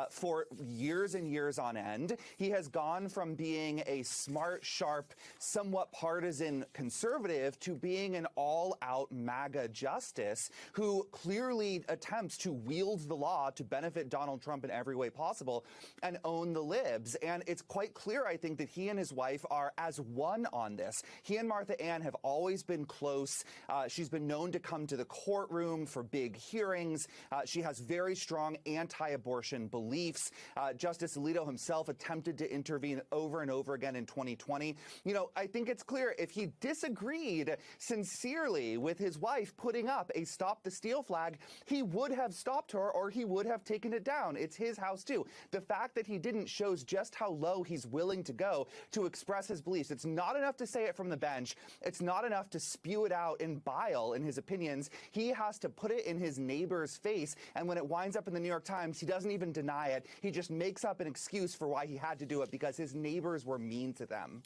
for years and years on end. He has gone from being a smart, sharp, somewhat partisan conservative to being an all-out MAGA justice who clearly attempts to wield the law to benefit Donald Trump in every way possible and own the libs. And it's quite clear, I think, that he and his wife are as one on this. He and Martha Ann have always been close. She's been known to come to the courtroom for big hearings. She has very strong anti-abortion beliefs. Justice Alito himself attempted to intervene over and over again in 2020. You know, I think it's clear if he disagreed sincerely with his wife putting up a Stop the Steal flag, he would have stopped her or he would have taken it down. It's his house, too. The fact that he didn't shows just how low he's willing to go to express his beliefs. It's not enough to say it from the bench. It's not enough to spew it out in bile in his opinions. He has to put it in his neighbor's face. And when it winds up in the New York Times, he doesn't even deny it. He just makes up an excuse for why he had to do it because his neighbors were mean to them.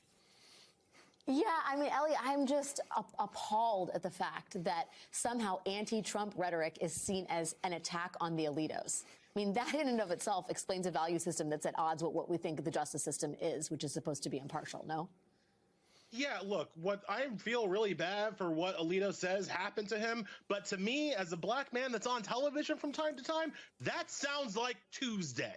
Yeah, I mean, Ellie, I'm just appalled at the fact that somehow anti-Trump rhetoric is seen as an attack on the Alitos. I mean, that in and of itself explains a value system that's at odds with what we think the justice system is, which is supposed to be impartial, no? Yeah, look, what I feel really bad for what Alito says happened to him, but to me, as a black man that's on television from time to time, that sounds like Tuesday.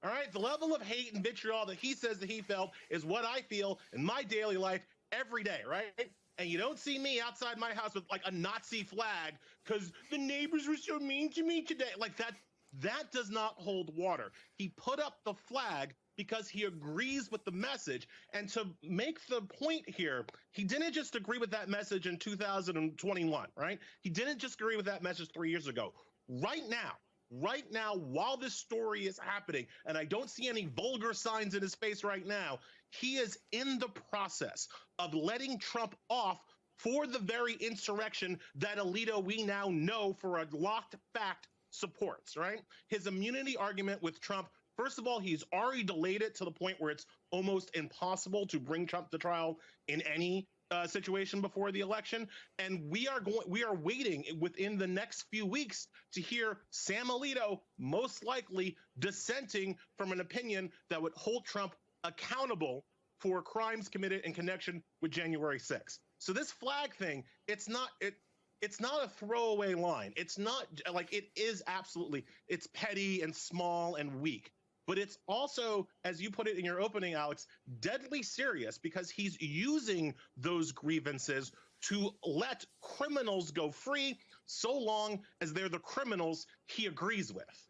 All right, the level of hate and vitriol that he says that he felt is what I feel in my daily life every day, right? And you don't see me outside my house with like a Nazi flag because the neighbors were so mean to me today. Like that does not hold water. He put up the flag because he agrees with the message. And to make the point here, he didn't just agree with that message in 2021, right? He didn't just agree with that message 3 years ago. Right now, right now, while this story is happening, and I don't see any vulgar signs in his face right now, he is in the process of letting Trump off for the very insurrection that Alito, we now know for a locked fact, supports, right? His immunity argument with Trump, first of all, he's already delayed it to the point where it's almost impossible to bring Trump to trial in any situation before the election. And we are waiting within the next few weeks to hear Sam Alito most likely dissenting from an opinion that would hold Trump accountable for crimes committed in connection with January 6th. So this flag thing, it's not a throwaway line. It's not like, it is absolutely, it's petty and small and weak. But it's also, as you put it in your opening, Alex, deadly serious, because he's using those grievances to let criminals go free so long as they're the criminals he agrees with.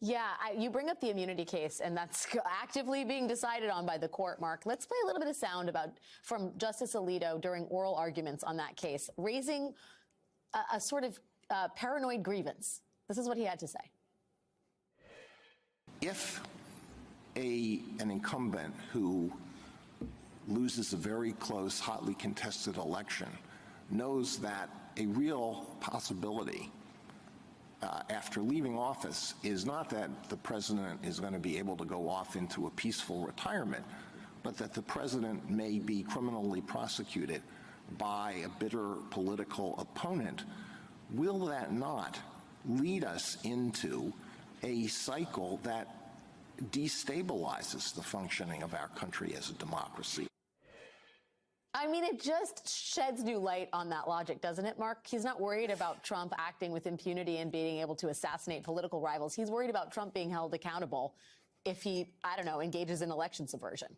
Yeah, you bring up the immunity case, and that's actively being decided on by the court, Mark. Let's play a little bit of sound from Justice Alito during oral arguments on that case, raising a sort of paranoid grievance. This is what he had to say. If an incumbent who loses a very close, hotly contested election knows that a real possibility after leaving office is not that the president is going to be able to go off into a peaceful retirement, but that the president may be criminally prosecuted by a bitter political opponent, will that not lead us into a cycle that destabilizes the functioning of our country as a democracy? I mean, it just sheds new light on that logic, doesn't it, Mark? He's not worried about Trump acting with impunity and being able to assassinate political rivals. He's worried about Trump being held accountable if he, I don't know, engages in election subversion.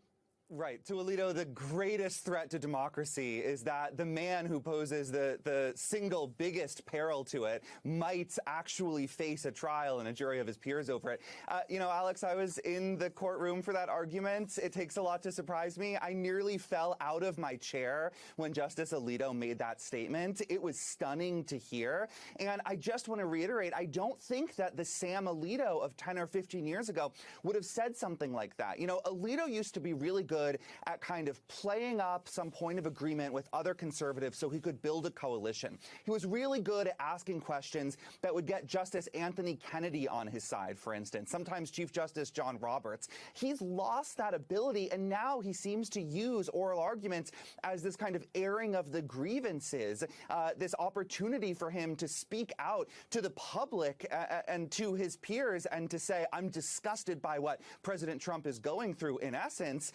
Right. To Alito, the greatest threat to democracy is that the man who poses the single biggest peril to it might actually face a trial and a jury of his peers over it. You know, Alex, I was in the courtroom for that argument. It takes a lot to surprise me. I nearly fell out of my chair when Justice Alito made that statement. It was stunning to hear. And I just want to reiterate, I don't think that the Sam Alito of 10 or 15 years ago would have said something like that. You know, Alito used to be really good at kind of playing up some point of agreement with other conservatives so he could build a coalition. He was really good at asking questions that would get Justice Anthony Kennedy on his side, for instance, sometimes Chief Justice John Roberts. He's lost that ability, and now he seems to use oral arguments as this kind of airing of the grievances, this opportunity for him to speak out to the public and to his peers and to say, I'm disgusted by what President Trump is going through, in essence,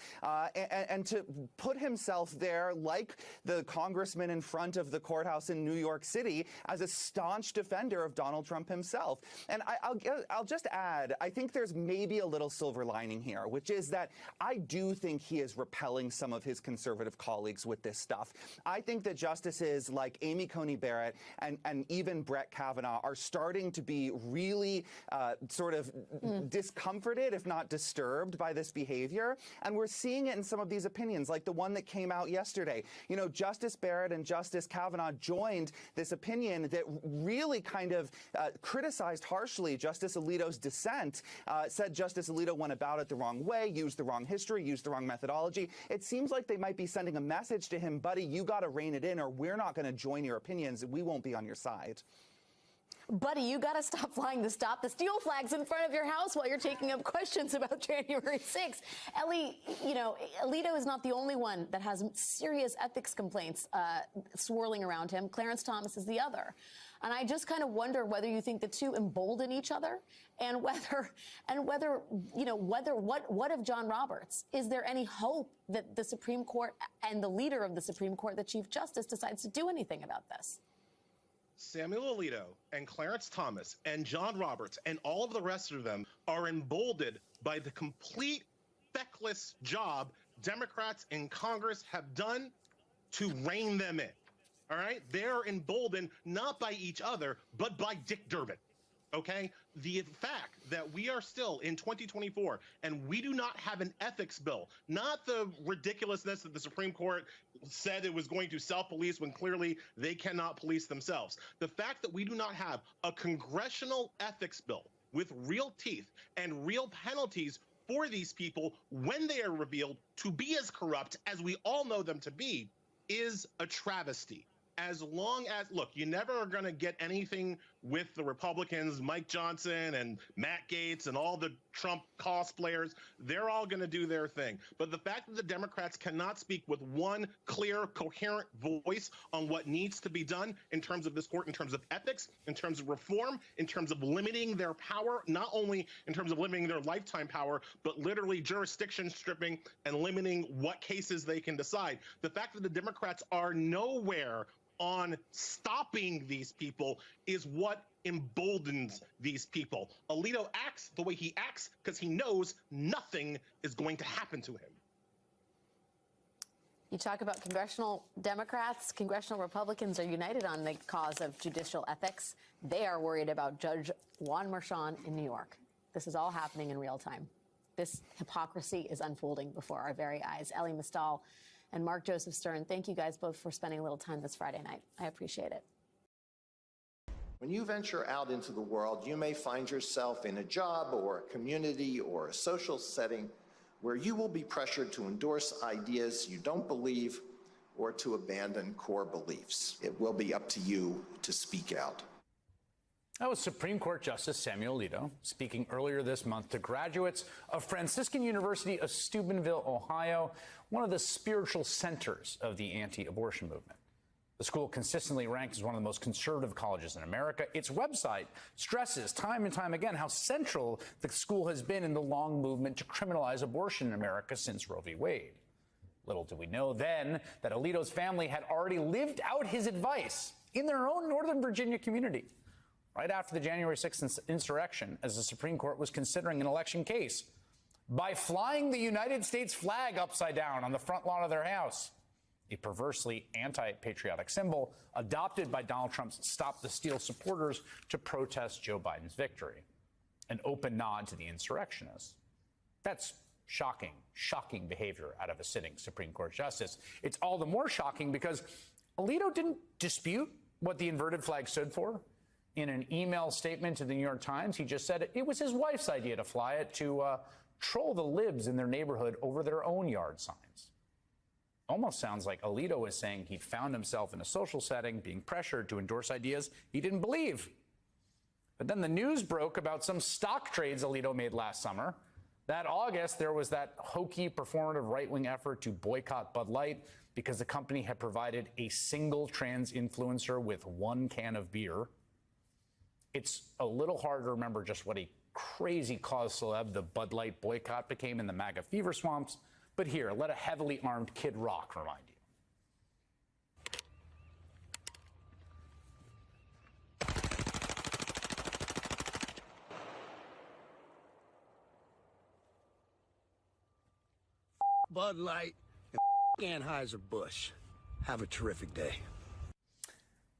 and to put himself there like the congressman in front of the courthouse in New York City as a staunch defender of Donald Trump himself. And I'll just add, I think there's maybe a little silver lining here, which is that I do think he is repelling some of his conservative colleagues with this stuff. I think that justices like Amy Coney Barrett and even Brett Kavanaugh are starting to be really sort of discomforted, if not disturbed, by this behavior. And we're seeing it in some of these opinions, like the one that came out yesterday. You know, Justice Barrett and Justice Kavanaugh joined this opinion that really kind of criticized harshly Justice Alito's dissent, said Justice Alito went about it the wrong way, used the wrong history, used the wrong methodology. It seems like they might be sending a message to him, buddy, you got to rein it in or we're not going to join your opinions. We won't be on your side. Buddy, you got to stop flying the Stop the Steal flags in front of your house while you're taking up questions about January 6th. Ellie, you know, Alito is not the only one that has serious ethics complaints swirling around him. Clarence Thomas is the other. And I just kind of wonder whether you think the two embolden each other and whether, you know, what of John Roberts? Is there any hope that the Supreme Court and the leader of the Supreme Court, the Chief Justice, decides to do anything about this? Samuel Alito and Clarence Thomas and John Roberts and all of the rest of them are emboldened by the complete feckless job Democrats in Congress have done to rein them in. All right? They're emboldened not by each other, but by Dick Durbin. Okay, the fact that we are still in 2024 and we do not have an ethics bill, not the ridiculousness that the Supreme Court said it was going to self-police when clearly they cannot police themselves. The fact that we do not have a congressional ethics bill with real teeth and real penalties for these people when they are revealed to be as corrupt as we all know them to be is a travesty. As long as, look, you never are going to get anything with the Republicans, Mike Johnson and Matt Gaetz and all the Trump cosplayers. They're all going to do their thing. But the fact that the Democrats cannot speak with one clear, coherent voice on what needs to be done in terms of this court, in terms of ethics, in terms of reform, in terms of limiting their power, not only in terms of limiting their lifetime power, but literally jurisdiction stripping and limiting what cases they can decide. The fact that the Democrats are nowhere on stopping these people is what emboldens these people. Alito acts the way he acts because he knows nothing is going to happen to him. You talk about congressional Democrats, congressional Republicans are united on the cause of judicial ethics. They are worried about Judge Juan Merchan in New York. This is all happening in real time. This hypocrisy is unfolding before our very eyes. Elie Mystal and Mark Joseph Stern, thank you guys both for spending a little time this Friday night. I appreciate it. When you venture out into the world, you may find yourself in a job or a community or a social setting where you will be pressured to endorse ideas you don't believe or to abandon core beliefs. It will be up to you to speak out. That was Supreme Court Justice Samuel Alito speaking earlier this month to graduates of Franciscan University of Steubenville, Ohio, one of the spiritual centers of the anti-abortion movement. The school consistently ranked as one of the most conservative colleges in America. Its website stresses time and time again how central the school has been in the long movement to criminalize abortion in America since Roe v. Wade. Little did we know then that Alito's family had already lived out his advice in their own Northern Virginia community right after the January 6th insurrection, as the Supreme Court was considering an election case, by flying the United States flag upside down on the front lawn of their house, a perversely anti-patriotic symbol adopted by Donald Trump's Stop the Steal supporters to protest Joe Biden's victory, an open nod to the insurrectionists. That's shocking, shocking behavior out of a sitting Supreme Court justice. It's all the more shocking because Alito didn't dispute what the inverted flag stood for. In an email statement to the New York Times, he just said it was his wife's idea to fly it to troll the libs in their neighborhood over their own yard signs. Almost sounds like Alito is saying he'd found himself in a social setting being pressured to endorse ideas he didn't believe. But then the news broke about some stock trades Alito made last summer. That August, there was that hokey performative right-wing effort to boycott Bud Light because the company had provided a single trans influencer with one can of beer. It's a little hard to remember just what a crazy cause celeb the Bud Light boycott became in the MAGA fever swamps. But here, let a heavily armed Kid Rock remind you. Bud Light and Anheuser-Busch. Have a terrific day.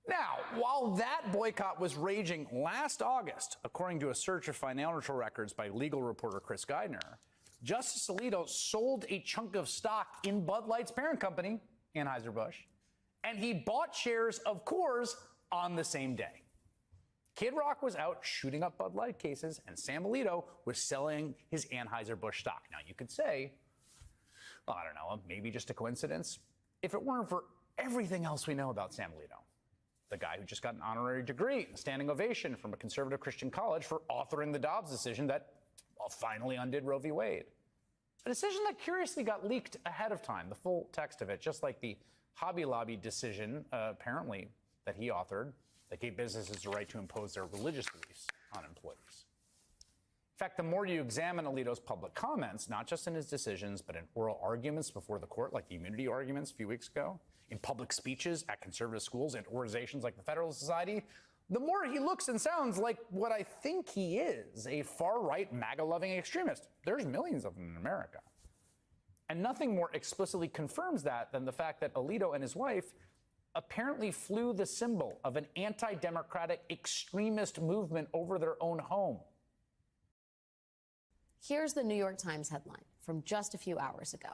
Now, while that boycott was raging last August, according to a search of financial records by legal reporter Chris Geidner, Justice Alito sold a chunk of stock in Bud Light's parent company, Anheuser-Busch, and he bought shares of Coors on the same day. Kid Rock was out shooting up Bud Light cases, and Sam Alito was selling his Anheuser-Busch stock. Now, you could say, well, I don't know, maybe just a coincidence. If it weren't for everything else we know about Sam Alito, the guy who just got an honorary degree, a standing ovation from a conservative Christian college for authoring the Dobbs decision that finally undid Roe v. Wade. A decision that curiously got leaked ahead of time, the full text of it, just like the Hobby Lobby decision, apparently, that he authored, that gave businesses the right to impose their religious beliefs on employees. In fact, the more you examine Alito's public comments, not just in his decisions, but in oral arguments before the court, like the immunity arguments a few weeks ago, in public speeches at conservative schools and organizations like the Federalist Society, the more he looks and sounds like what I think he is, a far-right, MAGA-loving extremist. There's millions of them in America. And nothing more explicitly confirms that than the fact that Alito and his wife apparently flew the symbol of an anti-democratic extremist movement over their own home. Here's the New York Times headline from just a few hours ago.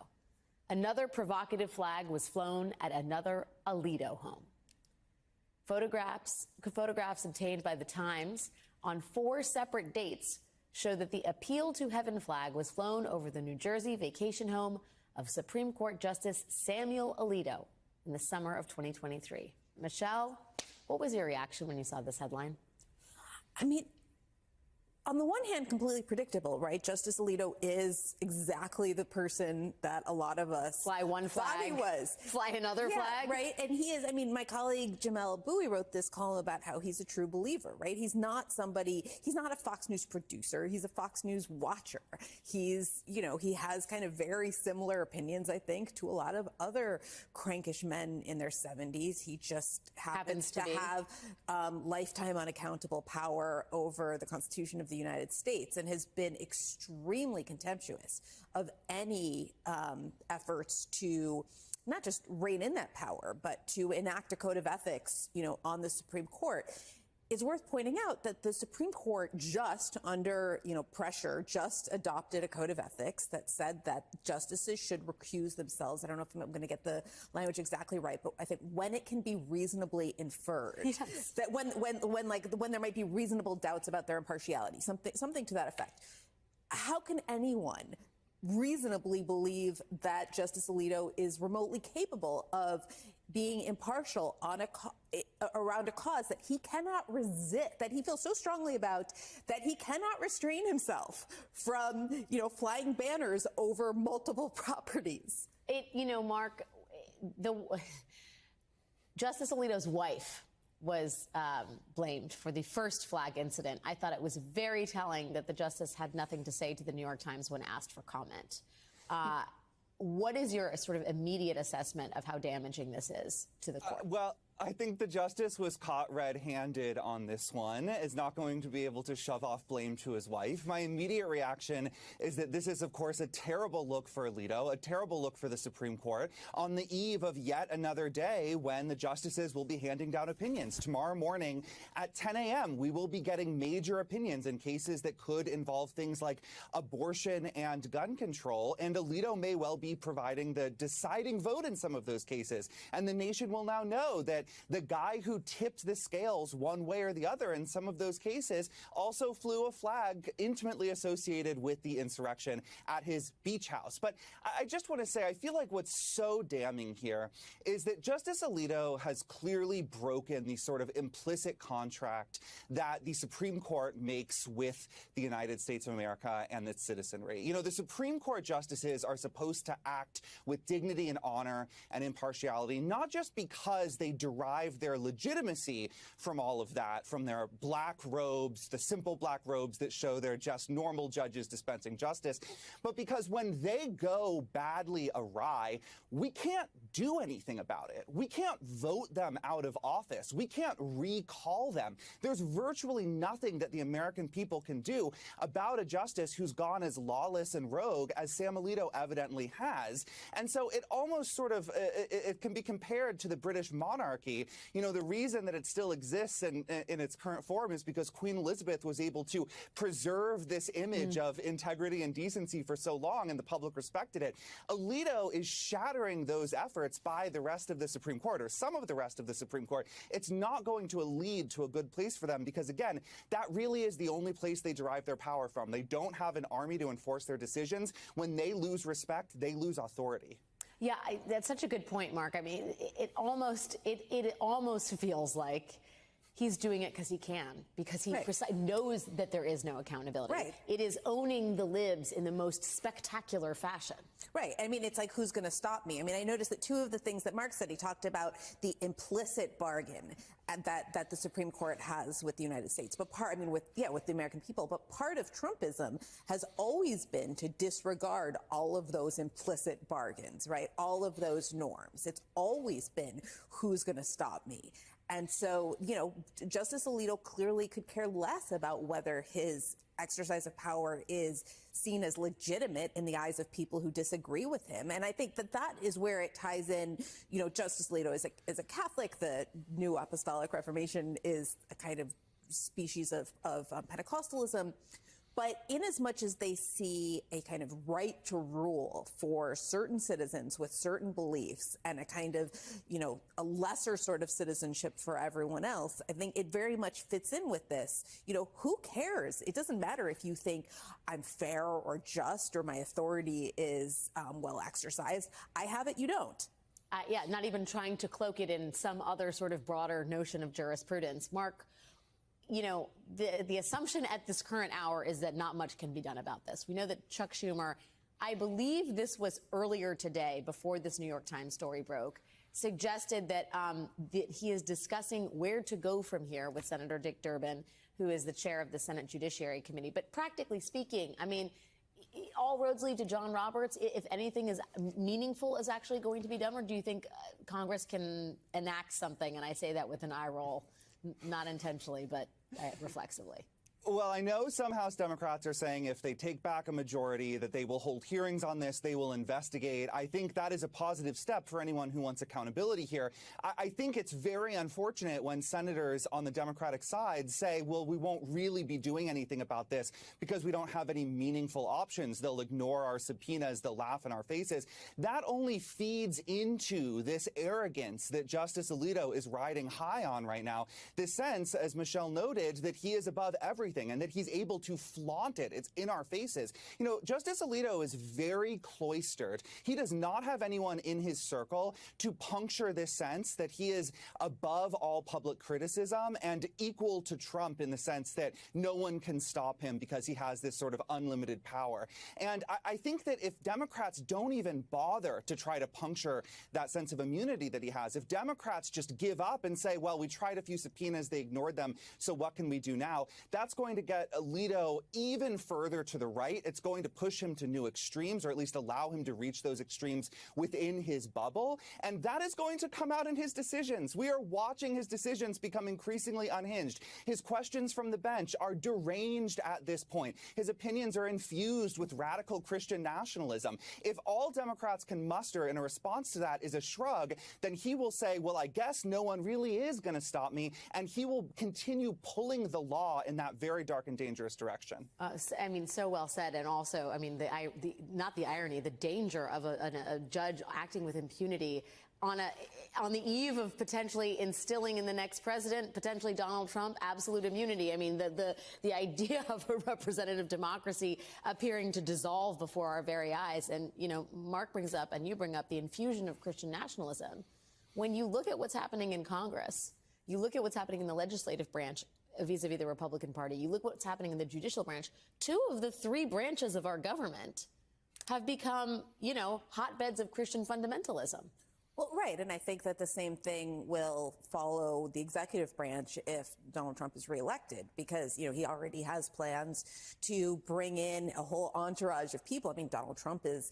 Another provocative flag was flown at another Alito home. Photographs obtained by the Times on 4 separate dates show that the Appeal to Heaven flag was flown over the New Jersey vacation home of Supreme Court Justice Samuel Alito in the summer of 2023. Michelle, what was your reaction when you saw this headline? I mean, on the one hand, completely predictable, right? Justice Alito is exactly the person that a lot of us fly one flag, thought he was. Fly another flag. Right. And he is, I mean, my colleague Jamel Bowie wrote this column about how he's a true believer, right? He's not a Fox News producer. He's a Fox News watcher. He's, you know, he has kind of very similar opinions, I think, to a lot of other crankish men in their 70s. He just happens to have lifetime unaccountable power over the Constitution of the United States and has been extremely contemptuous of any efforts to not just rein in that power, but to enact a code of ethics, you know, on the Supreme Court. It's worth pointing out that the Supreme Court just under, you know, pressure just adopted a code of ethics that said that justices should recuse themselves. I don't know if I'm going to get the language exactly right, but I think when it can be reasonably inferred, yes, that when there might be reasonable doubts about their impartiality, something to that effect. How can anyone reasonably believe that Justice Alito is remotely capable of being impartial on around a cause that he cannot resist, that he feels so strongly about, that he cannot restrain himself from, you know, flying banners over multiple properties? You know, Mark, Justice Alito's wife was blamed for the first flag incident. I thought it was very telling that the justice had nothing to say to the New York Times when asked for comment. What is your sort of immediate assessment of how damaging this is to the court? Well, I think the justice was caught red-handed on this one, is not going to be able to shove off blame to his wife. My immediate reaction is that this is, of course, a terrible look for Alito, a terrible look for the Supreme Court, on the eve of yet another day when the justices will be handing down opinions. Tomorrow morning at 10 a.m., we will be getting major opinions in cases that could involve things like abortion and gun control, and Alito may well be providing the deciding vote in some of those cases. And the nation will now know that the guy who tipped the scales one way or the other in some of those cases also flew a flag intimately associated with the insurrection at his beach house. But I just want to say, I feel like what's so damning here is that Justice Alito has clearly broken the sort of implicit contract that the Supreme Court makes with the United States of America and its citizenry. You know, the Supreme Court justices are supposed to act with dignity and honor and impartiality, not just because they derive their legitimacy from all of that, from their black robes, the simple black robes that show they're just normal judges dispensing justice, but because when they go badly awry, we can't do anything about it. We can't vote them out of office. We can't recall them. There's virtually nothing that the American people can do about a justice who's gone as lawless and rogue as Sam Alito evidently has. And so it almost sort of, it can be compared to the British monarchy. You know, the reason that it still exists in its current form is because Queen Elizabeth was able to preserve this image of integrity and decency for so long, and the public respected it. Alito is shattering those efforts by the rest of the Supreme Court, or some of the rest of the Supreme Court. It's not going to lead to a good place for them because, again, that really is the only place they derive their power from. They don't have an army to enforce their decisions. When they lose respect, they lose authority. Yeah, that's such a good point, Mark. I mean, it almost feels like he's doing it because he can, because he knows that there is no accountability. Right. It is owning the libs in the most spectacular fashion. Right. I mean, it's like, who's going to stop me? I mean, I noticed that two of the things that Mark said, he talked about the implicit bargain that the Supreme Court has with the United States, but with the American people. But part of Trumpism has always been to disregard all of those implicit bargains, right? All of those norms. It's always been, who's going to stop me? And so, Justice Alito clearly could care less about whether his exercise of power is seen as legitimate in the eyes of people who disagree with him. And I think that is where it ties in. Justice Alito is a Catholic. The New Apostolic Reformation is a kind of species of Pentecostalism. But in as much as they see a kind of right to rule for certain citizens with certain beliefs and a kind of, a lesser sort of citizenship for everyone else, I think it very much fits in with this. Who cares? It doesn't matter if you think I'm fair or just or my authority is well exercised. I have it, you don't. Yeah, not even trying to cloak it in some other sort of broader notion of jurisprudence. Mark, the assumption at this current hour is that not much can be done about this. We know that Chuck Schumer, I believe this was earlier today, before this New York Times story broke, suggested that he is discussing where to go from here with Senator Dick Durbin, who is the chair of the Senate Judiciary Committee. But practically speaking, I mean, all roads lead to John Roberts. If anything is meaningful is actually going to be done, or do you think Congress can enact something? And I say that with an eye roll. Not intentionally, but reflexively. Well, I know some House Democrats are saying if they take back a majority that they will hold hearings on this, they will investigate. I think that is a positive step for anyone who wants accountability here. I think it's very unfortunate when senators on the Democratic side say, well, we won't really be doing anything about this because we don't have any meaningful options. They'll ignore our subpoenas. They'll laugh in our faces. That only feeds into this arrogance that Justice Alito is riding high on right now. This sense, as Michelle noted, that he is above everything and that he's able to flaunt it. It's in our faces. Justice Alito is very cloistered. He does not have anyone in his circle to puncture this sense that he is above all public criticism and equal to Trump in the sense that no one can stop him because he has this sort of unlimited power. And I think that if Democrats don't even bother to try to puncture that sense of immunity that he has, if Democrats just give up and say, well, we tried a few subpoenas, they ignored them, so what can we do now? That's going to get Alito even further to the right. It's going to push him to new extremes, or at least allow him to reach those extremes within his bubble. And that is going to come out in his decisions. We are watching his decisions become increasingly unhinged. His questions from the bench are deranged at this point. His opinions are infused with radical Christian nationalism. If all Democrats can muster in a response to that is a shrug, then he will say, well, I guess no one really is going to stop me. And he will continue pulling the law in that very dark and dangerous direction. I mean, so well said. And also, I mean, not the irony, the danger of a judge acting with impunity on the eve of potentially instilling in the next president, potentially Donald Trump, absolute immunity. I mean, the idea of a representative democracy appearing to dissolve before our very eyes. And, Mark brings up, and you bring up, the infusion of Christian nationalism. When you look at what's happening in Congress, you look at what's happening in the legislative branch, vis-a-vis the Republican Party, you look what's happening in the judicial branch, 2 of the 3 branches of our government have become, hotbeds of Christian fundamentalism. Well, right. And I think that the same thing will follow the executive branch if Donald Trump is reelected, because, he already has plans to bring in a whole entourage of people. I mean, Donald Trump is,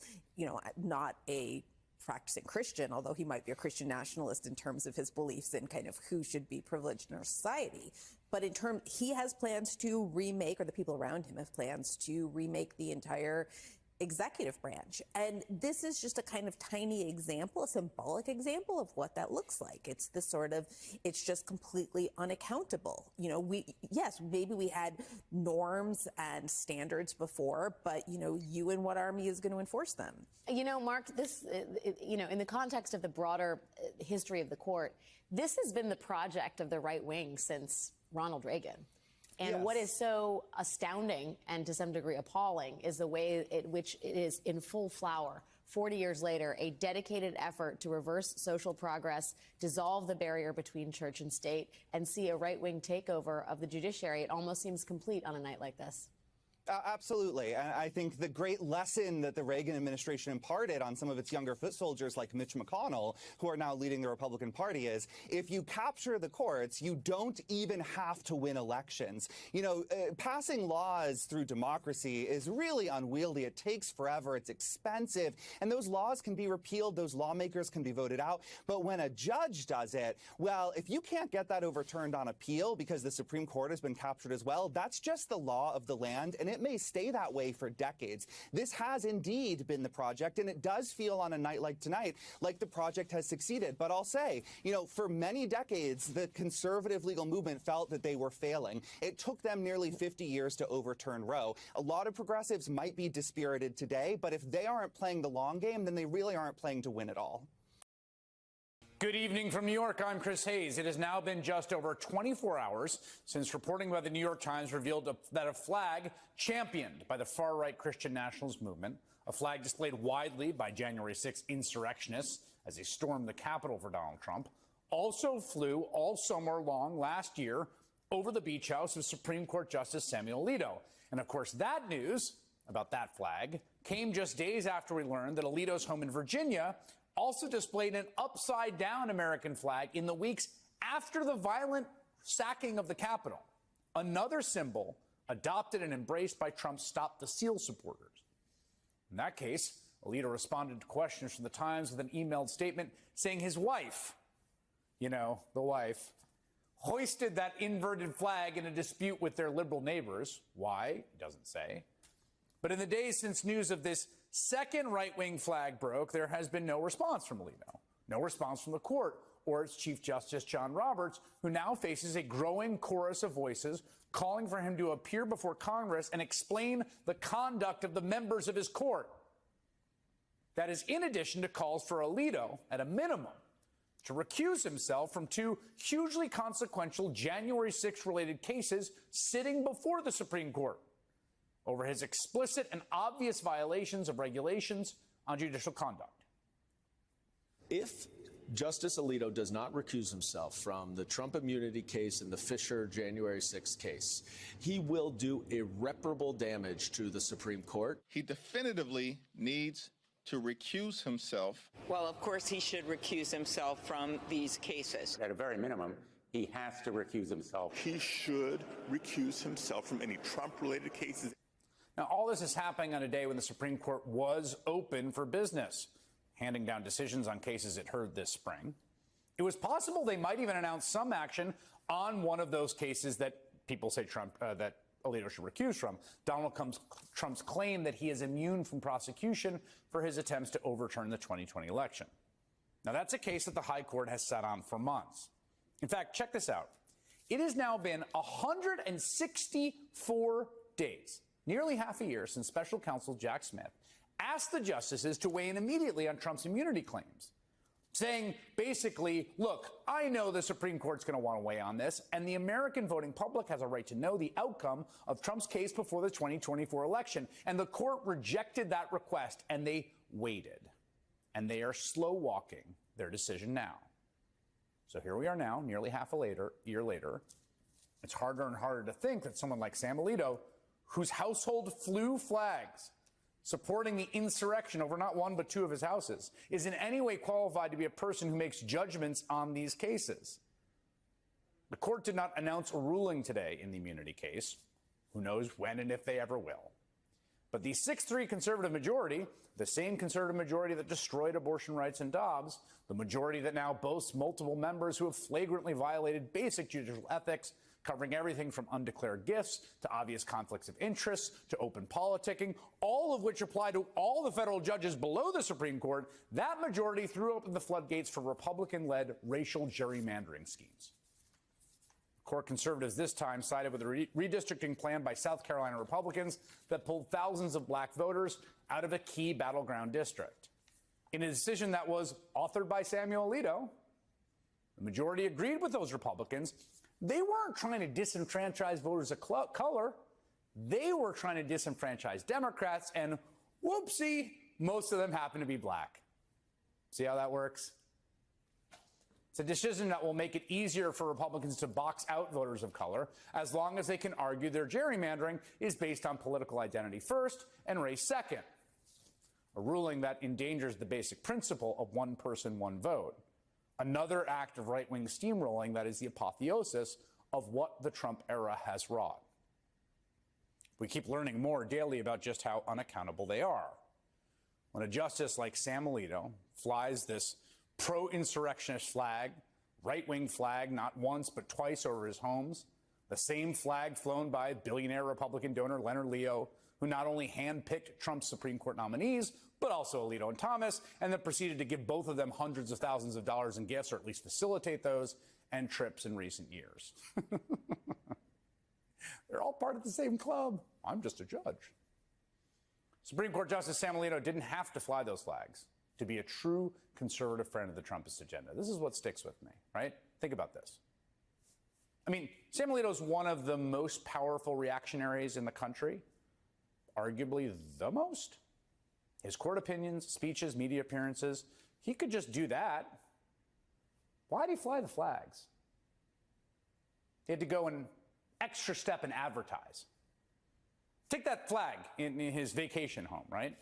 not a practicing Christian, although he might be a Christian nationalist in terms of his beliefs in kind of who should be privileged in our society. But he has plans to remake, or the people around him have plans to remake the entire executive branch. And this is just a kind of tiny example, a symbolic example of what that looks like. It's it's just completely unaccountable. Maybe we had norms and standards before, but, you and what army is going to enforce them? Mark, this, in the context of the broader history of the court, this has been the project of the right wing since Ronald Reagan. And what is so astounding and to some degree appalling is the way in which it is in full flower, 40 years later, a dedicated effort to reverse social progress, dissolve the barrier between church and state, and see a right-wing takeover of the judiciary. It almost seems complete on a night like this. Absolutely. And I think the great lesson that the Reagan administration imparted on some of its younger foot soldiers like Mitch McConnell, who are now leading the Republican Party, is if you capture the courts, you don't even have to win elections. You know, passing laws through democracy is really unwieldy. It takes forever. It's expensive. And those laws can be repealed. Those lawmakers can be voted out. But when a judge does it, well, if you can't get that overturned on appeal because the Supreme Court has been captured as well, that's just the law of the land. And it may stay that way for decades. This has indeed been the project, and it does feel on a night like tonight like the project has succeeded. But I'll say, you know, for many decades, the conservative legal movement felt that they were failing. It took them nearly 50 years to overturn Roe. A lot of progressives might be dispirited today, but if they aren't playing the long game, then they really aren't playing to win it all. Good evening from New York. I'm Chris Hayes. It has now been just over 24 hours since reporting by the New York Times revealed that a flag championed by the far-right Christian nationalist movement, a flag displayed widely by January 6 insurrectionists as they stormed the Capitol for Donald Trump, also flew all summer long last year over the beach house of Supreme Court Justice Samuel Alito. And of course, that news about that flag came just days after we learned that Alito's home in Virginia also displayed an upside-down American flag in the weeks after the violent sacking of the Capitol, another symbol adopted and embraced by Trump's Stop the Steal supporters. In that case, Alito responded to questions from the Times with an emailed statement saying his wife, you know, the wife, hoisted that inverted flag in a dispute with their liberal neighbors. Why? He doesn't say. But in the days since news of this second right-wing flag broke, there has been no response from Alito, no response from the court or its Chief Justice John Roberts, who now faces a growing chorus of voices calling for him to appear before Congress and explain the conduct of the members of his court. That is in addition to calls for Alito, at a minimum, to recuse himself from two hugely consequential January 6 related cases sitting before the Supreme Court over his explicit and obvious violations of regulations on judicial conduct. If Justice Alito does not recuse himself from the Trump immunity case and the Fisher January 6th case, he will do irreparable damage to the Supreme Court. He definitively needs to recuse himself. Well, of course, he should recuse himself from these cases. At a very minimum, he has to recuse himself. He should recuse himself from any Trump-related cases. Now, all this is happening on a day when the Supreme Court was open for business, handing down decisions on cases it heard this spring. It was possible they might even announce some action on one of those cases that people say that Alito should recuse from, Donald Trump's claim that he is immune from prosecution for his attempts to overturn the 2020 election. Now, that's a case that the High Court has sat on for months. In fact, check this out. It has now been 164 days, nearly half a year, since special counsel Jack Smith asked the justices to weigh in immediately on Trump's immunity claims, saying basically, look, I know the Supreme Court's going to want to weigh on this, and the American voting public has a right to know the outcome of Trump's case before the 2024 election. And the court rejected that request, and they waited. And they are slow walking their decision now. So here we are now, nearly half a year later. It's harder and harder to think that someone like Sam Alito, whose household flew flags supporting the insurrection over not one but two of his houses, is in any way qualified to be a person who makes judgments on these cases. The court did not announce a ruling today in the immunity case. Who knows when and if they ever will. But the 6-3 conservative majority, the same conservative majority that destroyed abortion rights in Dobbs, the majority that now boasts multiple members who have flagrantly violated basic judicial ethics, covering everything from undeclared gifts to obvious conflicts of interest to open politicking, all of which apply to all the federal judges below the Supreme Court, that majority threw open the floodgates for Republican-led racial gerrymandering schemes. Court conservatives this time sided with a redistricting plan by South Carolina Republicans that pulled thousands of black voters out of a key battleground district. In a decision that was authored by Samuel Alito, the majority agreed with those Republicans. They weren't trying to disenfranchise voters of color. They were trying to disenfranchise Democrats, and whoopsie, most of them happen to be black. See how that works? It's a decision that will make it easier for Republicans to box out voters of color as long as they can argue their gerrymandering is based on political identity first and race second. A ruling that endangers the basic principle of one person, one vote. Another act of right-wing steamrolling that is the apotheosis of what the Trump era has wrought. We keep learning more daily about just how unaccountable they are. When a justice like Sam Alito flies this pro-insurrectionist flag, right-wing flag, not once but twice over his homes, the same flag flown by billionaire Republican donor Leonard Leo, who not only handpicked Trump's Supreme Court nominees, but also Alito and Thomas, and then proceeded to give both of them hundreds of thousands of dollars in gifts, or at least facilitate those, and trips in recent years. They're all part of the same club. I'm just a judge. Supreme Court Justice Sam Alito didn't have to fly those flags to be a true conservative friend of the Trumpist agenda. This is what sticks with me, right? Think about this. I mean, Sam Alito is one of the most powerful reactionaries in the country, arguably the most. His court opinions, speeches, media appearances, he could just do that. Why did he fly the flags? He had to go an extra step and advertise. Take that flag in his vacation home, right?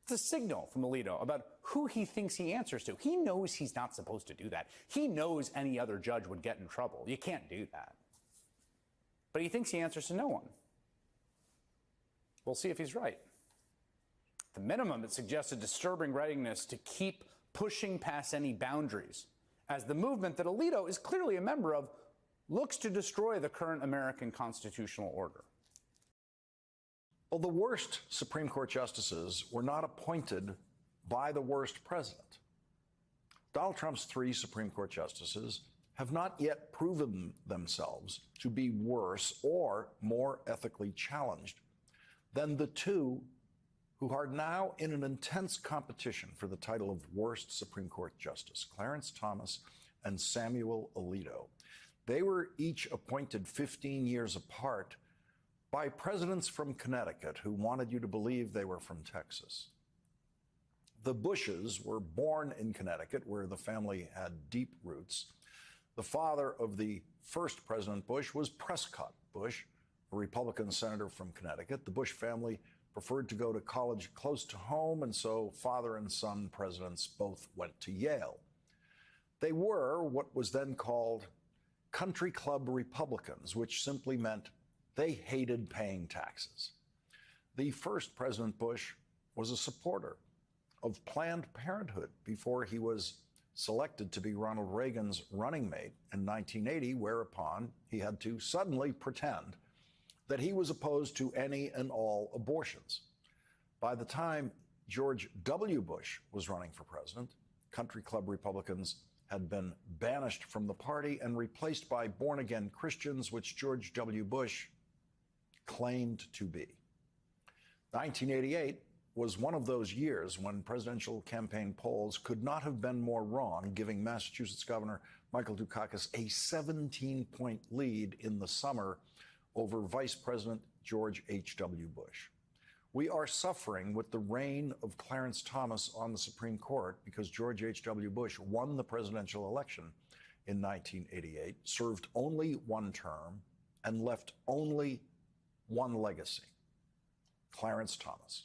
It's a signal from Alito about who he thinks he answers to. He knows he's not supposed to do that. He knows any other judge would get in trouble. You can't do that. But he thinks he answers to no one. We'll see if he's right. At the minimum, it suggests a disturbing readiness to keep pushing past any boundaries, as the movement that Alito is clearly a member of looks to destroy the current American constitutional order. Well, the worst Supreme Court justices were not appointed by the worst president. Donald Trump's 3 Supreme Court justices have not yet proven themselves to be worse or more ethically challenged than the 2 who are now in an intense competition for the title of worst Supreme Court justice, Clarence Thomas and Samuel Alito. They were each appointed 15 years apart by presidents from Connecticut who wanted you to believe they were from Texas. The Bushes were born in Connecticut, where the family had deep roots. The father of the first President Bush was Prescott Bush, a Republican senator from Connecticut. The Bush family preferred to go to college close to home, and so father and son presidents both went to Yale. They were what was then called country club Republicans, which simply meant they hated paying taxes. The first President Bush was a supporter of Planned Parenthood before he was selected to be Ronald Reagan's running mate in 1980, whereupon he had to suddenly pretend that he was opposed to any and all abortions. By the time George W. Bush was running for president, country club Republicans had been banished from the party and replaced by born-again Christians, which George W. Bush claimed to be. 1988 was one of those years when presidential campaign polls could not have been more wrong, giving Massachusetts Governor Michael Dukakis a 17-point lead in the summer over Vice President George H.W. Bush. We are suffering with the reign of Clarence Thomas on the Supreme Court because George H.W. Bush won the presidential election in 1988, served only one term, and left only one legacy: Clarence Thomas.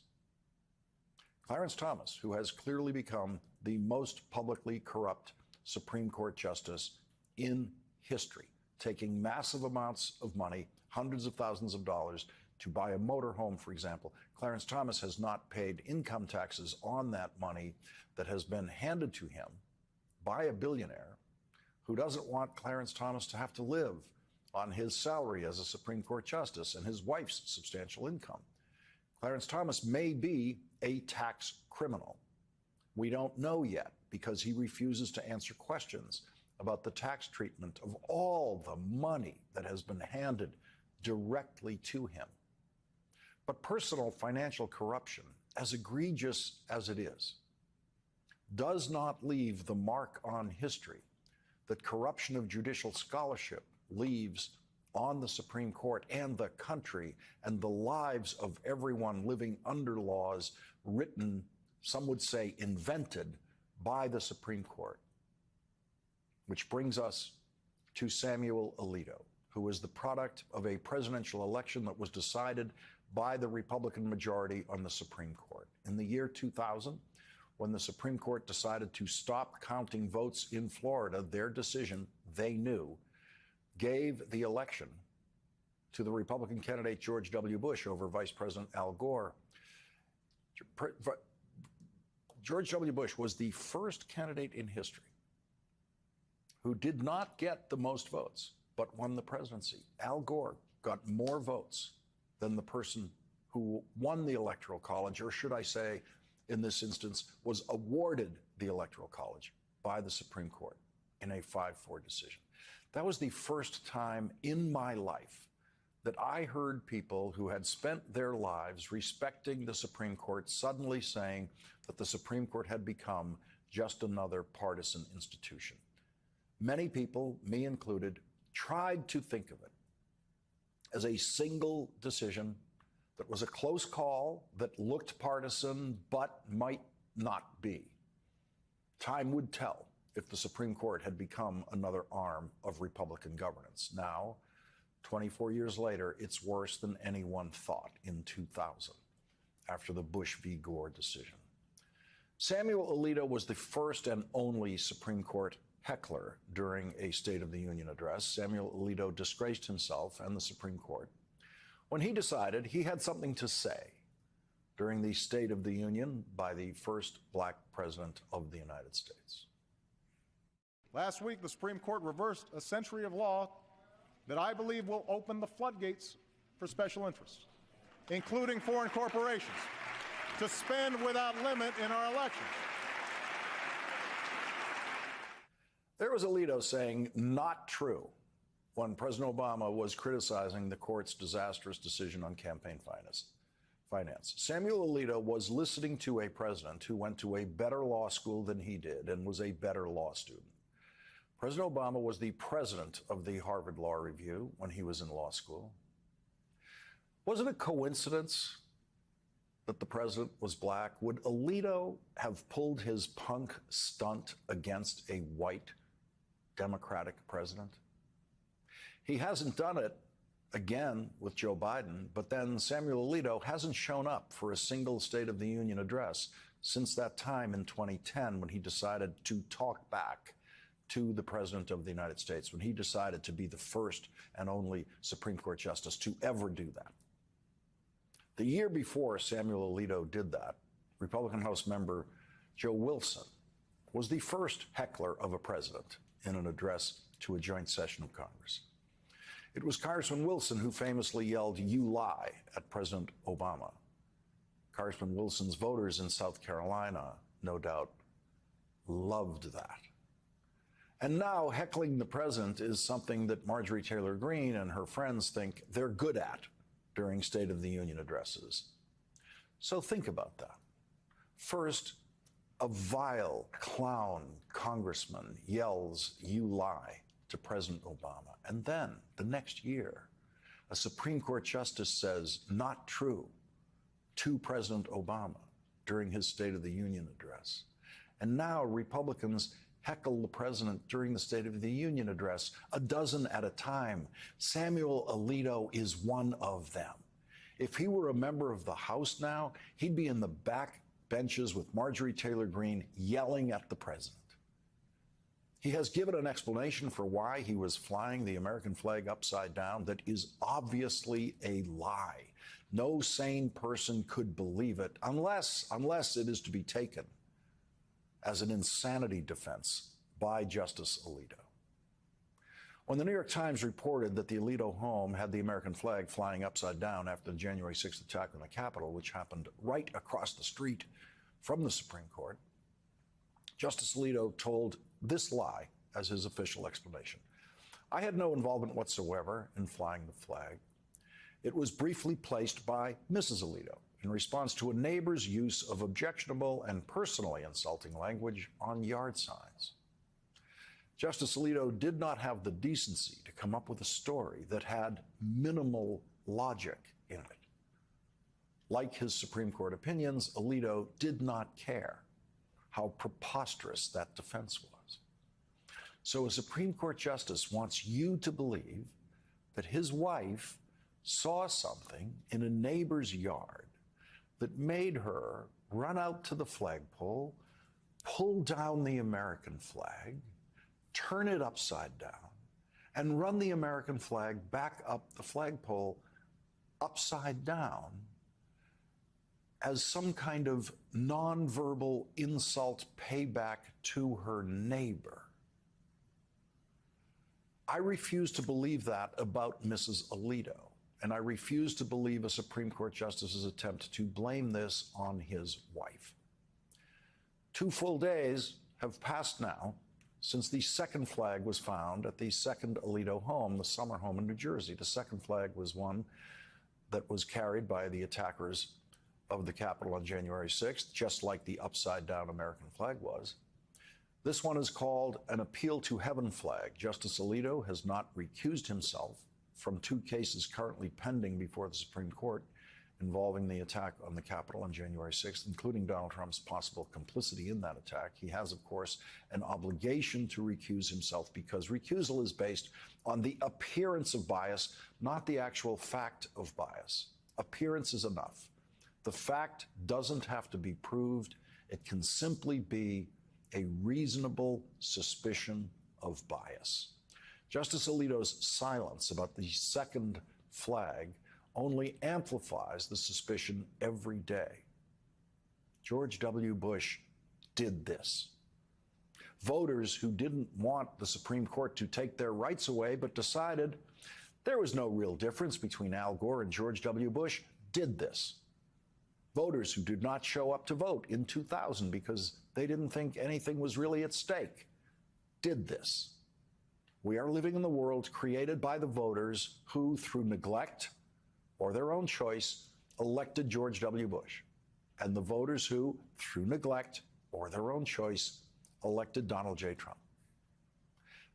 Clarence Thomas, who has clearly become the most publicly corrupt Supreme Court justice in history, taking massive amounts of money, hundreds of thousands of dollars, to buy a motorhome, for example. Clarence Thomas has not paid income taxes on that money that has been handed to him by a billionaire who doesn't want Clarence Thomas to have to live on his salary as a Supreme Court justice and his wife's substantial income. Clarence Thomas may be a tax criminal. We don't know yet because he refuses to answer questions about the tax treatment of all the money that has been handed directly to him. But personal financial corruption, as egregious as it is, does not leave the mark on history that corruption of judicial scholarship leaves on the Supreme Court and the country and the lives of everyone living under laws written, some would say invented, by the Supreme Court. Which brings us to Samuel Alito, who was the product of a presidential election that was decided by the Republican majority on the Supreme Court. In the year 2000, when the Supreme Court decided to stop counting votes in Florida, their decision, they knew, gave the election to the Republican candidate George W. Bush over Vice President Al Gore. George W. Bush was the first candidate in history who did not get the most votes, but won the presidency. Al Gore got more votes than the person who won the Electoral College, or should I say, in this instance, was awarded the Electoral College by the Supreme Court in a 5-4 decision. That was the first time in my life that I heard people who had spent their lives respecting the Supreme Court suddenly saying that the Supreme Court had become just another partisan institution. Many people, me included, tried to think of it as a single decision that was a close call, that looked partisan, but might not be. Time would tell if the Supreme Court had become another arm of Republican governance. Now, 24 years later, it's worse than anyone thought in 2000, after the Bush v. Gore decision. Samuel Alito was the first and only Supreme Court heckler during a State of the Union address. Samuel Alito disgraced himself and the Supreme Court when he decided he had something to say during the State of the Union by the first black president of the United States. Last week, the Supreme Court reversed a century of law that I believe will open the floodgates for special interests, including foreign corporations, to spend without limit in our elections. There was Alito saying not true when President Obama was criticizing the court's disastrous decision on campaign finance. Samuel Alito was listening to a president who went to a better law school than he did and was a better law student. President Obama was the president of the Harvard Law Review when he was in law school. Was it a coincidence that the president was black? Would Alito have pulled his punk stunt against a white Democratic president? He hasn't done it again with Joe Biden, but then Samuel Alito hasn't shown up for a single State of the Union address since that time in 2010 when he decided to talk back to the President of the United States, when he decided to be the first and only Supreme Court justice to ever do that. The year before Samuel Alito did that, Republican House member Joe Wilson was the first heckler of a president in an address to a joint session of Congress. It was Congressman Wilson who famously yelled, "You lie," at President Obama. Congressman Wilson's voters in South Carolina, no doubt, loved that. And now heckling the president is something that Marjorie Taylor Greene and her friends think they're good at during State of the Union addresses. So think about that. First, a vile clown congressman yells, "You lie," to President Obama. And then, the next year, a Supreme Court justice says, "Not true," to President Obama during his State of the Union address. And now Republicans heckle the president during the State of the Union address, a dozen at a time. Samuel Alito is one of them. If he were a member of the House now, he'd be in the back benches with Marjorie Taylor Greene yelling at the president. He has given an explanation for why he was flying the American flag upside down that is obviously a lie. No sane person could believe it unless it is to be taken as an insanity defense by Justice Alito. When the New York Times reported that the Alito home had the American flag flying upside down after the January 6th attack on the Capitol, which happened right across the street from the Supreme Court, Justice Alito told this lie as his official explanation. "I had no involvement whatsoever in flying the flag. It was briefly placed by Mrs. Alito in response to a neighbor's use of objectionable and personally insulting language on yard signs." Justice Alito did not have the decency to come up with a story that had minimal logic in it. Like his Supreme Court opinions, Alito did not care how preposterous that defense was. So a Supreme Court justice wants you to believe that his wife saw something in a neighbor's yard that made her run out to the flagpole, pull down the American flag, turn it upside down, and run the American flag back up the flagpole upside down as some kind of nonverbal insult payback to her neighbor. I refuse to believe that about Mrs. Alito, and I refuse to believe a Supreme Court justice's attempt to blame this on his wife. 2 full days have passed now since the second flag was found at the second Alito home, the summer home in New Jersey. The second flag was one that was carried by the attackers of the Capitol on January 6th, just like the upside-down American flag was. This one is called an appeal to heaven flag. Justice Alito has not recused himself from 2 cases currently pending before the Supreme Court involving the attack on the Capitol on January 6th, including Donald Trump's possible complicity in that attack. He has, of course, an obligation to recuse himself because recusal is based on the appearance of bias, not the actual fact of bias. Appearance is enough. The fact doesn't have to be proved. It can simply be a reasonable suspicion of bias. Justice Alito's silence about the second flag only amplifies the suspicion every day. George W. Bush did this. Voters who didn't want the Supreme Court to take their rights away but decided there was no real difference between Al Gore and George W. Bush did this. Voters who did not show up to vote in 2000 because they didn't think anything was really at stake did this. We are living in the world created by the voters who, through neglect or their own choice, elected George W. Bush, and the voters who, through neglect or their own choice, elected Donald J. Trump.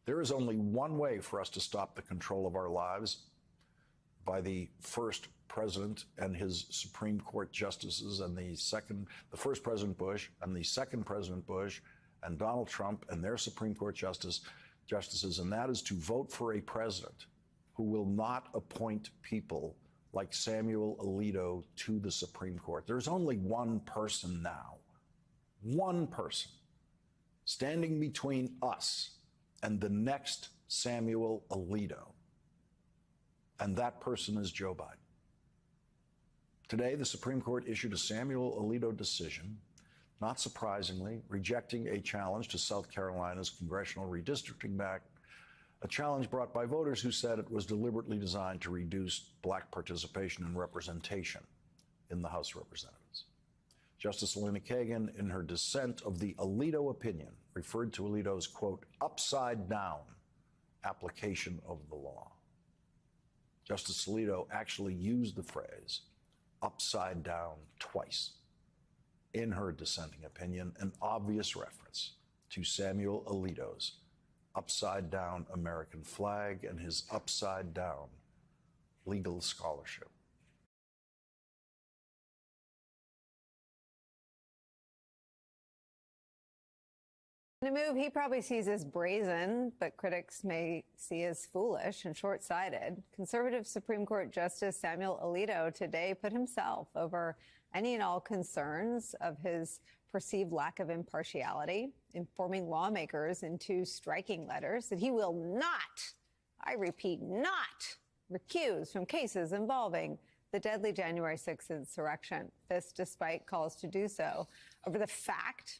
There is only one way for us to stop the control of our lives by the first president and his Supreme Court justices and the first President Bush and the second President Bush and Donald Trump and their Supreme Court justices, and that is to vote for a president who will not appoint people like Samuel Alito to the Supreme Court. There's only one person now, one person, standing between us and the next Samuel Alito. And that person is Joe Biden. Today, the Supreme Court issued a Samuel Alito decision, not surprisingly, rejecting a challenge to South Carolina's congressional redistricting map, a challenge brought by voters who said it was deliberately designed to reduce black participation and representation in the House of Representatives. Justice Elena Kagan, in her dissent of the Alito opinion, referred to Alito's, quote, upside-down application of the law. Justice Alito actually used the phrase upside down twice in her dissenting opinion, an obvious reference to Samuel Alito's upside down American flag and his upside down legal scholarship. In a move he probably sees as brazen, but critics may see as foolish and short-sighted, conservative Supreme Court Justice Samuel Alito today put himself over any and all concerns of his perceived lack of impartiality, informing lawmakers in 2 striking letters that he will not, I repeat, not recuse from cases involving the deadly January 6th insurrection. This despite calls to do so over the fact